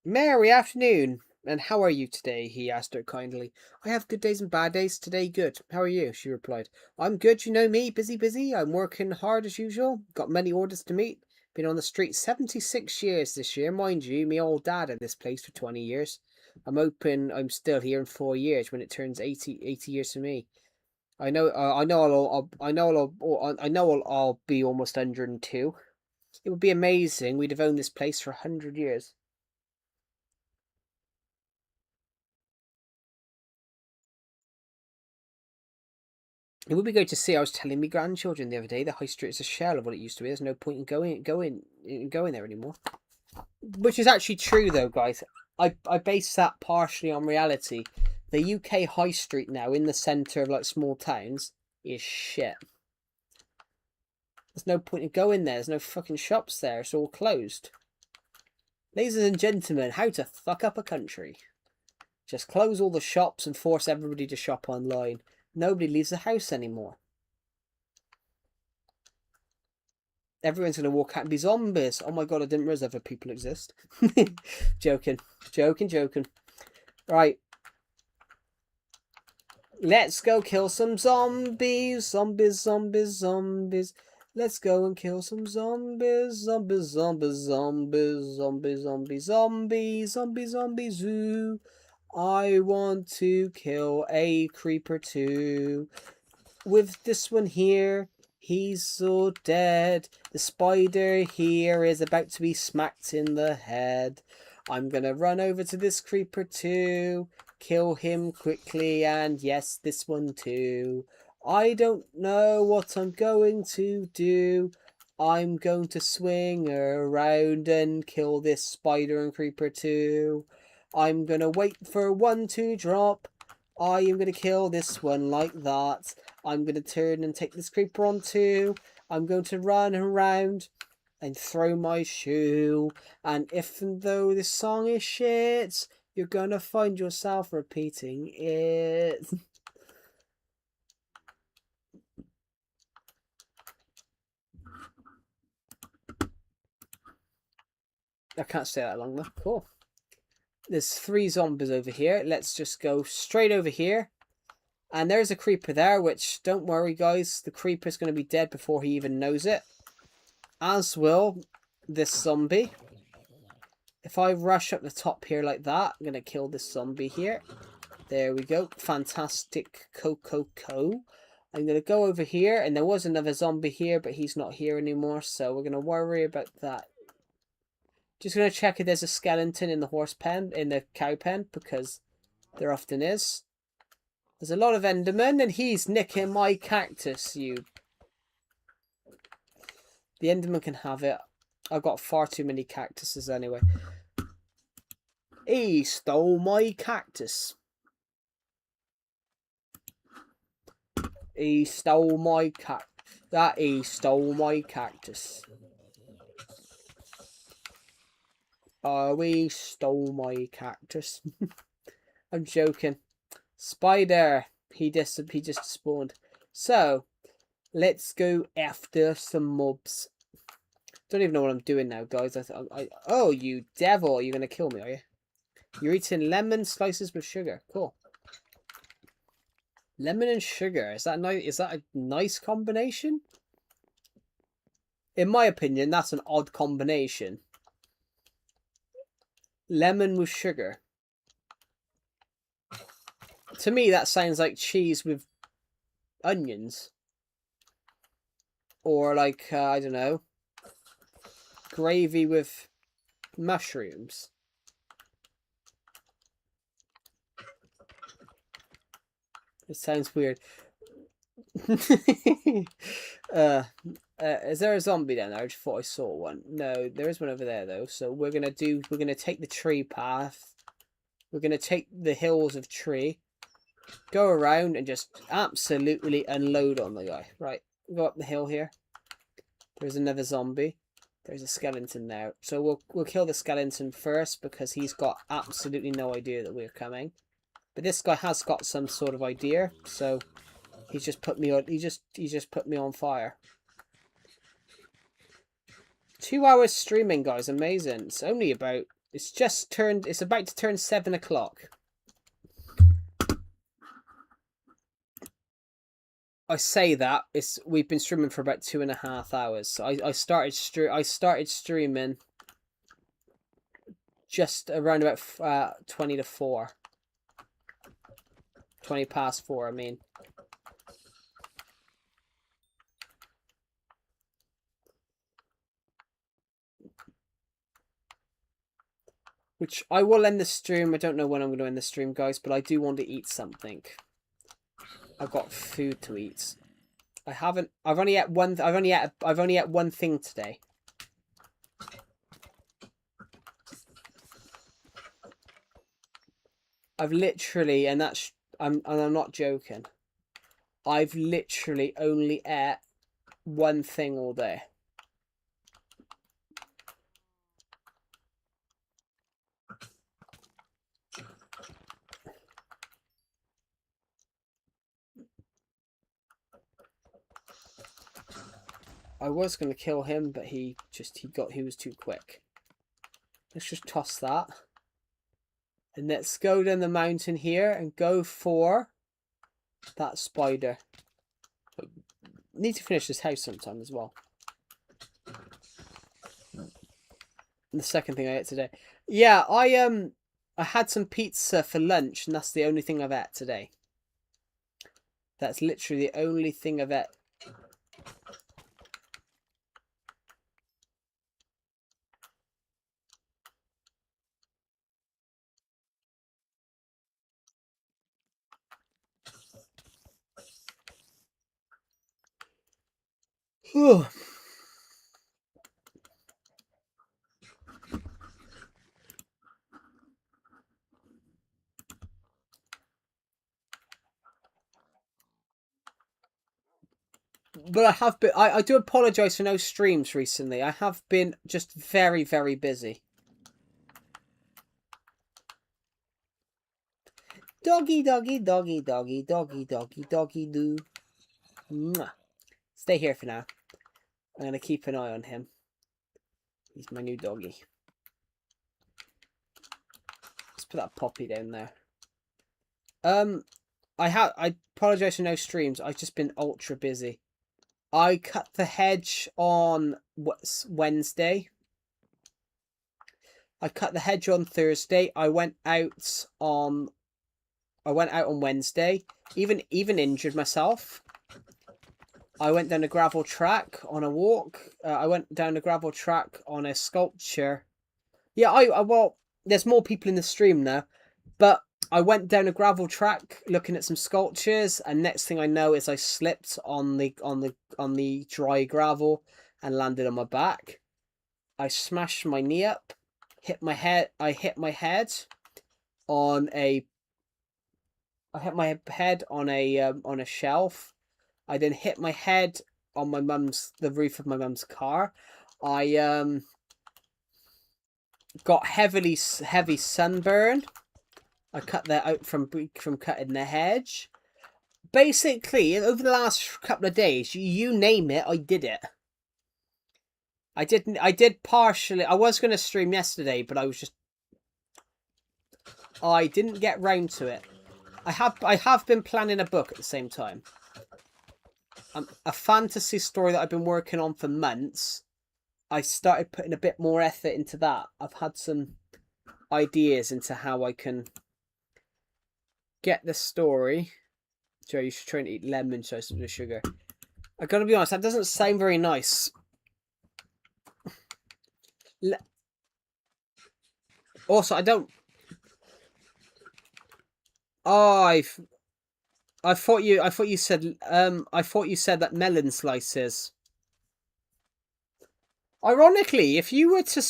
Speaker 1: Merry afternoon, and how are you today? He asked her kindly. I have good days and bad days. Today, good. How are you? She replied. I'm good, you know me. Busy. I'm working hard as usual. Got many orders to meet. Been on the street 76 years this year. Mind you, me old dad had this place for 20 years. I'm still here in 4 years when it turns 80 years for me. I know I'll be almost 102. It would be amazing. We'd have owned this place for 100 years. It would be good to see. I was telling my grandchildren the other day the high street is a shell of what it used to be. There's no point in going there anymore. Which is actually true, though, guys. I base that partially on reality. The UK high street now, in the centre of like small towns, is shit. There's no point in going there. There's no fucking shops there. It's all closed. Ladies and gentlemen, how to fuck up a country. Just close all the shops and force everybody to shop online. Nobody leaves the house anymore. Everyone's going to walk out and be zombies. Oh my god, I didn't realize other people exist. Joking. Right. Let's go kill some zombies. Zombies. Let's go and kill some zombies, zombies, zombies, zombies, zombies, zombies, zombies, zombies, zombies, zoo. I want to kill a creeper too. With this one here, he's so dead. The spider here is about to be smacked in the head. I'm gonna run over to this creeper too. Kill him quickly, and yes, this one too. I don't know what I'm going to do. I'm going to swing around and kill this spider and creeper too. I'm gonna wait for one to drop. I am gonna kill this one like that. I'm gonna turn and take this creeper on too. I'm going to run around and throw my shoe. And even though this song is shit, you're gonna find yourself repeating it. I can't stay that long though. Cool. There's 3 zombies over here. Let's just go straight over here. And there's a creeper there, which, don't worry guys, the creeper's going to be dead before he even knows it. As will this zombie. If I rush up the top here like that, I'm going to kill this zombie here. There we go. Fantastic Coco. I'm going to go over here, and there was another zombie here, but he's not here anymore, so we're going to worry about that. Just going to check if there's a skeleton in the horse pen, in the cow pen, because there often is. There's a lot of Endermen, and he's nicking my cactus, you. The Enderman can have it. I've got far too many cactuses anyway. He stole my cactus. He stole my he stole my cactus. Oh, he stole my cactus. I'm joking. Spider. He just spawned. So, let's go after some mobs. Don't even know what I'm doing now, guys. Oh, you devil. You're going to kill me, are you? You're eating lemon slices with sugar. Cool. Lemon and sugar. Is that nice? Is that a nice combination? In my opinion, that's an odd combination. Lemon with sugar. To me, that sounds like cheese with onions. Or like, I don't know, gravy with mushrooms. It sounds weird. Is there a zombie down there? I just thought I saw one. No, there is one over there though. So we're gonna take the tree path. We're gonna take the hills of tree, go around and just absolutely unload on the guy. Right, go up the hill here. There's another zombie. There's a skeleton there. So we'll kill the skeleton first because he's got absolutely no idea that we're coming. But this guy has got some sort of idea, so he's just put me on. He just put me on fire. 2 hours streaming, guys, amazing. It's only about. It's just turned. It's about to turn 7 o'clock. I say that we've been streaming for about 2.5 hours. So I started streaming just around about 20 to 4. 20 past 4, I mean. Which I will end the stream. I don't know when I'm going to end the stream, guys, but I do want to eat something. I've got food to eat. I've only ate one thing today. I've literally, and I'm not joking. I've literally only ate one thing all day. I was going to kill him, but he was too quick. Let's just toss that. And let's go down the mountain here and go for that spider. Need to finish this house sometime as well. The second thing I ate today. Yeah, I had some pizza for lunch, and that's the only thing I've ate today. That's literally the only thing I've ate. But I have been. I do apologise for no streams recently. I have been just very, very busy. Doggy, doggy, doggy, doggy, doggy, doggy, doggy, do. Mwah. Stay here for now. I'm gonna keep an eye on him. He's my new doggy. Let's put that puppy down there. I apologise for no streams. I've just been ultra busy. I cut the hedge on Wednesday. I cut the hedge on Thursday. I went out on Wednesday. Even injured myself. I went down a gravel track on a walk. I went down a gravel track on a sculpture. Yeah, well, there's more people in the stream now, but I went down a gravel track looking at some sculptures, and next thing I know is I slipped on the dry gravel and landed on my back. I smashed my knee up, hit my head. I hit my head on a shelf. I then hit my head on the roof of my mum's car. I got heavy sunburn. I cut that out from cutting the hedge. Basically, over the last couple of days, you name it, I did it. I did partially. I was going to stream yesterday, but I didn't get round to it. I have been planning a book at the same time. A fantasy story that I've been working on for months. I started putting a bit more effort into that. I've had some ideas into how I can get the story. Joe, you should try and eat lemon toast with sugar. I gotta be honest, that doesn't sound very nice. Also, I don't. Oh, I thought you said that melon slices. Ironically, if you were to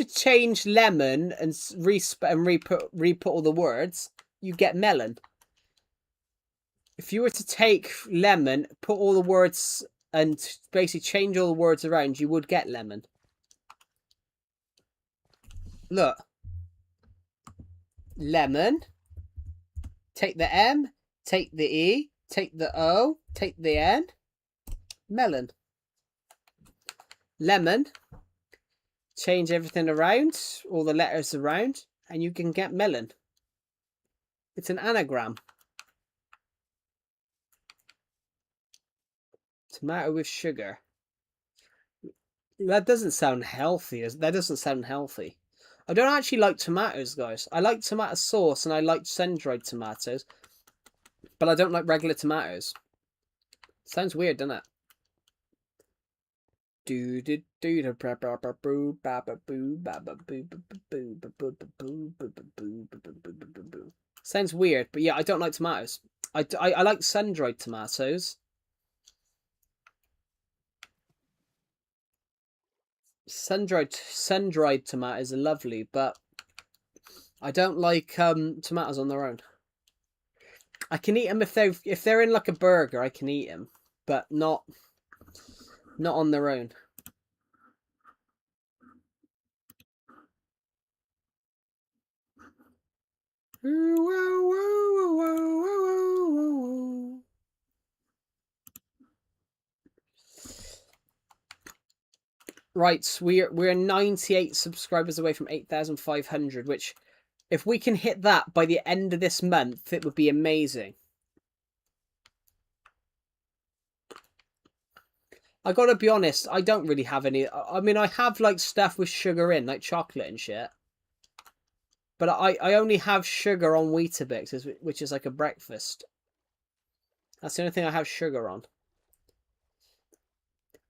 Speaker 1: change lemon and re-put all the words, you get melon. If you were to take lemon, put all the words, and basically change all the words around, you would get lemon. Look. Lemon. Take the M, take the E, take the O, take the N. Melon. Lemon. Change everything around, all the letters around, and you can get melon. It's an anagram. Tomato with sugar. That doesn't sound healthy. That doesn't sound healthy. I don't actually like tomatoes, guys. I like tomato sauce and I like sun-dried tomatoes, but I don't like regular tomatoes. Sounds weird, doesn't it? Sounds weird, but yeah, I don't like tomatoes. I like sun-dried tomatoes. Sun-dried tomatoes are lovely, but I don't like tomatoes on their own. I can eat them if they're in like a burger. I can eat them, but not on their own. Right, we're 98 subscribers away from 8,500, which, if we can hit that by the end of this month, it would be amazing. I gotta be honest, I don't really have any. I mean, I have like stuff with sugar in, like chocolate and shit. But I only have sugar on Weetabix, which is like a breakfast. That's the only thing I have sugar on.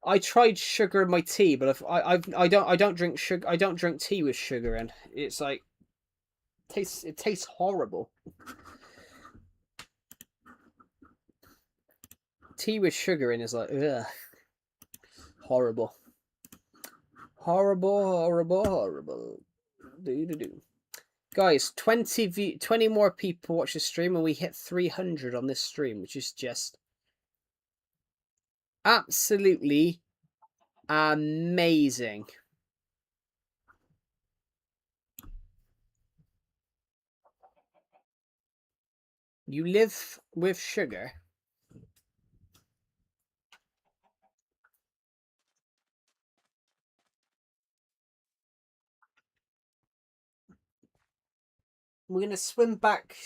Speaker 1: I tried sugar in my tea, but if I don't drink sugar. I don't drink tea with sugar in. It's like it tastes horrible. Tea with sugar in is like ugh, horrible, horrible. Do. Guys, 20 more people watch the stream, and we hit 300 on this stream, which is just absolutely amazing. You live with sugar? We're going to swim back.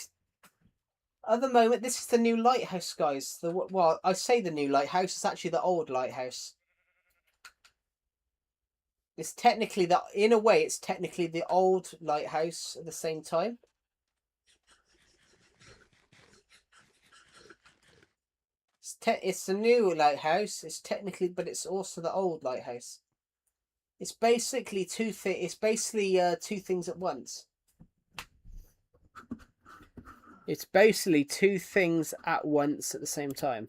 Speaker 1: At the moment, this is the new lighthouse, guys. Well, I say the new lighthouse. It's actually the old lighthouse. It's technically in a way, it's technically the old lighthouse at the same time. It's the new lighthouse. It's technically, but it's also the old lighthouse. It's basically two things at once. It's basically two things at once at the same time.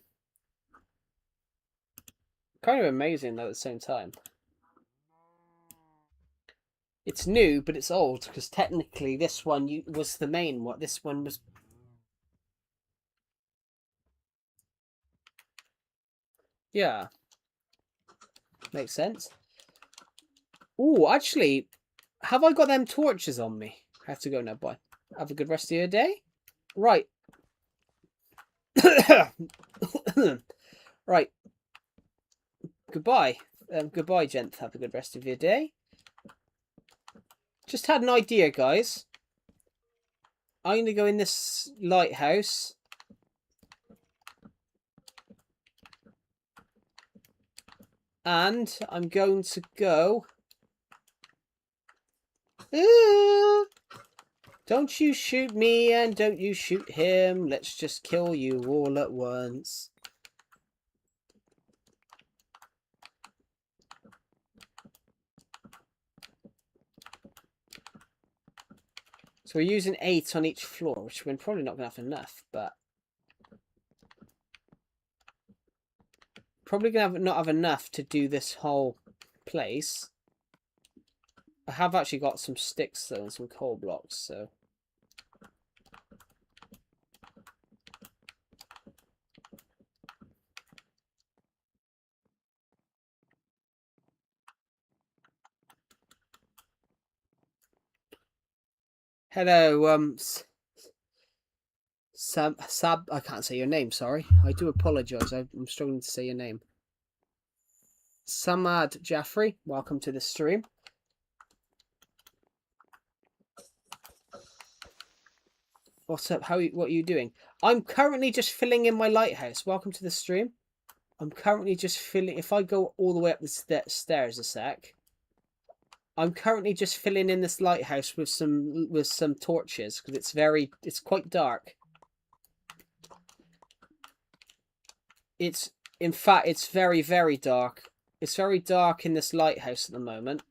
Speaker 1: Kind of amazing though at the same time. It's new, but it's old because technically this one was the main one. This one was. Yeah. Makes sense. Oh, actually, have I got them torches on me? I have to go now. Bye. Have a good rest of your day. Right. Right. Goodbye. Goodbye, gent. Have a good rest of your day. Just had an idea, guys. I'm going to go in this lighthouse. And I'm going to go... Don't you shoot me and don't you shoot him. Let's just kill you all at once. So we're using 8 on each floor, which we're probably not going to have enough, but... Probably going to not have enough to do this whole place. I have actually got some sticks, though, and some coal blocks, so... Hello, Sab, I can't say your name, sorry. I do apologise, I'm struggling to say your name. Samad Jaffrey, welcome to the stream. What's up? What are you doing? I'm currently just filling in my lighthouse. Welcome to the stream. I'm currently just filling... If I go all the way up the stairs a sec... I'm currently just filling in this lighthouse with some torches because it's quite dark. In fact, it's very, very dark. It's very dark in this lighthouse at the moment.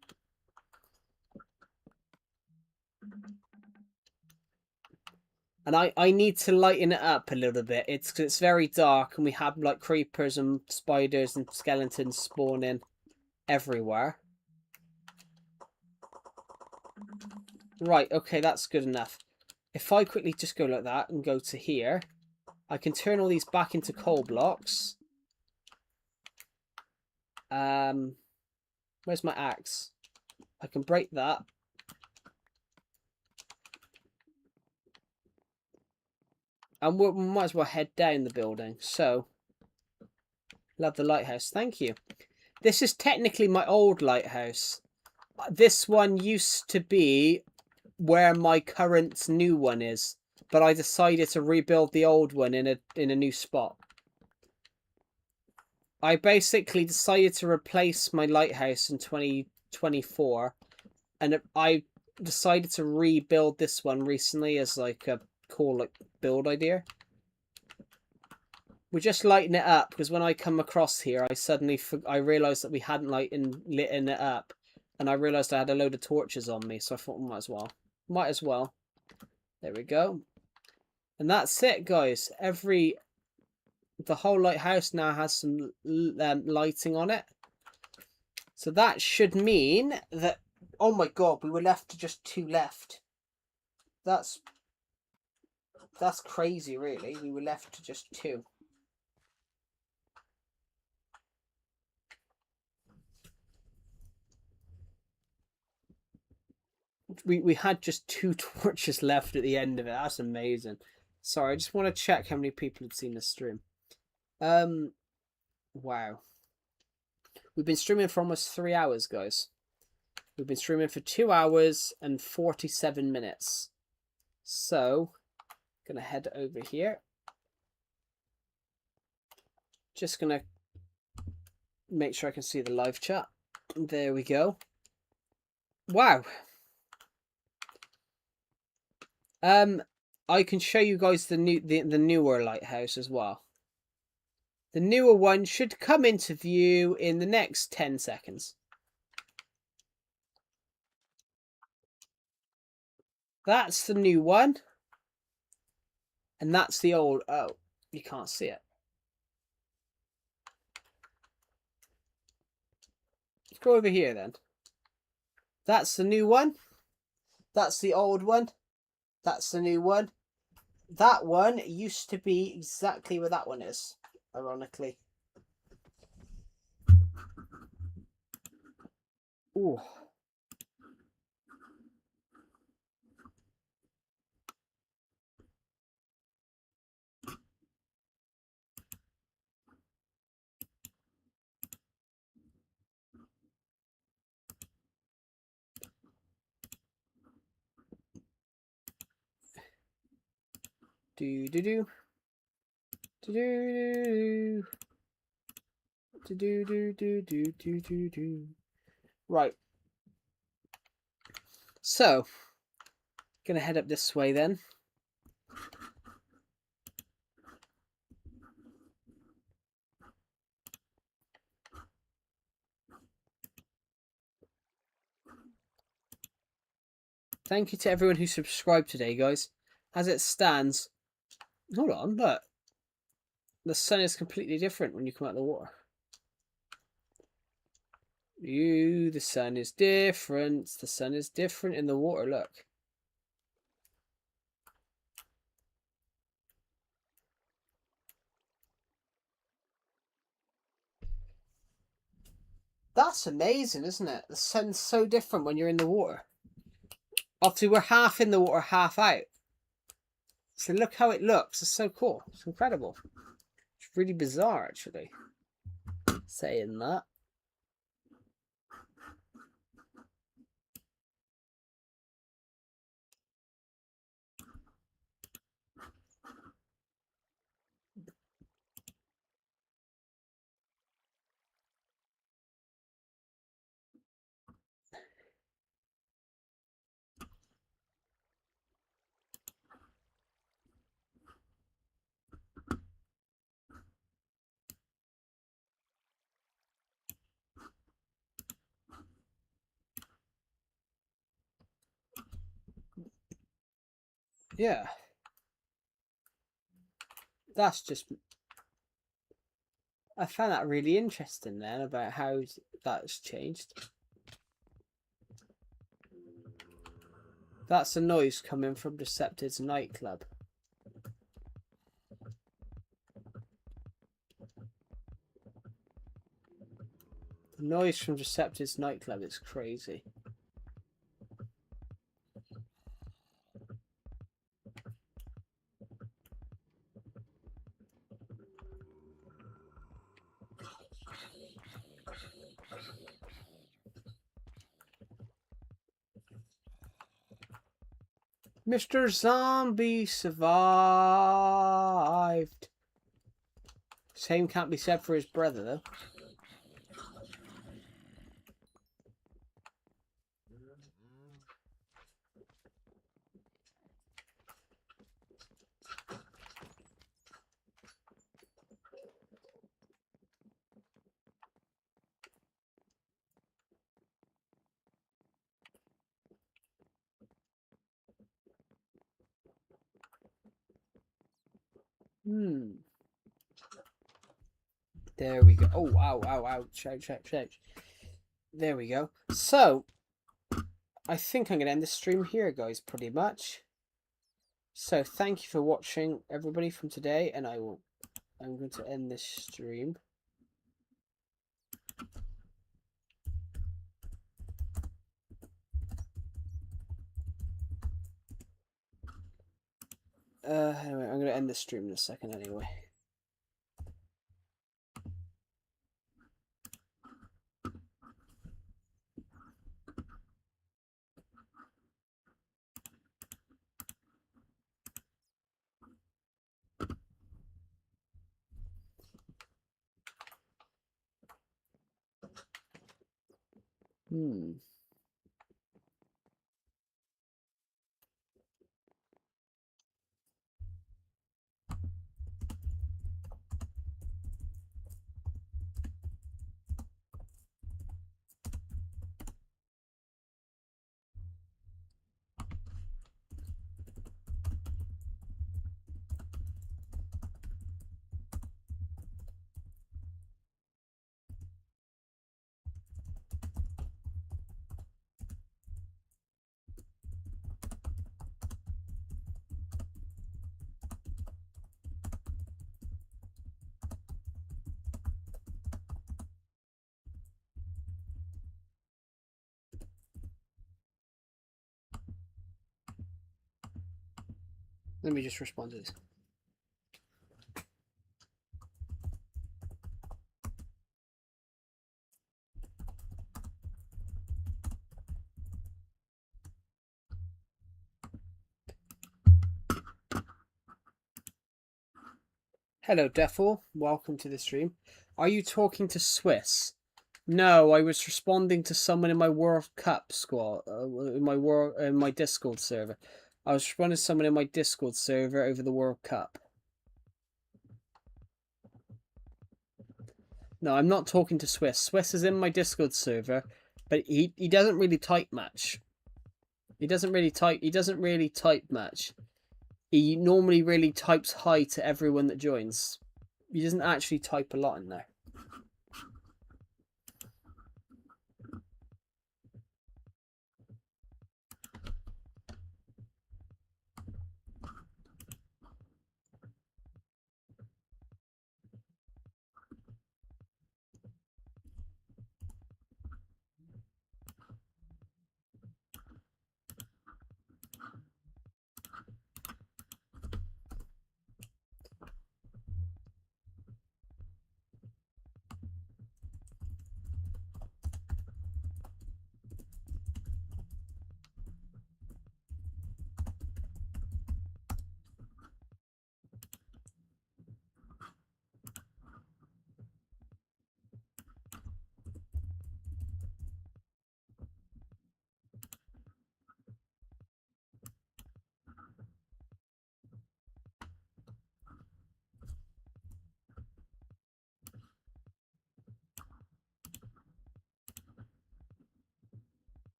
Speaker 1: And I need to lighten it up a little bit. It's very dark and we have like creepers and spiders and skeletons spawning everywhere. Right, okay, that's good enough. If I quickly just go like that and go to here, I can turn all these back into coal blocks. Where's my axe? I can break that. And we might as well head down the building. So, love the lighthouse. Thank you. This is technically my old lighthouse. This one used to be where my current new one is, but I decided to rebuild the old one in a new spot. I basically decided to replace my lighthouse in 2024, and I decided to rebuild this one recently as like a cool like build idea. We're just lighting it up because when I come across here, I realized that we hadn't lit it up, and I realized I had a load of torches on me, so I thought might as well. There we go, and that's it, guys. The whole lighthouse now has some lighting on it, so that should mean that. Oh my god, we were left to just 2 left. That's crazy, really. We were left to just 2. We had just 2 torches left at the end of it. That's amazing. Sorry, I just want to check how many people had seen this stream. Wow. We've been streaming for almost 3 hours, guys. We've been streaming for 2 hours and 47 minutes. So, gonna head over here. Just gonna make sure I can see the live chat. There we go. Wow. I can show you guys the newer lighthouse as well. The newer one should come into view in the next 10 seconds. That's the new one. And that's the old... Oh, you can't see it. Let's go over here then. That's the new one. That's the old one. That's the new one. That one used to be exactly where that one is, ironically. Ooh. Do do do. Do do do do do do do do do do. Right. So, gonna head up this way then. Thank you to everyone who subscribed today, guys. As it stands, hold on, look. The sun is completely different when you come out of the water. The sun is different. The sun is different in the water, look. That's amazing, isn't it? The sun's so different when you're in the water. Obviously, we're half in the water, half out. So look how it looks. It's so cool. It's incredible. It's really bizarre, actually, saying that. Yeah. That's just... I found that really interesting then about how that's changed. That's a noise coming from Decepted's nightclub. The noise from Decepted's nightclub is crazy. Mr. Zombie survived. Same can't be said for his brother, though. There we go. Oh, ow, ow, ouch, ouch, ouch, ouch. There we go. So, I think I'm going to end the stream here, guys, pretty much. So, thank you for watching, everybody, from today, and I'm going to end this stream. Anyway, I'm going to end the stream in a second, anyway. Let me just respond to this. Hello, Defel. Welcome to the stream. Are you talking to Swiss? No, I was responding to someone in my World Cup squad, in my Discord server. I was responding to someone in my Discord server over the World Cup. No, I'm not talking to Swiss. Swiss is in my Discord server, but he doesn't really type much. He doesn't really type much. He normally really types hi to everyone that joins. He doesn't actually type a lot in there.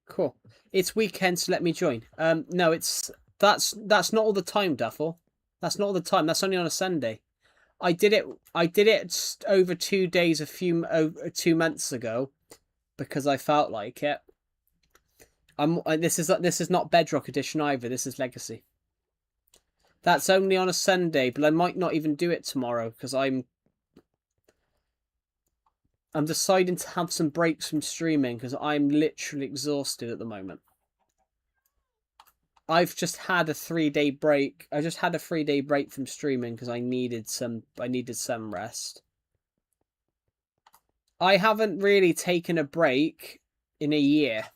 Speaker 1: Cool. It's weekend, so let me join. No, that's not all the time, Duffel. That's not all the time. That's only on a Sunday. I did it over 2 days over 2 months ago because I felt like it. This is not Bedrock Edition either. This is Legacy. That's only on a Sunday, but I might not even do it tomorrow because I'm deciding to have some breaks from streaming because I'm literally exhausted at the moment. I've just had a 3-day break. I just had a 3-day break from streaming because I needed some rest. I haven't really taken a break in a year.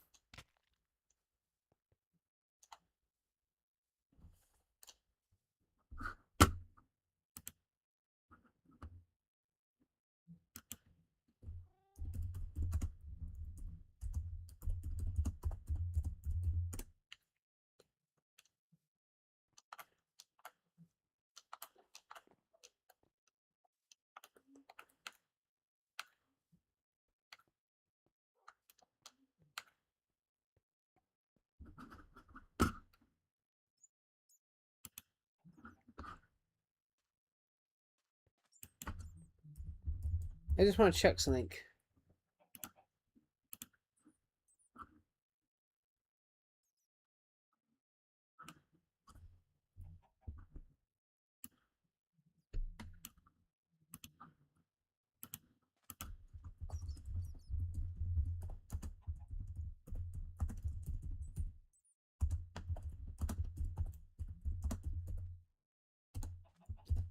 Speaker 1: I just want to check something.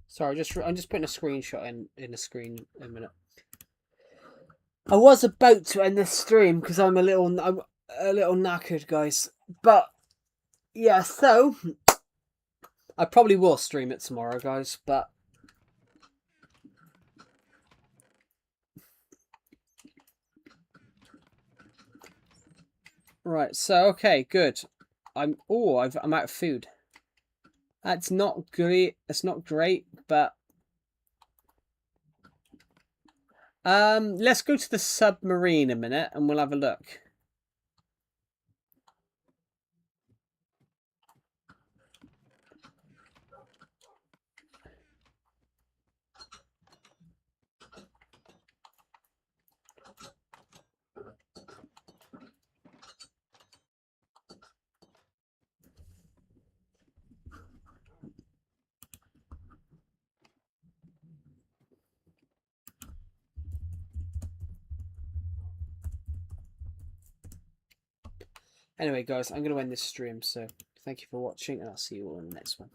Speaker 1: Sorry, I'm just putting a screenshot in the screen in a minute. I was about to end this stream because I'm a little knackered, guys. But yeah, so I probably will stream it tomorrow, guys. But right, so okay, good. I'm out of food. That's not great. It's not great, but let's go to the submarine a minute and we'll have a look. Anyway, guys, I'm going to end this stream, so thank you for watching, and I'll see you all in the next one.